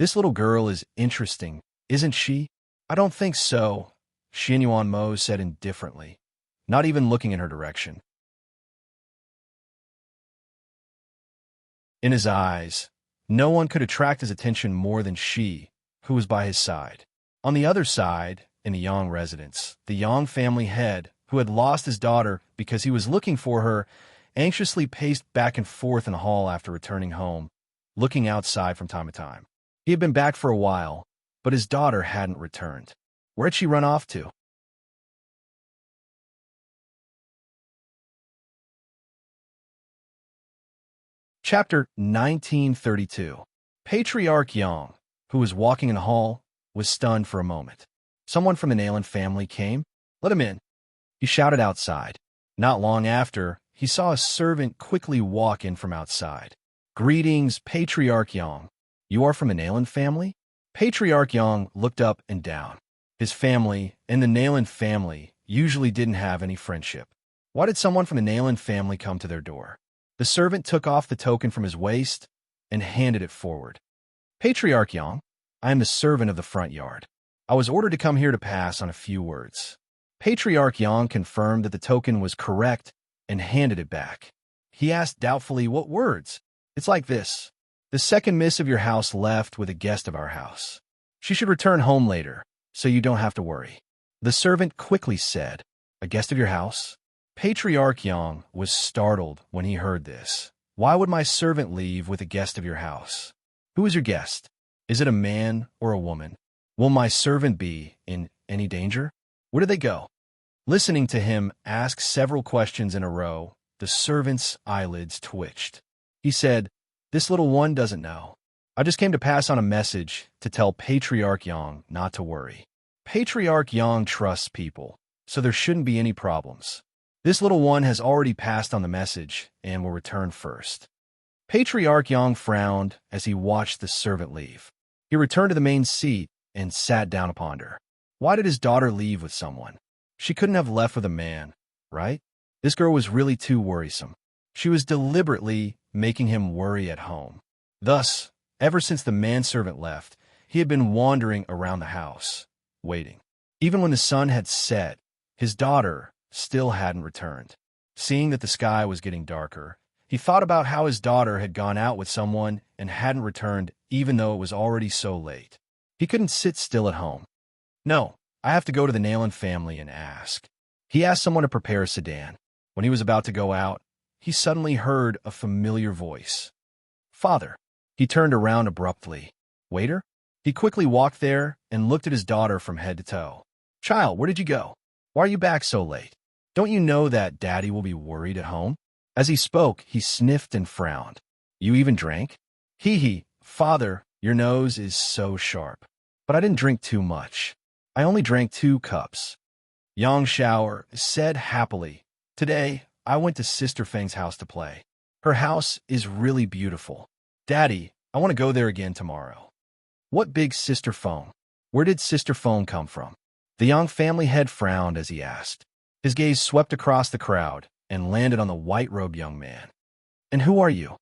This little girl is interesting, isn't she? I don't think so, Xinyuan Mose said indifferently, not even looking in her direction. In his eyes, no one could attract his attention more than she, who was by his side. On the other side, in the Yang residence, the Yang family head, who had lost his daughter because he was looking for her, anxiously paced back and forth in the hall after returning home, looking outside from time to time. He had been back for a while, but his daughter hadn't returned. Where'd she run off to? Chapter 1932. Patriarch Yang, who was walking in the hall, was stunned for a moment. Someone from the Nayland family came. Let him in. He shouted outside. Not long after, he saw a servant quickly walk in from outside. Greetings, Patriarch Yang. You are from the Nayland family? Patriarch Yang looked up and down. His family and the Nayland family usually didn't have any friendship. Why did someone from the Nayland family come to their door? The servant took off the token from his waist and handed it forward. Patriarch Yang, I am the servant of the front yard. I was ordered to come here to pass on a few words. Patriarch Yang confirmed that the token was correct and handed it back. He asked doubtfully, what words? It's like this. The second miss of your house left with a guest of our house. She should return home later, so you don't have to worry. The servant quickly said, a guest of your house? Patriarch Yang was startled when he heard this. Why would my servant leave with a guest of your house? Who is your guest? Is it a man or a woman? Will my servant be in any danger? Where did they go? Listening to him ask several questions in a row, the servant's eyelids twitched. He said, this little one doesn't know. I just came to pass on a message to tell Patriarch Yang not to worry. Patriarch Yang trusts people, so there shouldn't be any problems. This little one has already passed on the message and will return first. Patriarch Yang frowned as he watched the servant leave. He returned to the main seat and sat down upon her. Why did his daughter leave with someone? She couldn't have left with a man, right? This girl was really too worrisome. She was deliberately making him worry at home. Thus, ever since the manservant left, he had been wandering around the house, waiting. Even when the sun had set, his daughter still hadn't returned. Seeing that the sky was getting darker, he thought about how his daughter had gone out with someone and hadn't returned even though it was already so late. He couldn't sit still at home. No, I have to go to the Nayland family and ask. He asked someone to prepare a sedan. When he was about to go out, he suddenly heard a familiar voice. Father. He turned around abruptly. Waiter? He quickly walked there and looked at his daughter from head to toe. Child, where did you go? Why are you back so late? Don't you know that Daddy will be worried at home? As he spoke, he sniffed and frowned. You even drank? Hee, Father, your nose is so sharp. But I didn't drink too much. I only drank 2 cups. Yang Xiao said happily, Today, I went to Sister Feng's house to play. Her house is really beautiful. Daddy, I want to go there again tomorrow. What big Sister Feng? Where did Sister Feng come from? The Yang family head frowned as he asked. His gaze swept across the crowd and landed on the white-robed young man. And who are you?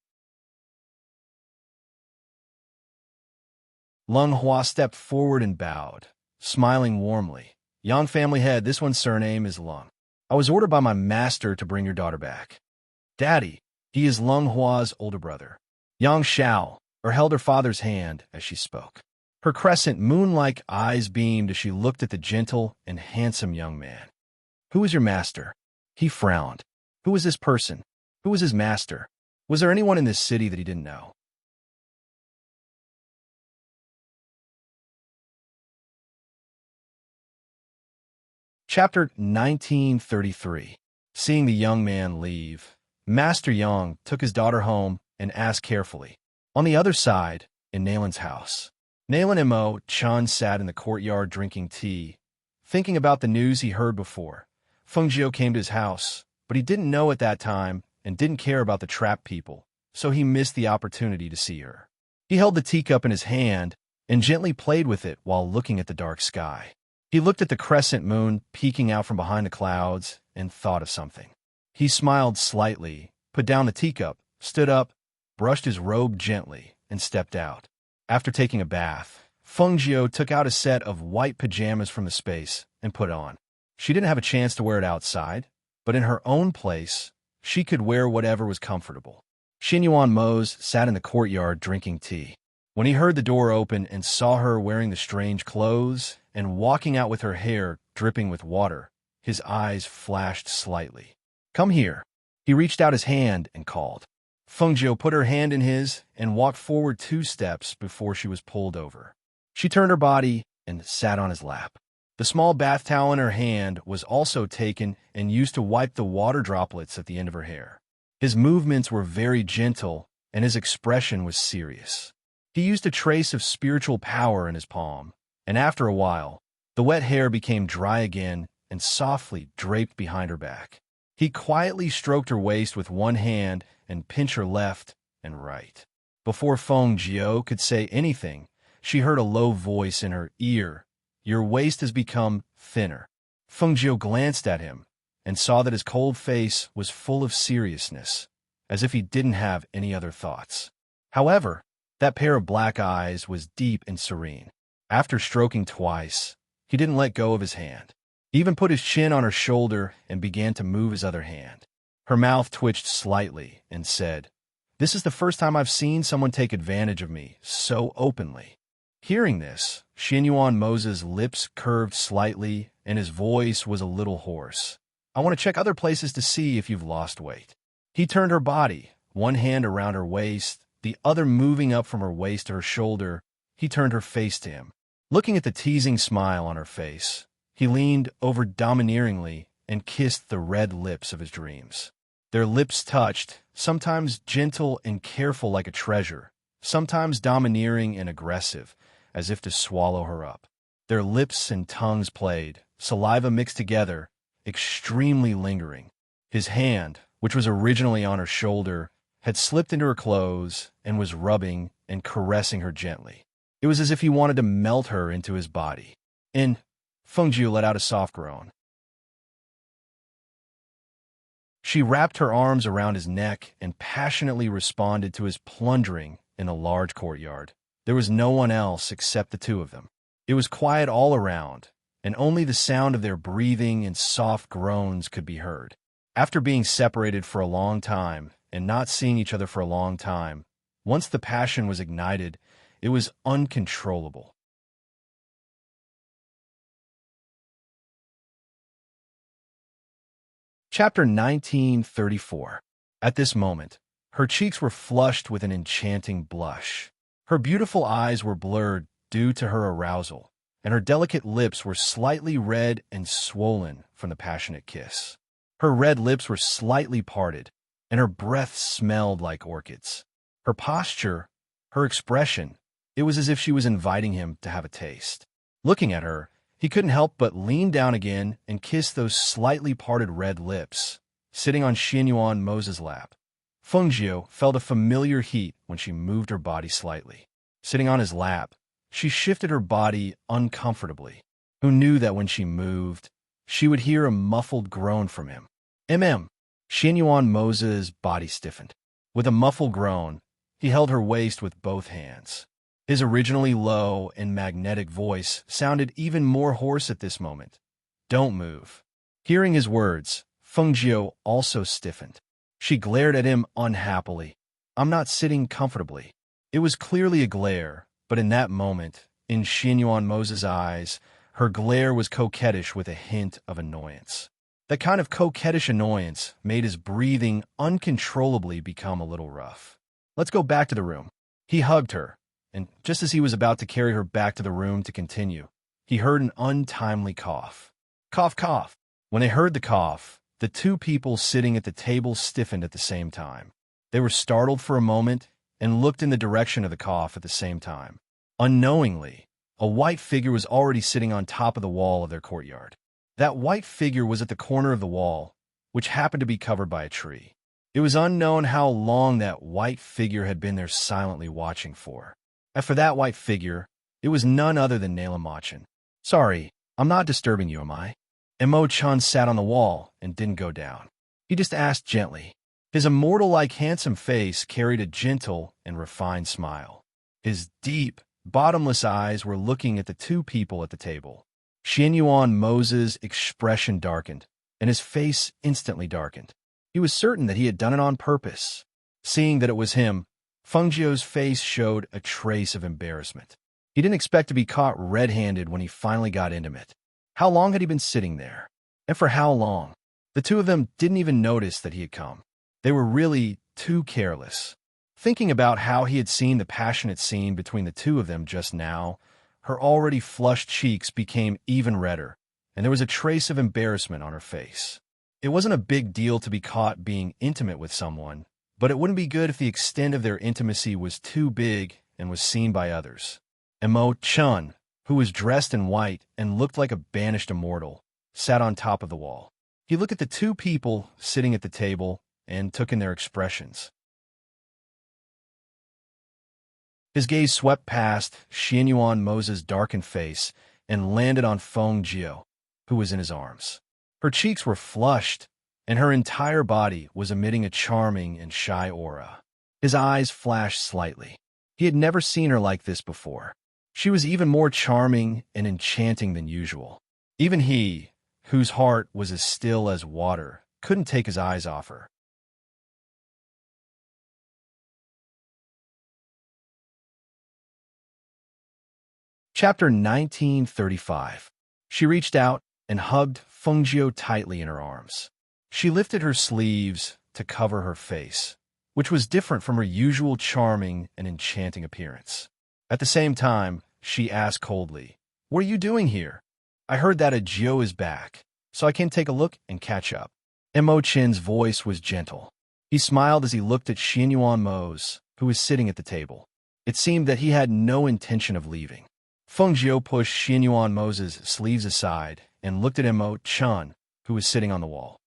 Lung Hua stepped forward and bowed, smiling warmly. Yang family head, this one's surname is Lung. I was ordered by my master to bring your daughter back. Daddy, he is Lung Hua's older brother. Yang Xiao held her father's hand as she spoke. Her crescent moon-like eyes beamed as she looked at the gentle and handsome young man. Who is your master? He frowned. Who was this person? Who was his master? Was there anyone in this city that he didn't know? Chapter 1933. Seeing the young man leave, Master Yang took his daughter home and asked carefully. On the other side, in Nayland's house, Nayland and Mo Chun sat in the courtyard drinking tea, thinking about the news he heard before. Feng Jiu came to his house, but he didn't know at that time and didn't care about the trap people, so he missed the opportunity to see her. He held the teacup in his hand and gently played with it while looking at the dark sky. He looked at the crescent moon peeking out from behind the clouds and thought of something. He smiled slightly, put down the teacup, stood up, brushed his robe gently, and stepped out. After taking a bath, Feng Jiu took out a set of white pajamas from the space and put it on. She didn't have a chance to wear it outside, but in her own place, she could wear whatever was comfortable. Xinyuan Mose sat in the courtyard drinking tea. When he heard the door open and saw her wearing the strange clothes and walking out with her hair dripping with water, his eyes flashed slightly. Come here. He reached out his hand and called. Feng Jiu put her hand in his and walked forward 2 steps before she was pulled over. She turned her body and sat on his lap. The small bath towel in her hand was also taken and used to wipe the water droplets at the end of her hair. His movements were very gentle and his expression was serious. He used a trace of spiritual power in his palm, and after a while, the wet hair became dry again and softly draped behind her back. He quietly stroked her waist with one hand and pinched her left and right. Before Feng Jiu could say anything, she heard a low voice in her ear. Your waist has become thinner. Feng Jiu glanced at him and saw that his cold face was full of seriousness, as if he didn't have any other thoughts. However, that pair of black eyes was deep and serene. After stroking twice, he didn't let go of his hand. He even put his chin on her shoulder and began to move his other hand. Her mouth twitched slightly and said, This is the first time I've seen someone take advantage of me so openly. Hearing this, Xinyuan Mose's lips curved slightly and his voice was a little hoarse. I want to check other places to see if you've lost weight. He turned her body, one hand around her waist, the other moving up from her waist to her shoulder. He turned her face to him. Looking at the teasing smile on her face, he leaned over domineeringly and kissed the red lips of his dreams. Their lips touched, sometimes gentle and careful like a treasure, sometimes domineering and aggressive, as if to swallow her up. Their lips and tongues played, saliva mixed together, extremely lingering. His hand, which was originally on her shoulder, had slipped into her clothes and was rubbing and caressing her gently. It was as if he wanted to melt her into his body. Feng Jiu let out a soft groan. She wrapped her arms around his neck and passionately responded to his plundering in a large courtyard. There was no one else except the two of them. It was quiet all around, and only the sound of their breathing and soft groans could be heard. After being separated for a long time and not seeing each other for a long time, once the passion was ignited, it was uncontrollable. Chapter 1934. At this moment, her cheeks were flushed with an enchanting blush. Her beautiful eyes were blurred due to her arousal, and her delicate lips were slightly red and swollen from the passionate kiss. Her red lips were slightly parted, and her breath smelled like orchids. Her posture, her expression, it was as if she was inviting him to have a taste. Looking at her, he couldn't help but lean down again and kiss those slightly parted red lips, sitting on Xianyuan Mose's lap. Fengjiu felt a familiar heat when she moved her body slightly. Sitting on his lap, she shifted her body uncomfortably. Who knew that when she moved, she would hear a muffled groan from him? Xianyuan Mose's body stiffened. With a muffled groan, he held her waist with both hands. His originally low and magnetic voice sounded even more hoarse at this moment. Don't move. Hearing his words, Fengjiu also stiffened. She glared at him unhappily. I'm not sitting comfortably. It was clearly a glare, but in that moment, in Xianyuan Mose's eyes, her glare was coquettish with a hint of annoyance. That kind of coquettish annoyance made his breathing uncontrollably become a little rough. Let's go back to the room. He hugged her, and just as he was about to carry her back to the room to continue, he heard an untimely cough. Cough, cough. When they heard the cough, the two people sitting at the table stiffened at the same time. They were startled for a moment and looked in the direction of the cough at the same time. Unknowingly, a white figure was already sitting on top of the wall of their courtyard. That white figure was at the corner of the wall, which happened to be covered by a tree. It was unknown how long that white figure had been there silently watching for. As for that white figure, it was none other than Nalamachan. Sorry, I'm not disturbing you, am I? Emo-chan sat on the wall and didn't go down. He just asked gently. His immortal-like handsome face carried a gentle and refined smile. His deep, bottomless eyes were looking at the two people at the table. Xianyuan Mose's expression darkened, and his face instantly darkened. He was certain that he had done it on purpose. Seeing that it was him, Fengjiu's face showed a trace of embarrassment. He didn't expect to be caught red-handed when he finally got intimate. How long had he been sitting there? And for how long? The two of them didn't even notice that he had come. They were really too careless. Thinking about how he had seen the passionate scene between the two of them just now, her already flushed cheeks became even redder, and there was a trace of embarrassment on her face. It wasn't a big deal to be caught being intimate with someone, but it wouldn't be good if the extent of their intimacy was too big and was seen by others. Emo-chan, who was dressed in white and looked like a banished immortal, sat on top of the wall. He looked at the two people sitting at the table and took in their expressions. His gaze swept past Xianyuan Mose's darkened face and landed on Fengjiu, who was in his arms. Her cheeks were flushed, and her entire body was emitting a charming and shy aura. His eyes flashed slightly. He had never seen her like this before. She was even more charming and enchanting than usual. Even he, whose heart was as still as water, couldn't take his eyes off her. Chapter 1935. She reached out and hugged Fengjiu tightly in her arms. She lifted her sleeves to cover her face, which was different from her usual charming and enchanting appearance. At the same time, she asked coldly, "What are you doing here? I heard that Ajio is back, so I came to take a look and catch up." Emo-chin's voice was gentle. He smiled as he looked at Xianyuan Mose, who was sitting at the table. It seemed that he had no intention of leaving. Fengjiu pushed Xianyuan Mose's sleeves aside and looked at Emo-chan, who was sitting on the wall.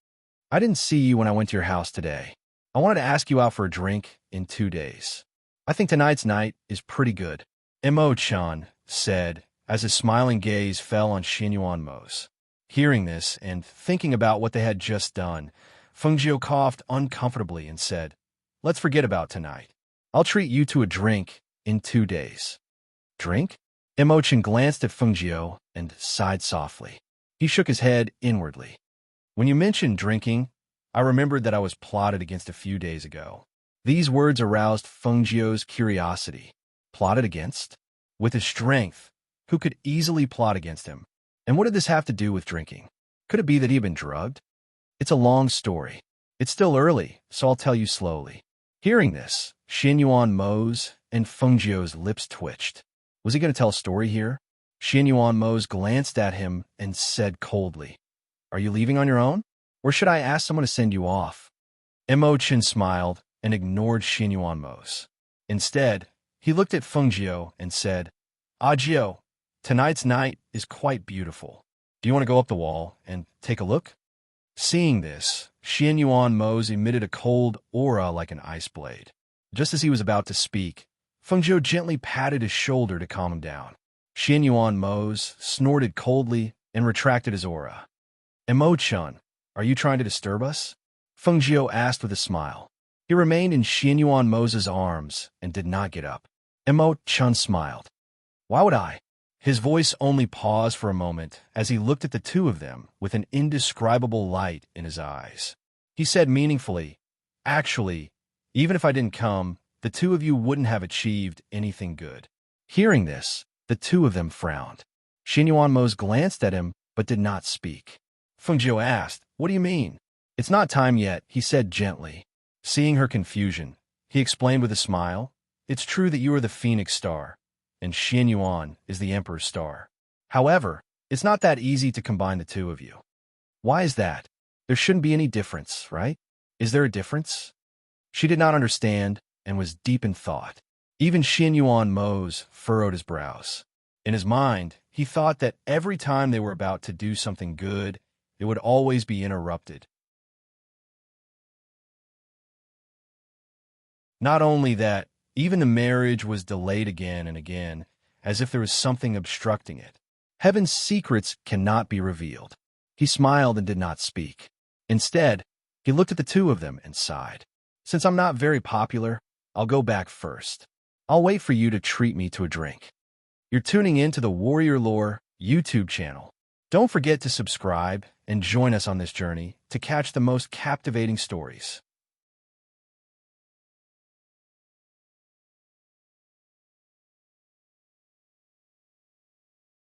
"I didn't see you when I went to your house today. I wanted to ask you out for a drink in 2 days. I think tonight's night is pretty good," Emo-chan said as his smiling gaze fell on Xianyuan Mose. Hearing this and thinking about what they had just done, Fengjiu coughed uncomfortably and said, "Let's forget about tonight. I'll treat you to a drink in 2 days." "Drink?" Emo-chan glanced at Fengjiu and sighed softly. He shook his head inwardly. "When you mentioned drinking, I remembered that I was plotted against a few days ago. These words aroused Fengjiu's curiosity. Plotted against? With his strength, who could easily plot against him? And what did this have to do with drinking? Could it be that he had been drugged? It's a long story. It's still early, so I'll tell you slowly. Hearing this, Xianyuan Mo's and Fengjiu's lips twitched. Was he going to tell a story here? Xianyuan Mo's glanced at him and said coldly, "Are you leaving on your own? Or should I ask someone to send you off?" Mo Chen smiled and ignored Xianyuan Mo's. Instead, he looked at Fengjiu and said, "Jiu, tonight's night is quite beautiful. Do you want to go up the wall and take a look?" Seeing this, Xianyuan Mo's emitted a cold aura like an ice blade. Just as he was about to speak, Fengjiu gently patted his shoulder to calm him down. Xianyuan Mo's snorted coldly and retracted his aura. "Mo-chun, are you trying to disturb us?" Fengjiu asked with a smile. He remained in Xianyuan Mo's arms and did not get up. Mo-chun smiled. "Why would I?" His voice only paused for a moment as he looked at the two of them with an indescribable light in his eyes. He said meaningfully, "Actually, even if I didn't come, the two of you wouldn't have achieved anything good." Hearing this, the two of them frowned. Xianyuan Mo's glanced at him but did not speak. Fengjiu asked, "What do you mean?" "It's not time yet," he said gently. Seeing her confusion, he explained with a smile, "It's true that you are the Phoenix Star, and Xianyuan is the Emperor's Star. However, it's not that easy to combine the two of you." "Why is that? There shouldn't be any difference, right? Is there a difference?" She did not understand and was deep in thought. Even Xianyuan Mo's furrowed his brows. In his mind, he thought that every time they were about to do something good, it would always be interrupted. Not only that, even the marriage was delayed again and again, as if there was something obstructing it. Heaven's secrets cannot be revealed. He smiled and did not speak. Instead, he looked at the two of them and sighed. "Since I'm not very popular, I'll go back first. I'll wait for you to treat me to a drink." You're tuning in to the Warrior Lore YouTube channel. Don't forget to subscribe and join us on this journey to catch the most captivating stories.